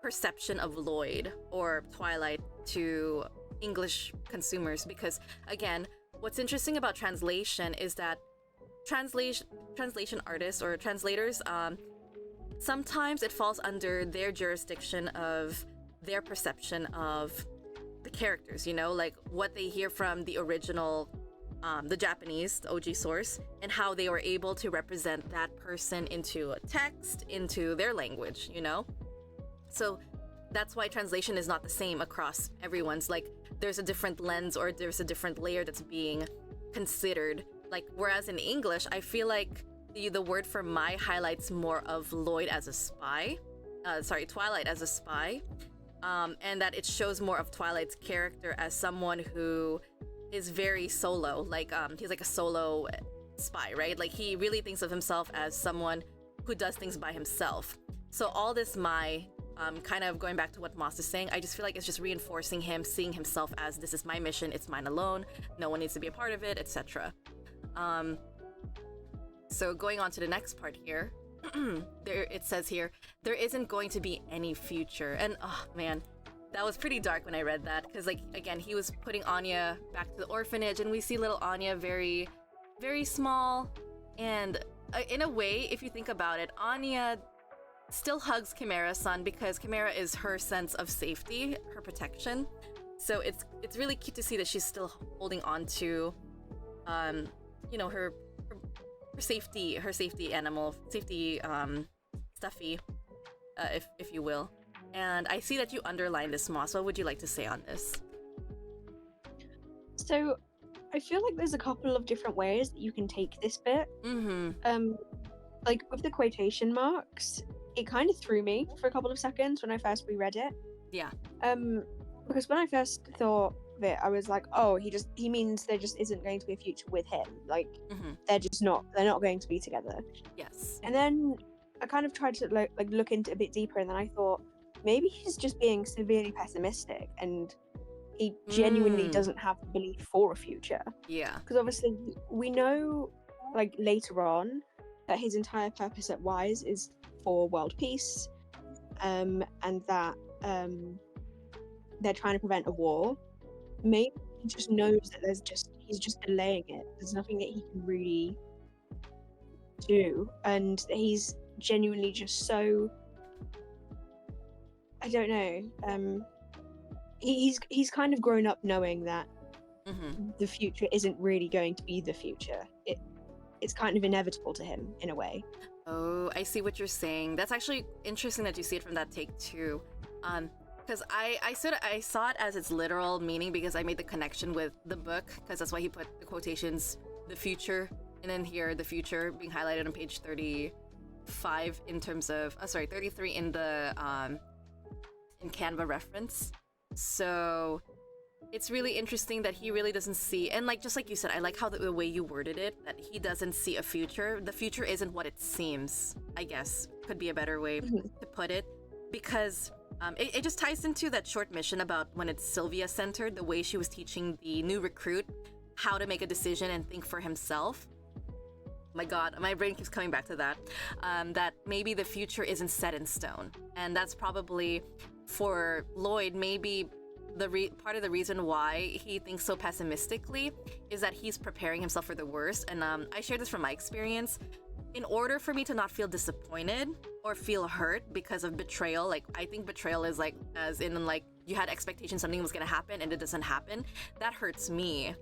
perception of Lloyd or Twilight to English consumers, because again, what's interesting about translation is that translation artists or translators, sometimes it falls under their jurisdiction of their perception of the characters, you know, like what they hear from the original, the Japanese, the OG source, and how they were able to represent that person into a text, into their language, you know? So that's why translation is not the same across everyone's. Like, there's a different lens or there's a different layer that's being considered. Like, whereas in English, I feel like the word for my highlights more of Lloyd as a spy, Twilight as a spy, and that it shows more of Twilight's character as someone who is very solo. Like, he's like a solo spy, right? Like, he really thinks of himself as someone who does things by himself. So all this kind of going back to what Moss is saying, I just feel like it's just reinforcing him seeing himself as, this is my mission, it's mine alone, no one needs to be a part of it, etc. So going on to the next part here, it says here, there isn't going to be any future. And oh man, that was pretty dark when I read that, because like, again, he was putting Anya back to the orphanage, and we see little Anya very, very small. And in a way, if you think about it, Anya still hugs Chimera-san because Chimera is her sense of safety, her protection. So it's really cute to see that she's still holding on to, you know, her safety animal, safety Stuffy, if you will. And I see that you underlined this, Moss. What would you like to say on this? So I feel like there's a couple of different ways that you can take this bit. Like with the quotation marks, it kind of threw me for a couple of seconds when I first reread it. Yeah. Because when I first thought of it, I was like, oh, he means there just isn't going to be a future with him. Like, they're not going to be together. Yes. And then I kind of tried to look into it a bit deeper, and then I thought maybe he's just being severely pessimistic, and he genuinely doesn't have the belief for a future. Yeah. Because obviously we know, like, later on, that his entire purpose at Wise is for world peace, and that they're trying to prevent a war. Maybe he just knows that he's just delaying it. There's nothing that he can really do, and he's genuinely just so, I don't know. He's kind of grown up knowing that the future isn't really going to be the future. It's kind of inevitable to him in a way. Oh, I see what you're saying. That's actually interesting that you see it from that take too. Because I saw it as its literal meaning, because I made the connection with the book, because that's why he put the quotations, the future, and then here the future being highlighted on page 35 in terms of 33 in the in Canva reference. So it's really interesting that he really doesn't see, and like just like you said, I like how the way you worded it, that he doesn't see a future. The future isn't what it seems, I guess, could be a better way to put it, because it just ties into that short mission about when it's Sylvia centered, the way she was teaching the new recruit how to make a decision and think for himself. My god, my brain keeps coming back to that. That maybe the future isn't set in stone, and that's probably for Lloyd maybe part of the reason why he thinks so pessimistically is that he's preparing himself for the worst. And I share this from my experience. In order for me to not feel disappointed or feel hurt because of betrayal, like I think betrayal is like as in like you had expectations something was gonna happen and it doesn't happen, that hurts me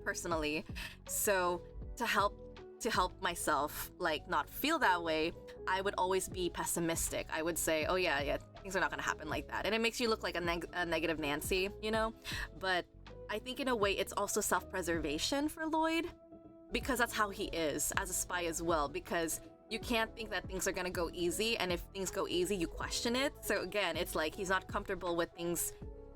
personally. So to help myself like not feel that way, I would always be pessimistic. I would say, oh yeah, things are not gonna happen like that, and it makes you look like a negative Nancy, you know. But I think in a way it's also self-preservation for Lloyd, because that's how he is as a spy as well, because you can't think that things are gonna go easy, and if things go easy you question it. So again, it's like he's not comfortable with things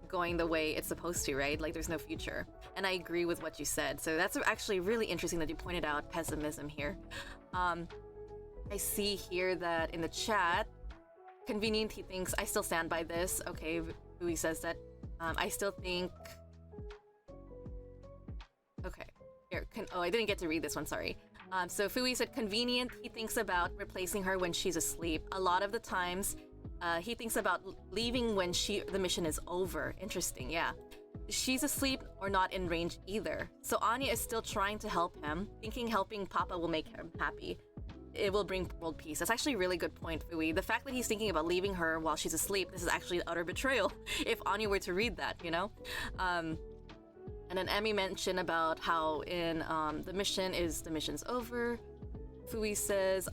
going the way it's supposed to, right? Like there's no future. And I agree with what you said. So that's actually really interesting that you pointed out pessimism here. I see here that in the chat, Convenient, he thinks, I still stand by this. Okay, Vui says that. I still think... Okay. Here, I didn't get to read this one, sorry. So Fui said, convenient, he thinks about replacing her when she's asleep. A lot of the times, he thinks about leaving when the mission is over. Interesting, yeah. She's asleep or not in range either. So Anya is still trying to help him, thinking helping Papa will make him happy. It will bring world peace. That's actually a really good point, Fui. The fact that he's thinking about leaving her while she's asleep, this is actually utter betrayal if Anya were to read that, you know? And then Emmy mentioned about how in the mission's over. Fui says,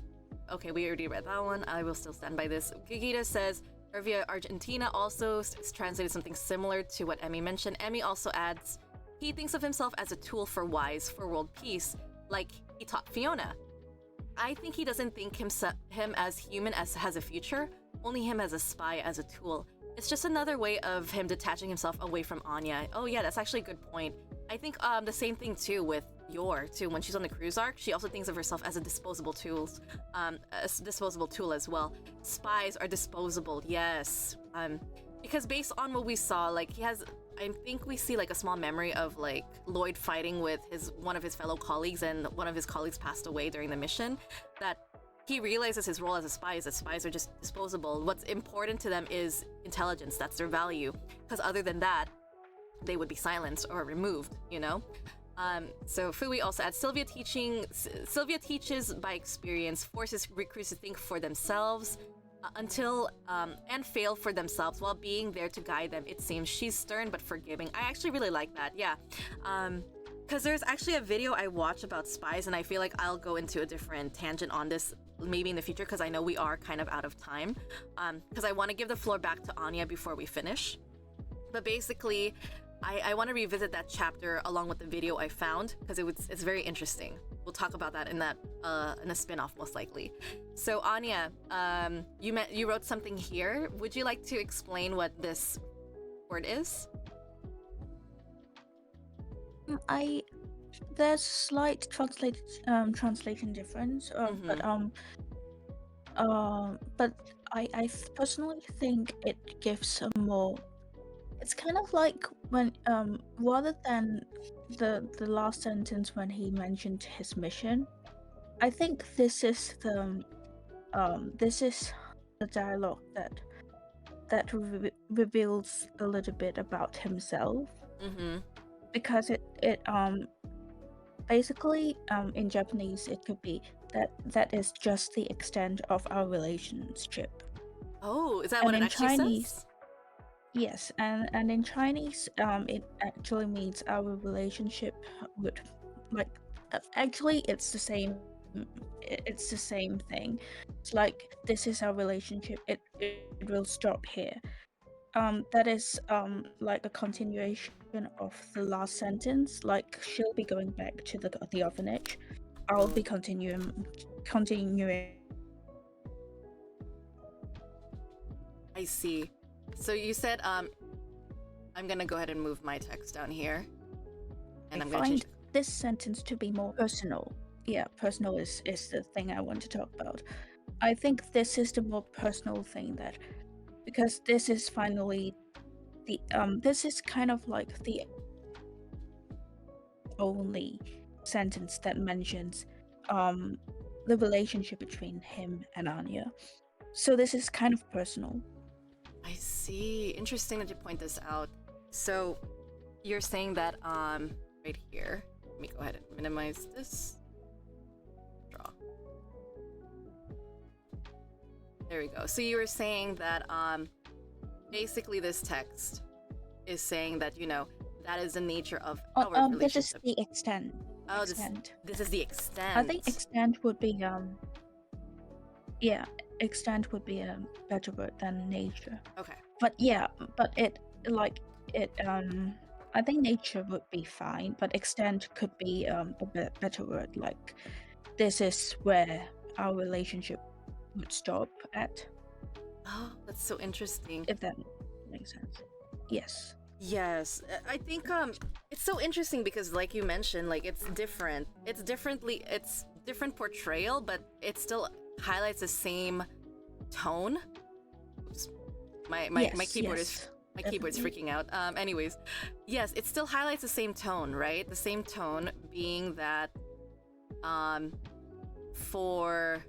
okay, we already read that one. I will still stand by this. Gigita says, Irvia Argentina also translated something similar to what Emmy mentioned. Emmy also adds, he thinks of himself as a tool for Wise for world peace, like he taught Fiona. I think he doesn't think him as human as has a future, only him as a spy, as a tool. It's just another way of him detaching himself away from Anya. Oh yeah, that's actually a good point. I think the same thing too with Yor too. When she's on the cruise arc, she also thinks of herself as a disposable tool as well. Spies are disposable, yes. Because based on what we saw, like I think we see like a small memory of like Lloyd fighting with one of his fellow colleagues, and one of his colleagues passed away during the mission. That he realizes his role as a spy is that spies are just disposable. What's important to them is intelligence. That's their value. Because other than that, they would be silenced or removed, you know? So Fui also adds, Sylvia teaches by experience, forces recruits to think for themselves and fail for themselves while being there to guide them. It seems she's stern but forgiving. I actually really like that, yeah. Because there's actually a video I watch about spies, and I feel like I'll go into a different tangent on this maybe in the future, because I know we are kind of out of time. Because I want to give the floor back to Anya before we finish. But basically, I want to revisit that chapter along with the video I found, because it's very interesting. We'll talk about that in a spin-off most likely. So Anya, you wrote something here. Would you like to explain what this word is? There's slight translation difference, but I personally think it gives a more. It's kind of like when rather than the last sentence when he mentioned his mission, I think this is the dialogue that reveals a little bit about himself. Mm-hmm. Because it basically in Japanese it could be that is just the extent of our relationship. Oh, is that what it actually Chinese says? Yes, and in Chinese it actually means our relationship would actually it's the same thing. It's like this is our relationship, it will stop here. That is like a continuation of the last sentence. Like she'll be going back to the orphanage. I'll be continuing. I see. So you said I'm gonna go ahead and move my text down here. And I I'm gonna find change. this sentence to be more personal. Yeah, personal is the thing I want to talk about. I think this is the more personal thing, that because this is finally the this is kind of like the only sentence that mentions the relationship between him and Anya. So this is kind of personal. I see. Interesting that you point this out. So you're saying that right here. Let me go ahead and minimize this. Draw. There we go. So you were saying that basically this text is saying that, you know, that is the nature of our relationship. This is the extent. Oh, extent. This is the extent. I think extent would be yeah, extent would be a better word than nature. Okay. But yeah, but it I think nature would be fine, but extent could be a better word. Like, this is where our relationship would stop at. Oh, that's so interesting. If that makes sense. Yes. Yes, I think it's so interesting because, like you mentioned, like it's different. It's different portrayal, but it still highlights the same tone. Oops. My keyboard is keyboard's freaking out. Anyways, yes, it still highlights the same tone, right? The same tone being that for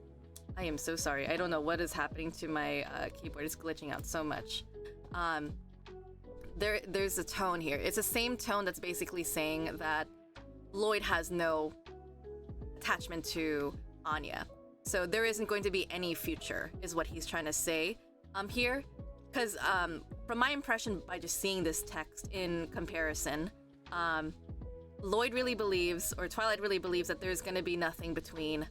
I am so sorry. I don't know what is happening to my keyboard. It's glitching out so much. There's a tone here. It's the same tone that's basically saying that Lloyd has no attachment to Anya. So there isn't going to be any future, is what he's trying to say here. Because from my impression, by just seeing this text in comparison, Lloyd really believes, or Twilight really believes, that there's going to be nothing between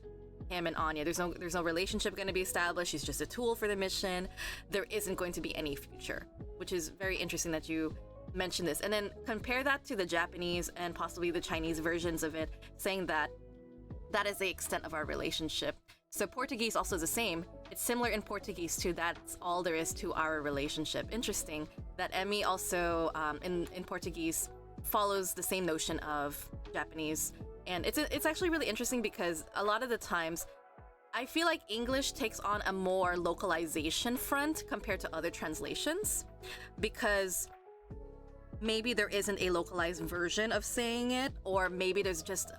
him and Anya. There's no relationship going to be established. She's just a tool for the mission. There isn't going to be any future, which is very interesting that you mentioned this. And then compare that to the Japanese and possibly the Chinese versions of it, saying that that is the extent of our relationship. So Portuguese also is the same. It's similar in Portuguese too. That's all there is to our relationship. Interesting that Emmy also in Portuguese follows the same notion of Japanese. And it's actually really interesting because a lot of the times I feel like English takes on a more localization front compared to other translations, because maybe there isn't a localized version of saying it, or maybe there's just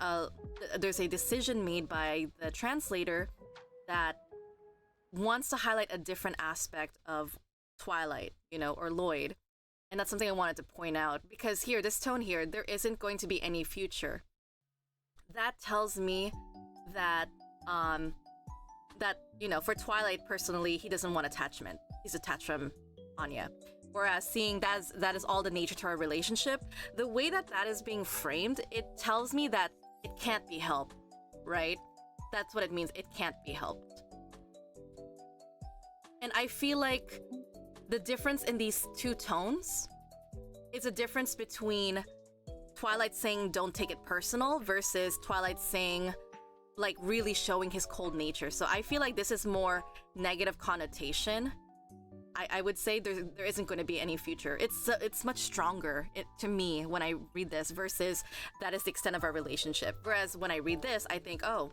there's a decision made by the translator that wants to highlight a different aspect of Twilight, you know, or Lloyd. And that's something I wanted to point out, because here, this tone here, there isn't going to be any future. That tells me that, that, you know, for Twilight personally, he doesn't want attachment. He's attached from Anya. Whereas seeing that is all the nature to our relationship, the way that is being framed, it tells me that it can't be helped, right? That's what it means. It can't be helped. And I feel like the difference in these two tones is a difference between Twilight saying don't take it personal versus Twilight saying, like, really showing his cold nature. So I feel like this is more negative connotation. I would say there isn't going to be any future. It's much stronger to me when I read this versus that is the extent of our relationship. Whereas when I read this, I think, oh,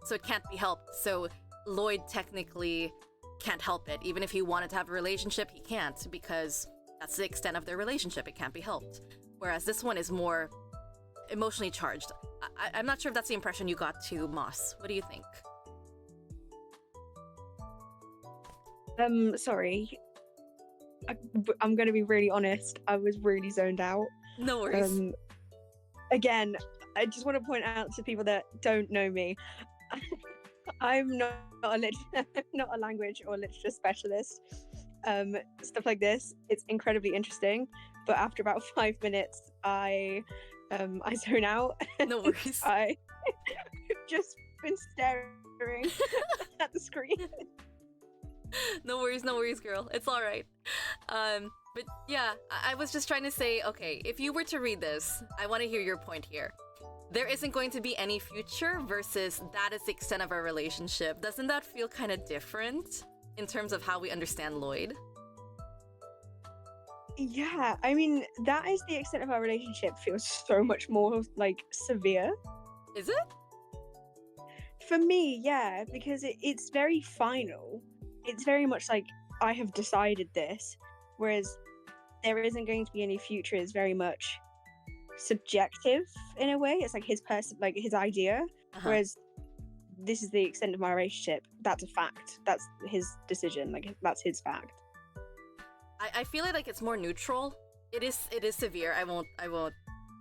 so it can't be helped. So Lloyd technically can't help it. Even if he wanted to have a relationship, he can't, because that's the extent of their relationship. It can't be helped. Whereas this one is more emotionally charged. I'm not sure if that's the impression you got too, Moss. What do you think? Sorry. I'm going to be really honest. I was really zoned out. No worries. Again, I just want to point out to people that don't know me, I'm not a language or literature specialist. Stuff like this, it's incredibly interesting, but after about 5 minutes, I zone out. No worries. I just been staring at the screen. No worries, girl. It's all right. But yeah, I was just trying to say, okay, if you were to read this, I want to hear your point here. There isn't going to be any future versus that is the extent of our relationship. Doesn't that feel kind of different in terms of how we understand Lloyd? Yeah, I mean, that is the extent of our relationship feels so much more, like, severe. Is it? For me, yeah, because it's very final. It's very much like, I have decided this, whereas there isn't going to be any future is very much subjective in a way. It's like his idea, whereas this is the extent of my relationship. That's a fact. That's his decision. Like, that's his fact. I feel like it's more neutral. It is severe. I won't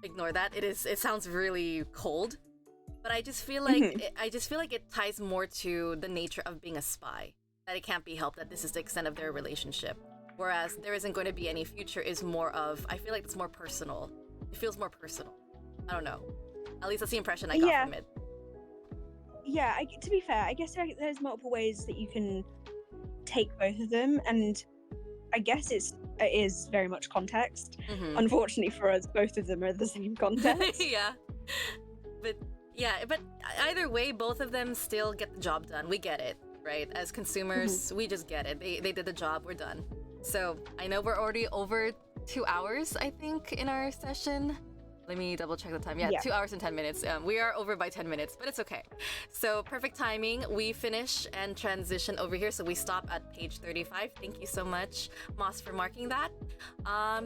ignore that. It sounds really cold, but I just feel like it ties more to the nature of being a spy. That it can't be helped that this is the extent of their relationship. Whereas there isn't going to be any future is more of, I feel like it's more personal. It feels more personal. I don't know. At least that's the impression I got from it. Yeah, to be fair, I guess there's multiple ways that you can take both of them, and I guess it is very much context. Unfortunately for us, both of them are the same context. But either way, both of them still get the job done. We get it, right? As consumers, we just get it. They did the job, we're done. So I know we're already over 2 hours, I think, in our session. Let me double check the time. Yeah, 2 hours and 10 minutes. We are over by 10 minutes, but it's okay. So perfect timing. We finish and transition over here. So we stop at page 35. Thank you so much, Moss, for marking that.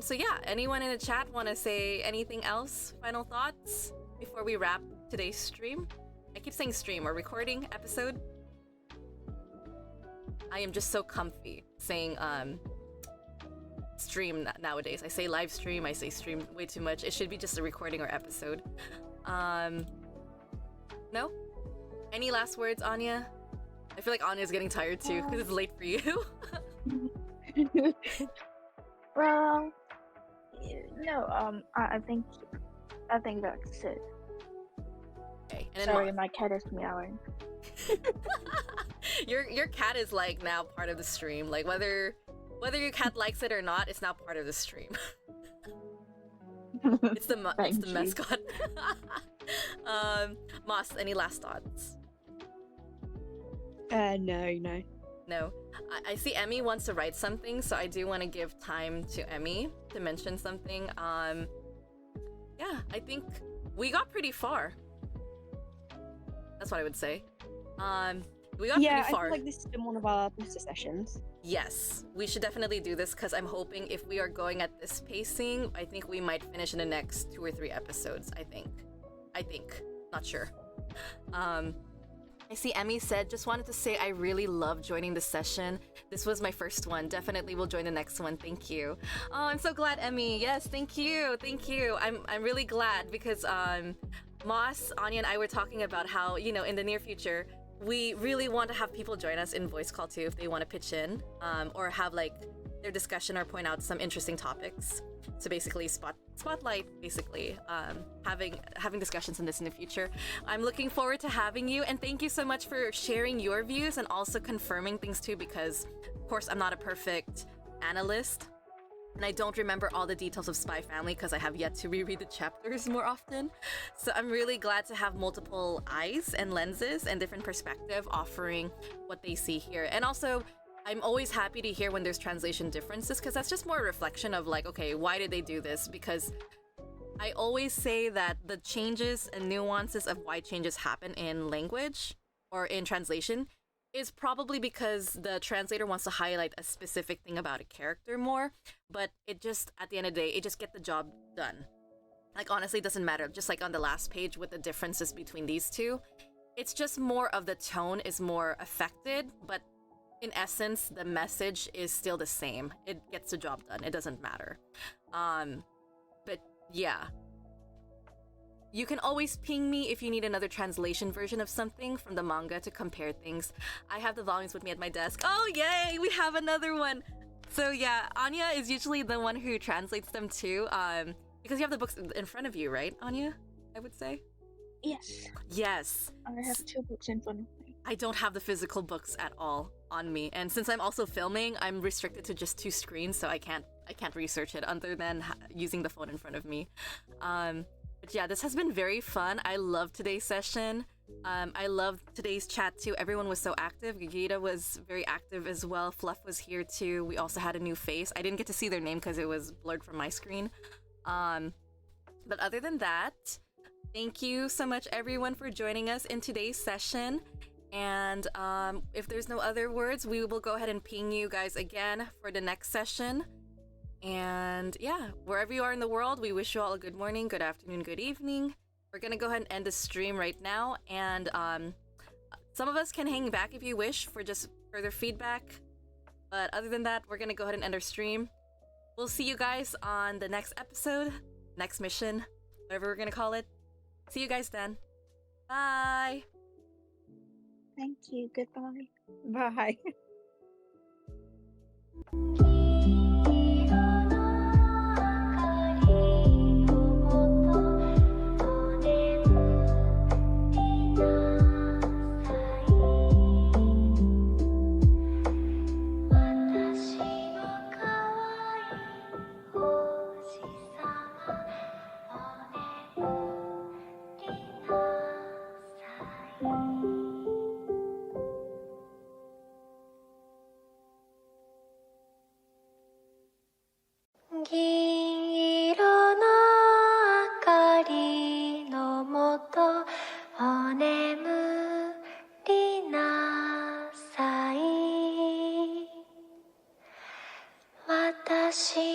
So yeah, anyone in the chat want to say anything else? Final thoughts before we wrap today's stream? I keep saying stream or recording episode. I am just so comfy saying stream nowadays. I say live stream, I say stream way too much. It should be just a recording or episode. No? Any last words, Ania? I feel like Anya's getting tired too, because it's late for you. Well, no, I think that's it. Okay. And sorry, my cat is meowing. Your cat is like now part of the stream. Like whether your cat likes it or not, it's now part of the stream. It's the mascot. Moss, any last thoughts? No. I see Emmy wants to write something, so I do want to give time to Emmy to mention something. Yeah, I think we got pretty far. That's what I would say. We got pretty far. I feel like this has been one of our booster sessions. Yes, we should definitely do this because I'm hoping if we are going at this pacing, I think we might finish in the next 2 or 3 episodes, I think. Not sure. I see Emmy said, just wanted to say I really love joining the session. This was my first one. Definitely will join the next one. Thank you. Oh, I'm so glad, Emmy. Yes, thank you. I'm really glad because Moss, Ania, and I were talking about how, in the near future, we really want to have people join us in voice call too if they want to pitch in or have like their discussion or point out some interesting topics. So basically spotlight basically having discussions on this in the future. I'm looking forward to having you, and thank you so much for sharing your views and also confirming things too, because of course I'm not a perfect analyst and I don't remember all the details of Spy Family because I have yet to reread the chapters more often. So I'm really glad to have multiple eyes and lenses and different perspective offering what they see here. And also, I'm always happy to hear when there's translation differences because that's just more a reflection of like, okay, why did they do this? Because I always say that the changes and nuances of why changes happen in language or in translation is probably because the translator wants to highlight a specific thing about a character more, but it just, at the end of the day, it just get the job done. Like, honestly, it doesn't matter. Just like on the last page with the differences between these two, it's just more of the tone is more affected, but in essence, the message is still the same. It gets the job done. It doesn't matter. But yeah. You can always ping me if you need another translation version of something from the manga to compare things. I have the volumes with me at my desk. Oh, yay! We have another one! So yeah, Ania is usually the one who translates them too, because you have the books in front of you, right, Ania? I would say? Yes. Yes. I have 2 books in front of me. I don't have the physical books at all on me, and since I'm also filming, I'm restricted to just 2 screens, so I can't research it other than using the phone in front of me. But yeah, this has been very fun. I love today's session. I loved today's chat too. Everyone was so active. Gigita was very active as well. Fluff was here too. We also had a new face. I didn't get to see their name because it was blurred from my screen. But other than that, thank you so much everyone for joining us in today's session. And if there's no other words, we will go ahead and ping you guys again for the next session. And yeah, wherever you are in the world, we wish you all a good morning, good afternoon, good evening. We're gonna go ahead and end the stream right now. And some of us can hang back if you wish for just further feedback. But other than that, we're gonna go ahead and end our stream. We'll see you guys on the next episode, next mission, whatever we're gonna call it. See you guys then. Bye! Thank you. Goodbye. Bye. Watashi